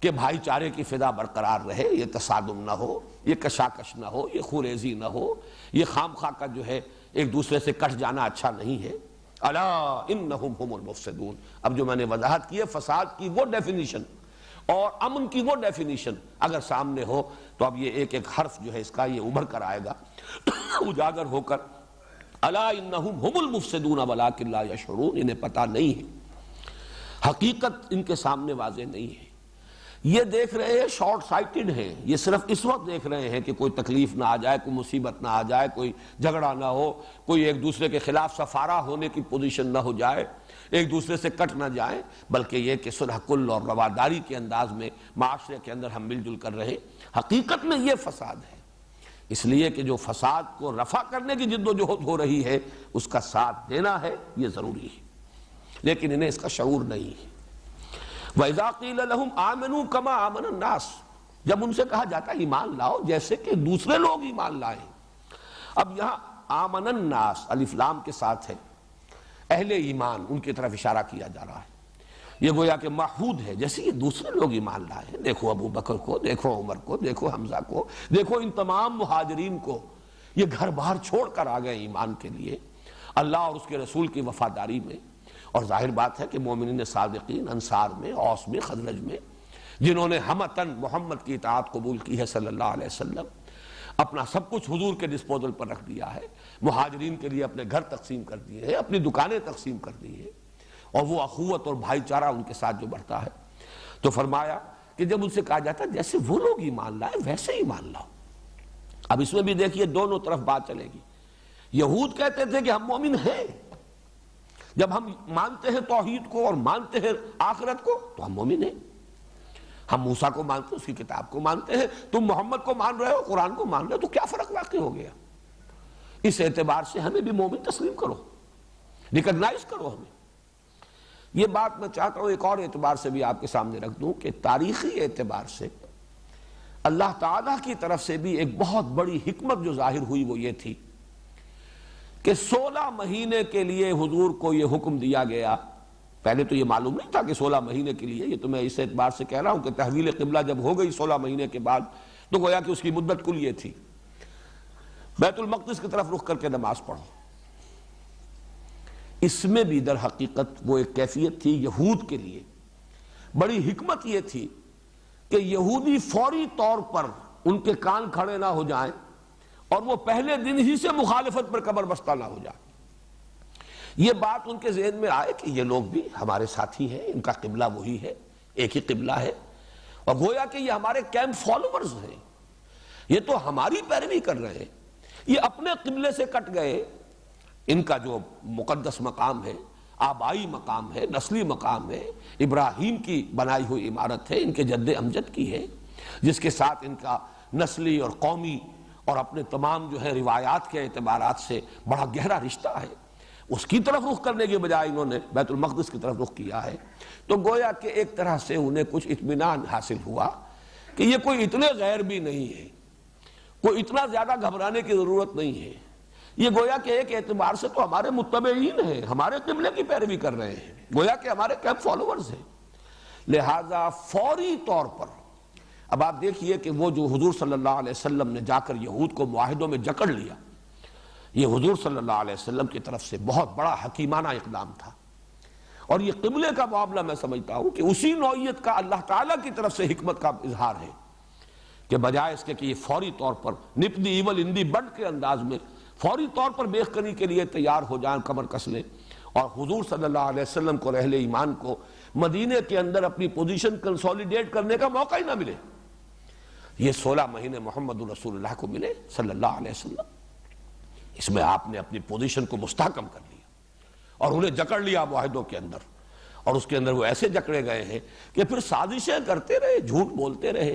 کہ بھائی چارے کی فضا برقرار رہے، یہ تصادم نہ ہو، یہ کشاکش نہ ہو، یہ خوریزی نہ ہو، یہ خام خواہ کا جو ہے ایک دوسرے سے کٹ جانا اچھا نہیں ہے. الا انہم ہم المفسدون. اب جو میں نے وضاحت کی ہے فساد کی وہ ڈیفینیشن اور امن کی وہ ڈیفینیشن اگر سامنے ہو تو اب یہ ایک ایک حرف جو ہے اس کا یہ ابھر کر آئے گا اجاگر ہو کر. الا انہم ہم المفسدون ولکن لا یشعرون. انہیں پتہ نہیں ہے، حقیقت ان کے سامنے واضح نہیں ہے. یہ دیکھ رہے ہیں شارٹ سائٹڈ ہیں، یہ صرف اس وقت دیکھ رہے ہیں کہ کوئی تکلیف نہ آ جائے، کوئی مصیبت نہ آ جائے، کوئی جھگڑا نہ ہو، کوئی ایک دوسرے کے خلاف سفارہ ہونے کی پوزیشن نہ ہو جائے، ایک دوسرے سے کٹ نہ جائیں، بلکہ یہ کہ صلح کل اور رواداری کے انداز میں معاشرے کے اندر ہم مل جل کر رہیں. حقیقت میں یہ فساد ہے. اس لیے کہ جو فساد کو رفع کرنے کی جد و جہد ہو رہی ہے اس کا ساتھ دینا ہے، یہ ضروری ہے، لیکن انہیں اس کا شعور نہیں ہے. وَإِذَا قِيلَ لَهُمْ آمِنُوا كَمَا آمَنَ النَّاسِ. جب ان سے کہا جاتا ہے ایمان لاؤ جیسے کہ دوسرے لوگ ایمان لائیں. اب یہاں آمن الناس الف لام کے ساتھ ہے، اہل ایمان ان کی طرف اشارہ کیا جا رہا ہے. یہ گویا کہ معہود ہے جیسے یہ دوسرے لوگ ایمان لائے. دیکھو ابو بکر کو، دیکھو عمر کو، دیکھو حمزہ کو، دیکھو ان تمام مہاجرین کو، یہ گھر باہر چھوڑ کر آ گئے ایمان کے لیے اللہ اور اس کے رسول کی وفاداری میں. اور ظاہر بات ہے کہ مومنین صادقین انصار میں، اوس میں، خزرج میں، جنہوں نے ہمتن محمد کی اطاعت قبول کی ہے صلی اللہ علیہ وسلم، اپنا سب کچھ حضور کے ڈسپوزل پر رکھ دیا ہے، مہاجرین کے لیے اپنے گھر تقسیم کر دیے ہیں، اپنی دکانیں تقسیم کر دی ہیں، اور وہ اخوت اور بھائی چارہ ان کے ساتھ جو بڑھتا ہے. تو فرمایا کہ جب ان سے کہا جاتا ہے جیسے وہ لوگ ایمان لائے ویسے ایمان لاؤ. اب اس میں بھی دیکھیے دونوں طرف بات چلے گی. یہود کہتے تھے کہ ہم مومن ہیں، جب ہم مانتے ہیں توحید کو اور مانتے ہیں آخرت کو تو ہم مومن ہیں. ہم موسیٰ کو مانتے ہیں، اس کی کتاب کو مانتے ہیں، تم محمد کو مان رہے ہو، قرآن کو مان رہے ہو، تو کیا فرق واقع ہو گیا؟ اس اعتبار سے ہمیں بھی مومن تسلیم کرو، ریکگنائز کرو ہمیں. یہ بات میں چاہتا ہوں ایک اور اعتبار سے بھی آپ کے سامنے رکھ دوں کہ تاریخی اعتبار سے اللہ تعالیٰ کی طرف سے بھی ایک بہت بڑی حکمت جو ظاہر ہوئی وہ یہ تھی کہ 16 مہینے کے لیے حضور کو یہ حکم دیا گیا. پہلے تو یہ معلوم نہیں تھا کہ 16 مہینے کے لیے، یہ تو میں اس اعتبار سے کہہ رہا ہوں کہ تحویل قبلہ جب ہو گئی 16 مہینے کے بعد تو گویا کہ اس کی مدت کل یہ تھی، بیت المقدس کی طرف رخ کر کے نماز پڑھو. اس میں بھی در حقیقت وہ ایک کیفیت تھی یہود کے لیے، بڑی حکمت یہ تھی کہ یہودی فوری طور پر ان کے کان کھڑے نہ ہو جائیں اور وہ پہلے دن ہی سے مخالفت پر کمر بستہ نہ ہو جائیں. یہ بات ان کے ذہن میں آئے کہ یہ لوگ بھی ہمارے ساتھی ہیں، ان کا قبلہ وہی ہے، ایک ہی قبلہ ہے، اور گویا کہ یہ ہمارے کیمپ فالوورز ہیں، یہ تو ہماری پیروی کر رہے ہیں، یہ اپنے قبلے سے کٹ گئے. ان کا جو مقدس مقام ہے، آبائی مقام ہے، نسلی مقام ہے، ابراہیم کی بنائی ہوئی عمارت ہے، ان کے جد امجد کی ہے، جس کے ساتھ ان کا نسلی اور قومی اور اپنے تمام جو ہے روایات کے اعتبارات سے بڑا گہرا رشتہ ہے. اس کی طرف رخ کرنے کے بجائے انہوں نے بیت المقدس کی طرف رخ کیا ہے. تو گویا کہ ایک طرح سے انہیں کچھ اطمینان حاصل ہوا کہ یہ کوئی اتنے غیر بھی نہیں ہے، کوئی اتنا زیادہ گھبرانے کی ضرورت نہیں ہے. یہ گویا کہ ایک اعتبار سے تو ہمارے متبعین ہیں، ہمارے قبلے کی پیروی کر رہے ہیں، گویا کہ ہمارے کیمپ فالوورز ہیں. لہذا فوری طور پر اب آپ دیکھیے کہ وہ جو حضور صلی اللہ علیہ وسلم نے جا کر یہود کو معاہدوں میں جکڑ لیا، یہ حضور صلی اللہ علیہ وسلم کی طرف سے بہت بڑا حکیمانہ اقدام تھا. اور یہ قبلے کا معاملہ میں سمجھتا ہوں کہ اسی نوعیت کا اللہ تعالیٰ کی طرف سے حکمت کا اظہار ہے کہ بجائے اس کے کہ یہ فوری طور پر نپ دی ایول ان دی بڈ کے انداز میں فوری طور پر بیخ کرنے کے لیے تیار ہو جائیں، کمر کس لیں، اور حضور صلی اللہ علیہ وسلم کو اہل ایمان کو مدینے کے اندر اپنی پوزیشن کنسولیڈیٹ کرنے کا موقع ہی نہ ملے. یہ 16 مہینے محمد رسول اللہ کو ملے صلی اللہ علیہ وسلم. اس میں آپ نے اپنی پوزیشن کو مستحکم کر لیا اور انہیں جکڑ لیا معاہدوں کے اندر، اور اس کے اندر وہ ایسے جکڑے گئے ہیں کہ پھر سازشیں کرتے رہے، جھوٹ بولتے رہے،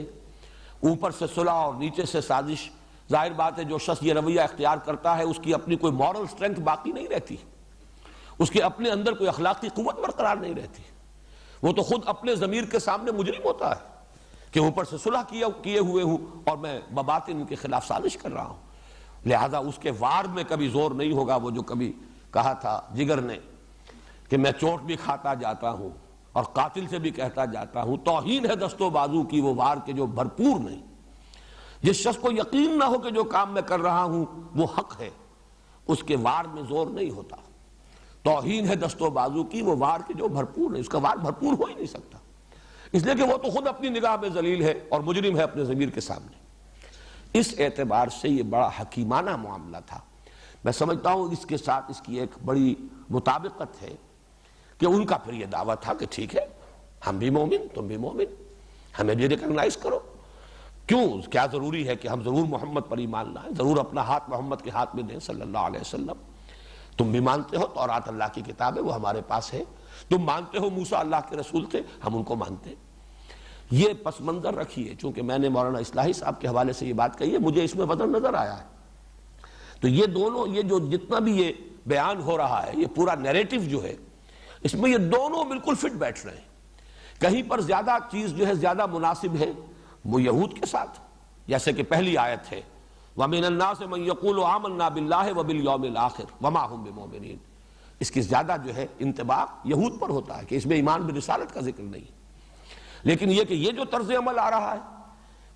اوپر سے صلح اور نیچے سے سازش. ظاہر بات ہے جو شخص یہ رویہ اختیار کرتا ہے اس کی اپنی کوئی مورل سٹرینتھ باقی نہیں رہتی، اس کے اپنے اندر کوئی اخلاقی قوت برقرار نہیں رہتی. وہ تو خود اپنے ضمیر کے سامنے مجرم ہوتا ہے کہ اوپر سے صلح کیے ہوئے ہوں اور میں بباطن ان کے خلاف سازش کر رہا ہوں. لہذا اس کے وار میں کبھی زور نہیں ہوگا. وہ جو کبھی کہا تھا جگر نے کہ میں چوٹ بھی کھاتا جاتا ہوں اور قاتل سے بھی کہتا جاتا ہوں، توہین ہے دست و بازو کی وہ وار کے جو بھرپور نہیں. جس شخص کو یقین نہ ہو کہ جو کام میں کر رہا ہوں وہ حق ہے، اس کے وار میں زور نہیں ہوتا. توہین ہے دست و بازو کی وہ وار کے جو بھرپور نہیں، اس کا وار بھرپور ہو ہی نہیں سکتا، اس لیے کہ وہ تو خود اپنی نگاہ میں ذلیل ہے اور مجرم ہے اپنے ضمیر کے سامنے. اس اعتبار سے یہ بڑا حکیمانہ معاملہ تھا. میں سمجھتا ہوں اس کے ساتھ اس کی ایک بڑی مطابقت ہے کہ ان کا پھر یہ دعویٰ تھا کہ ٹھیک ہے ہم بھی مومن، تم بھی مومن، ہمیں بھی ریکگنائز کرو. کیوں، کیا ضروری ہے کہ ہم ضرور محمد پر ایمان لائیں، ضرور اپنا ہاتھ محمد کے ہاتھ میں دیں صلی اللہ علیہ وسلم. تم بھی مانتے ہو تورات اللہ کی کتاب ہے، وہ ہمارے پاس ہے. تم مانتے ہو موسیٰ اللہ کے رسول تھے، ہم ان کو مانتے ہیں. یہ پس منظر رکھیے. چونکہ میں نے مولانا اصلاحی صاحب کے حوالے سے یہ بات کہی ہے، مجھے اس میں وزن نظر آیا ہے. تو یہ دونوں، یہ جو جتنا بھی یہ بیان ہو رہا ہے، یہ پورا نیریٹو جو ہے، اس میں یہ دونوں بالکل فٹ بیٹھ رہے ہیں. کہیں پر زیادہ چیز جو ہے زیادہ مناسب ہے وہ یہود کے ساتھ، جیسے کہ پہلی آیت ہے وَمِنَ النَّاسِ مَن يَقُولُ آمَنَّا بِاللَّهِ وَبِالْيَوْمِ الْآخِرِ وَمَا هُمْ بِمُؤْمِنِينَ. اس کی زیادہ جو ہے انطباق یہود پر ہوتا ہے کہ اس میں ایمان برسالت کا ذکر نہیں. لیکن یہ کہ یہ جو طرز عمل آ رہا ہے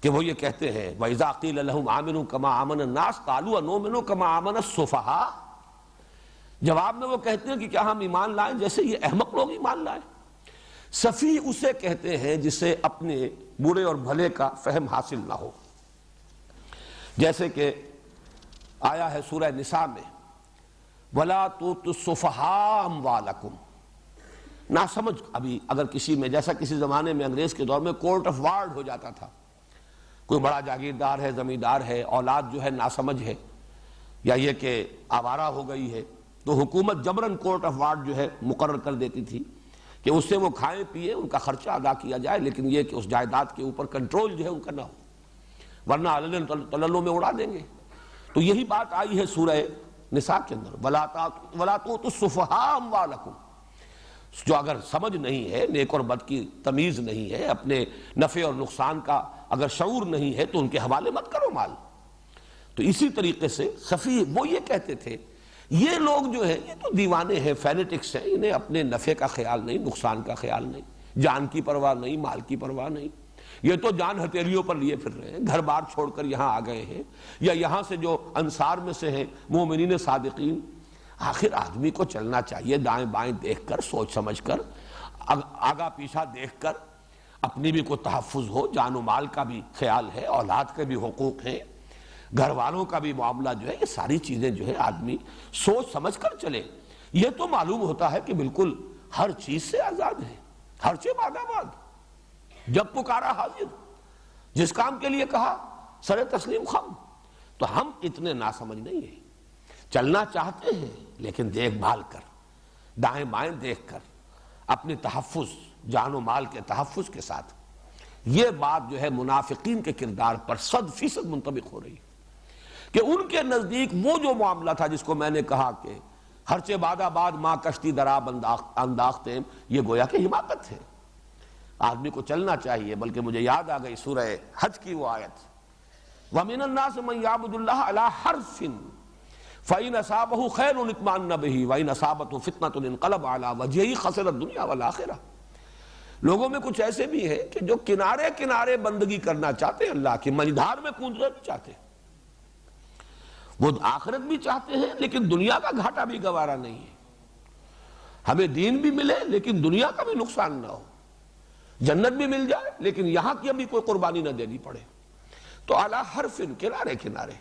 کہ وہ یہ کہتے ہیں وَإِذَا قِيلَ لَهُمْ آمِنُوا كَمَا آمَنَ النَّاسُ قَالُوا أَنُؤْمِنُ كَمَا آمَنَ السُّفَهَاءُ. جواب میں وہ کہتے ہیں کہ کیا ہم ایمان لائیں جیسے یہ احمق لوگ ایمان لائیں. سفیہ اسے کہتے ہیں جسے اپنے برے اور بھلے کا فہم حاصل نہ ہو. جیسے کہ آیا ہے سورہ نساء میں وَلَا تُؤْتُوا السُّفَهَاءَ أَمْوَالَكُمْ. نہ سمجھ ابھی اگر کسی میں، جیسا کسی زمانے میں انگریز کے دور میں کورٹ آف وارڈ ہو جاتا تھا کوئی بڑا جاگیردار ہے، زمیندار ہے، اولاد جو ہے ناسمجھ ہے یا یہ کہ آوارہ ہو گئی ہے، تو حکومت جبراً کورٹ آف وارڈ جو ہے مقرر کر دیتی تھی کہ اس سے وہ کھائیں پیئے، ان کا خرچہ ادا کیا جائے، لیکن یہ کہ اس جائیداد کے اوپر کنٹرول جو ہے ان کا نہ ہو، ورنہ علن تللوں میں اڑا دیں گے۔ تو یہی بات آئی ہے سورہ نساء کے اندر، وَلَا تُؤْتُوا السُّفَهَاءَ أَمْوَالَكُمْ، جو اگر سمجھ نہیں ہے، نیک اور بد کی تمیز نہیں ہے، اپنے نفع اور نقصان کا اگر شعور نہیں ہے، تو ان کے حوالے مت کرو مال۔ تو اسی طریقے سے سفیہ وہ یہ کہتے تھے یہ لوگ جو ہیں یہ تو دیوانے ہیں، فینیٹکس ہیں، انہیں اپنے نفع کا خیال نہیں، نقصان کا خیال نہیں، جان کی پرواہ نہیں، مال کی پرواہ نہیں، یہ تو جان ہتھیلیوں پر لیے پھر رہے ہیں، گھر بار چھوڑ کر یہاں آ گئے ہیں، یا یہاں سے جو انصار میں سے ہیں مومنین صادقین۔ آخر آدمی کو چلنا چاہیے دائیں بائیں دیکھ کر، سوچ سمجھ کر، آگا پیچھا دیکھ کر، اپنی بھی کوئی تحفظ ہو، جان و مال کا بھی خیال ہے، اولاد کے بھی حقوق ہیں، گھر والوں کا بھی معاملہ جو ہے، یہ ساری چیزیں جو ہے آدمی سوچ سمجھ کر چلے۔ یہ تو معلوم ہوتا ہے کہ بالکل ہر چیز سے آزاد ہے، ہر چیز آباد، جب پکارا حاضر، جس کام کے لیے کہا سر تسلیم خم۔ تو ہم اتنے ناسمجھ نہیں ہیں، چلنا چاہتے ہیں لیکن دیکھ بھال کر، دائیں بائیں دیکھ کر، اپنی تحفظ، جان و مال کے تحفظ کے ساتھ۔ یہ بات جو ہے منافقین کے کردار پر 100% منطبق ہو رہی ہے کہ ان کے نزدیک وہ جو معاملہ تھا جس کو میں نے کہا کہ ہرچہ بعد آباد ماں کشتی دراب انداختیں، یہ گویا کہ حماقت ہے۔ آدمی کو چلنا چاہیے، بلکہ مجھے یاد آ گئی سورہ حج کی وہ آیت، وَمِنَ النَّاسِ مَن يَعْبُدُ اللَّهَ عَلَى حَرْفٍ فَإِنْ أَصَابَهُ خَيْرٌ اطْمَأَنَّ بِهِ وَإِنْ أَصَابَتْهُ فِتْنَةٌ انقلب عَلَى وَجْهِهِ خَسِرَ الدُّنْيَا وَالْآخِرَةَ۔ لوگوں میں کچھ ایسے بھی ہیں کہ جو کنارے کنارے بندگی کرنا چاہتے ہیں، اللہ کی مجدھار میں کودنا بھی چاہتے ہیں، وہ آخرت بھی چاہتے ہیں لیکن دنیا کا گھاٹا بھی گوارا نہیں ہے، ہمیں دین بھی ملے لیکن دنیا کا بھی نقصان نہ ہو، جنت بھی مل جائے لیکن یہاں کی ابھی کوئی قربانی نہ دینی پڑے۔ تو اعلیٰ حرف، کنارے کنارے،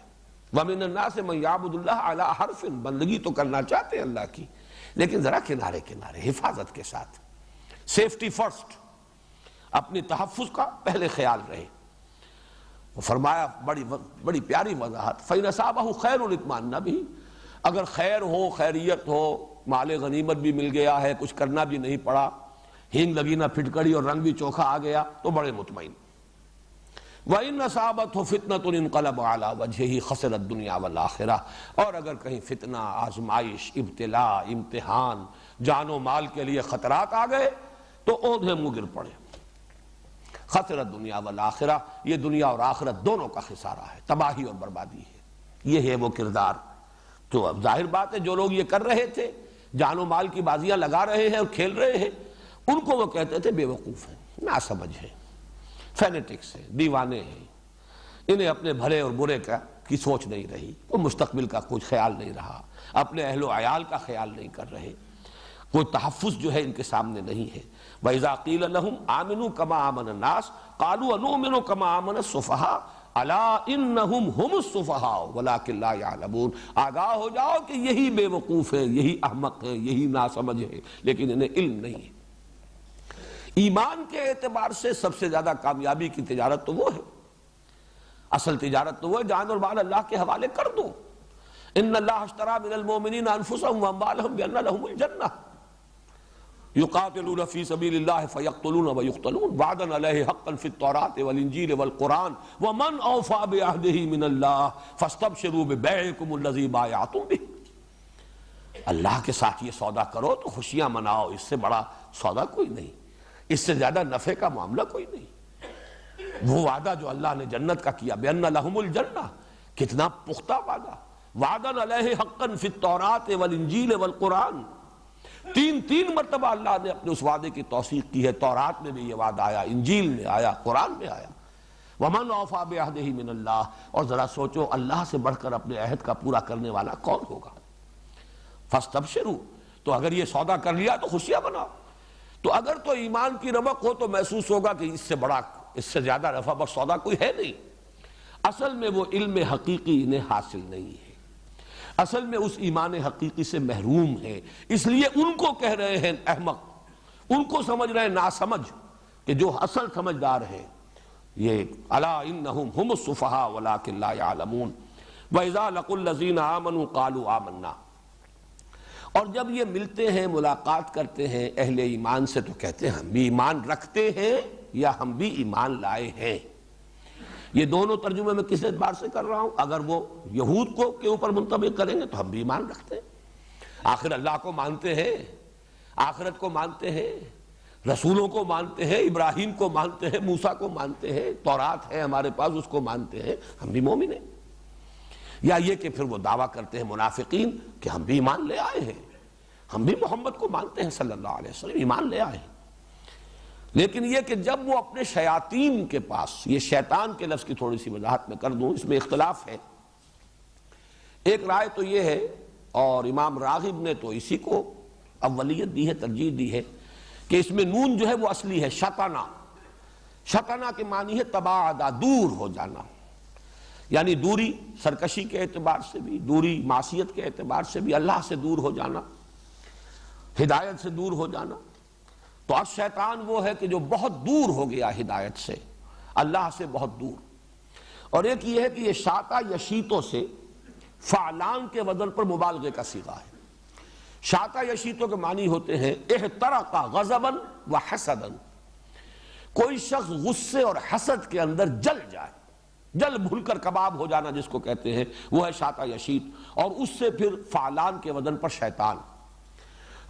وَمِنَ النَّاسِ مَن يَعْبُدُ اللَّهَ عَلَىٰ حَرْفٍ، بندگی تو کرنا چاہتے ہیں اللہ کی لیکن ذرا کنارے کنارے، حفاظت کے ساتھ، سیفٹی فرسٹ، اپنی تحفظ کا پہلے خیال رہے۔ وہ فرمایا بڑی پیاری وضاحت، فَإِنْ أَصَابَهُ خَيْرٌ اطْمَأَنَّ بِهِ، اگر خیر ہو، خیریت ہو، مال غنیمت بھی مل گیا ہے، کچھ کرنا بھی نہیں پڑا، ہینگ لگی نہ پھٹکڑی اور رنگ بھی چوکھا آ گیا تو بڑے مطمئن۔ وَإِنْ أَصَابَتْهُ فِتْنَةٌ انقلب عَلَى وَجْهِهِ خَسِرَ الدُّنْيَا وَالْآخِرَةَ، اور اگر کہیں فتنہ، آزمائش، ابتلاء، امتحان، جان و مال کے لیے خطرات آ گئے تو اوندھے منہ گر پڑے۔ خسر الدنیا والآخرہ، یہ دنیا اور آخرت دونوں کا خسارہ ہے، تباہی اور بربادی ہے۔ یہ ہے وہ کردار۔ تو اب ظاہر بات ہے جو لوگ یہ کر رہے تھے، جان و مال کی بازیاں لگا رہے ہیں اور کھیل رہے ہیں، ان کو وہ کہتے تھے بے وقوف ہیں، ناسمجھ ہیں، فینیٹکس ہیں، دیوانے ہیں، انہیں اپنے بھلے اور برے کی سوچ نہیں رہی، وہ مستقبل کا کچھ خیال نہیں رہا، اپنے اہل و عیال کا خیال نہیں کر رہے، کوئی تحفظ جو ہے ان کے سامنے نہیں ہے۔ وَإِذَا قِيلَ لَهُمْ آمِنُوا كَمَا آمَنَ النَّاسُ قَالُوا أَنُؤْمِنُ كَمَا آمَنَ السُّفَهَاءُ أَلَا إِنَّهُمْ هُمُ السُّفَهَاءُ وَلَكِنْ لَا يَعْلَمُونَ، آگاہ ہو جاؤ کہ یہی بے وقوف ہیں، یہی احمق ہیں، یہی ناسمجھ ہیں، لیکن انہیں علم نہیں ہے۔ ایمان کے اعتبار سے سب سے زیادہ کامیابی کی تجارت تو وہ ہے، اصل تجارت تو وہ ہے، جان اور مال اللہ کے حوالے کر دو۔ ان اللہ اشترى من المؤمنین انفسهم واموالهم بان لهم الجنہ یقاتلون فی سبیل اللہ فیقتلون ویقتلون وعدا علیہ حقا فی التوراۃ والانجیل والقرآن ومن اوفی بعہدہ من اللہ فاستبشروا ببیعکم الذی بایعتم بہ۔ اللہ کے ساتھ یہ سودا کرو تو خوشیاں مناؤ، اس سے بڑا سودا کوئی نہیں، اس سے زیادہ نفع کا معاملہ کوئی نہیں۔ وہ وعدہ جو اللہ نے جنت کا کیا، بأن لہم الجنہ، کتنا پختہ وعدہ، وعدا علیہ حقا فی التوراۃ والانجیل والقرآن، تین مرتبہ اللہ نے اپنے اس وعدے کی توثیق کی ہے، تورات میں بھی یہ وعدہ آیا، انجیل میں آیا، قرآن میں آیا۔ وَمَنْ أَوْفَىٰ بِعَهْدِهِ مِنَ اللَّهِ، اور ذرا سوچو اللہ سے بڑھ کر اپنے عہد کا پورا کرنے والا کون ہوگا؟ فَاسْتَبْشِرُوا، تو اگر یہ سودا کر لیا تو خوشیاں مناؤ۔ تو اگر تو ایمان کی رمق ہو تو محسوس ہوگا کہ اس سے بڑا، اس سے زیادہ رفع بخش سودا کوئی ہے نہیں۔ اصل میں وہ علم حقیقی انہیں حاصل نہیں ہے، اصل میں اس ایمان حقیقی سے محروم ہے، اس لیے ان کو کہہ رہے ہیں احمق، ان کو سمجھ رہے ہیں ناسمجھ، کہ جو اصل سمجھدار ہے یہ الا انہم ہم السفہاء ولکن لا یعلمون وَإِذَا لَقُوا الَّذِينَ آمَنُوا قَالُوا آمَنَّا، اور جب یہ ملتے ہیں ملاقات کرتے ہیں اہل ایمان سے تو کہتے ہیں ہم بھی ایمان رکھتے ہیں یا ہم بھی ایمان لائے ہیں۔ یہ دونوں ترجمے میں کس اعتبار سے کر رہا ہوں؟ اگر وہ یہود کو کے اوپر منطبق کریں گے تو ہم بھی ایمان رکھتے ہیں، آخر اللہ کو مانتے ہیں، آخرت کو مانتے ہیں، رسولوں کو مانتے ہیں، ابراہیم کو مانتے ہیں، موسیٰ کو مانتے ہیں، تورات ہے ہمارے پاس اس کو مانتے ہیں، ہم بھی مومن ہیں۔ یا یہ کہ پھر وہ دعویٰ کرتے ہیں منافقین کہ ہم بھی ایمان لے آئے ہیں، ہم بھی محمد کو مانتے ہیں صلی اللہ علیہ وسلم، ایمان لے آئے ہیں۔ لیکن یہ کہ جب وہ اپنے شیاطین کے پاس، یہ شیطان کے لفظ کی تھوڑی سی وضاحت میں کر دوں، اس میں اختلاف ہے۔ ایک رائے تو یہ ہے، اور امام راغب نے تو اسی کو اولیت دی ہے، ترجیح دی ہے، کہ اس میں نون جو ہے وہ اصلی ہے شطنا، شطنا کے معنی ہے تباعدہ، دور ہو جانا، یعنی دوری سرکشی کے اعتبار سے بھی، دوری معصیت کے اعتبار سے بھی، اللہ سے دور ہو جانا، ہدایت سے دور ہو جانا۔ تو اب شیطان وہ ہے کہ جو بہت دور ہو گیا ہدایت سے، اللہ سے بہت دور۔ اور ایک یہ ہے کہ یہ شاطا یشیتوں سے فعلان کے وزن پر مبالغے کا صیغہ ہے۔ شاطا یشیتوں کے معنی ہوتے ہیں احترق غضبا وحسدا، کوئی شخص غصے اور حسد کے اندر جل جائے، جل بھول کر کباب ہو جانا جس کو کہتے ہیں، وہ ہے شاطا یشیت۔ اور اس سے پھر فعلان کے وزن پر شیطان،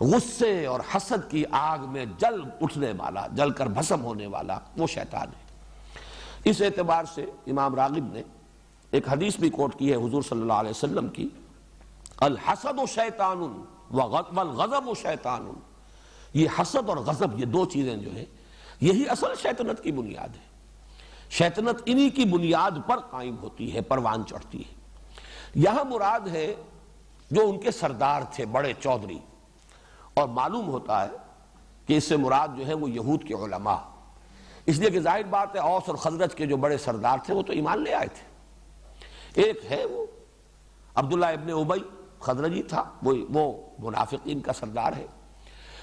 غصے اور حسد کی آگ میں جل اٹھنے والا، جل کر بھسم ہونے والا، وہ شیطان ہے۔ اس اعتبار سے امام راغب نے ایک حدیث بھی کوٹ کی ہے حضور صلی اللہ علیہ وسلم کی، الحسد شیطان والغضب شیطان، یہ حسد اور غضب، یہ دو چیزیں جو ہیں یہی اصل شیطنت کی بنیاد ہے۔ شیطنت انہی کی بنیاد پر قائم ہوتی ہے، پروان چڑھتی ہے۔ یہاں مراد ہے جو ان کے سردار تھے بڑے چودھری، اور معلوم ہوتا ہے کہ اس سے مراد جو ہے وہ یہود کے علماء، اس لیے کہ ظاہر بات ہے اوس اور خزرج کے جو بڑے سردار تھے وہ تو ایمان لے آئے تھے۔ ایک ہے وہ عبداللہ ابن ابی خزرجی تھا، وہ منافقین کا سردار ہے۔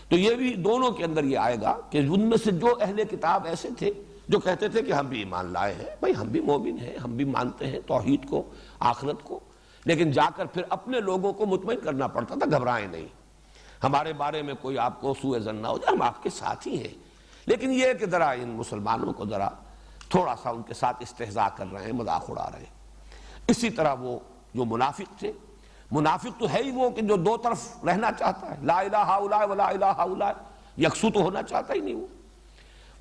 تو یہ بھی دونوں کے اندر یہ آئے گا کہ ان میں سے جو اہل کتاب ایسے تھے جو کہتے تھے کہ ہم بھی ایمان لائے ہیں، بھائی ہم بھی مومن ہیں، ہم بھی مانتے ہیں توحید کو، آخرت کو، لیکن جا کر پھر اپنے لوگوں کو مطمئن کرنا پڑتا تھا، گھبرائیں نہیں، ہمارے بارے میں کوئی آپ کو سوء ظن نہ ہو جائے، ہم آپ کے ساتھ ہی ہیں۔ لیکن یہ ہے کہ ذرا ان مسلمانوں کو ذرا تھوڑا سا ان کے ساتھ استہزاء کر رہے ہیں، مذاق اڑا رہے ہیں۔ اسی طرح وہ جو منافق تھے، منافق تو ہے ہی وہ کہ جو دو طرف رہنا چاہتا ہے، لا الہ الا ولا الہ الا، یکسو تو ہونا چاہتا ہی نہیں۔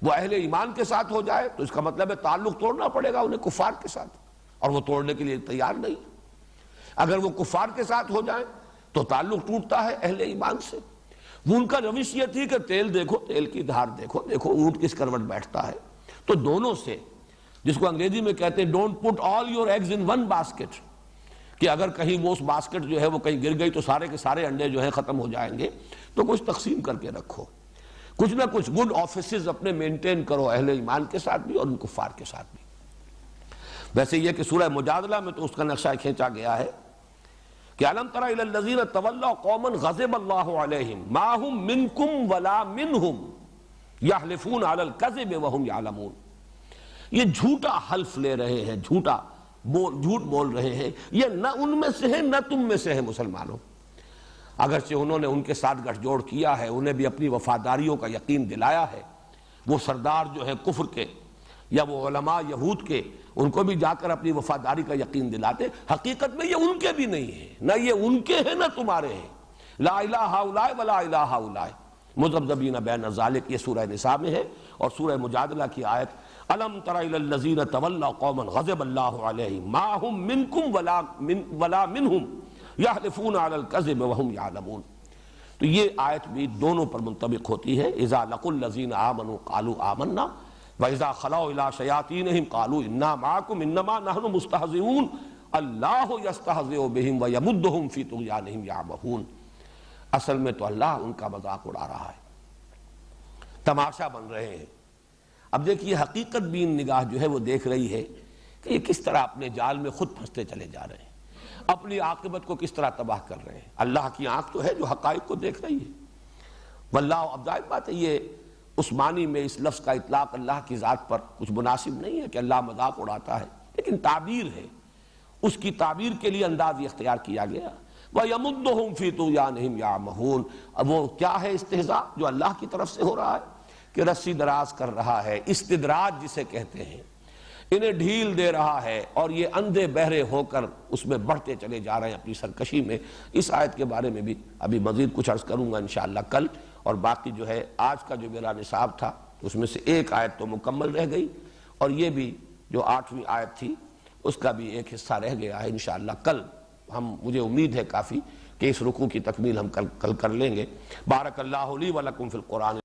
وہ اہل ایمان کے ساتھ ہو جائے تو اس کا مطلب ہے تعلق توڑنا پڑے گا انہیں کفار کے ساتھ، اور وہ توڑنے کے لیے تیار نہیں۔ اگر وہ کفار کے ساتھ ہو جائیں تو تعلق ٹوٹتا ہے اہل ایمان سے۔ وہ ان کا روش یہ تھی کہ تیل دیکھو، تیل کی دھار دیکھو، دیکھو اونٹ کس کروٹ بیٹھتا ہے۔ تو دونوں سے، جس کو انگریزی میں کہتے ہیں don't put all your eggs in one basket, کہ اگر کہیں وہ اس باسکٹ جو ہے وہ کہیں گر گئی تو سارے کے سارے انڈے جو ہیں ختم ہو جائیں گے، تو کچھ تقسیم کر کے رکھو، کچھ نہ کچھ گڈ آفیسز اپنے مینٹین کرو، اہل ایمان کے ساتھ بھی اور ان کفار کے ساتھ بھی۔ ویسے یہ کہ سورہ مجادلہ میں تو اس کا نقشہ کھینچا گیا ہے کہ الم تر الی الذین تولوا قوما غضب اللہ علیہم ما هم منکم ولا منہم یحلفون علی الکذب وهم یعلمون، یہ جھوٹا حلف لے رہے ہیں، جھوٹ بول رہے ہیں، یہ نہ ان میں سے ہے نہ تم میں سے ہے مسلمانوں۔ اگرچہ انہوں نے ان کے ساتھ گٹھ جوڑ کیا ہے، انہیں بھی اپنی وفاداریوں کا یقین دلایا ہے، وہ سردار جو ہے کفر کے یا وہ علماء یہود کے، ان کو بھی جا کر اپنی وفاداری کا یقین دلاتے، حقیقت میں یہ ان کے بھی نہیں ہے، نہ یہ ان کے ہیں نہ تمہارے ہیں۔ لا الہ الا ولا الہ الا مذبذبین بین ذلک، یہ سورہ نساء میں ہے۔ اور سورہ مجادلہ کی آیت الم تر الی الذین تولوا قوما غضب اللہ علیہم ما هم منکم ولا منہم یحلفون علی الکذب وهم یعلمون۔ تو یہ آیت بھی دونوں پر منطبق ہوتی ہے۔ اذا لقوا الذین آمنوا قالوا آمنا وَإِذَا خَلَوْا إِلَىٰ شَيَاطِينِهِمْ قَالُوا إِنَّا مَعَكُمْ إِنَّمَا نَحْنُ مُسْتَهْزِئُونَ اللَّهُ يَسْتَهْزِئُ بِهِمْ وَيَمُدُّهُمْ فِي طُغْيَانِهِمْ يَعْمَهُونَ۔ اصل میں تو اللہ ان کا مذاق اڑا رہا ہے، تماشا بن رہے ہیں۔ اب دیکھیے حقیقت بین نگاہ جو ہے وہ دیکھ رہی ہے کہ یہ کس طرح اپنے جال میں خود پھنستے چلے جا رہے ہیں، اپنی عاقبت کو کس طرح تباہ کر رہے ہیں۔ اللہ کی آنکھ تو ہے جو حقائق کو دیکھ رہی ہے۔ واللہ، اب ظاہر بات ہے یہ اس معنی میں اس لفظ کا اطلاق اللہ کی ذات پر کچھ مناسب نہیں ہے کہ اللہ مذاق اڑاتا ہے، لیکن تعبیر ہے، اس کی تعبیر کے لیے انداز اختیار کیا گیا۔ وَيَمُدُّهُمْ فِي طُغْيَانِهِمْ يَعْمَهُونَ۔ اب وہ کیا ہے استہزاء جو اللہ کی طرف سے ہو رہا ہے کہ رسی دراز کر رہا ہے، استدراج جسے کہتے ہیں، انہیں ڈھیل دے رہا ہے اور یہ اندھے بہرے ہو کر اس میں بڑھتے چلے جا رہے ہیں اپنی سرکشی میں۔ اس آیت کے بارے میں بھی ابھی مزید کچھ عرض کروں گا انشاءاللہ کل، اور باقی جو ہے آج کا جو میرا نصاب تھا اس میں سے ایک آیت تو مکمل رہ گئی، اور یہ بھی جو 8ویں آیت تھی اس کا بھی ایک حصہ رہ گیا ہے۔ انشاءاللہ کل مجھے امید ہے کافی کہ اس رکوع کی تکمیل ہم کل کر لیں گے۔ بارک اللہ لی و لکم فی القرآن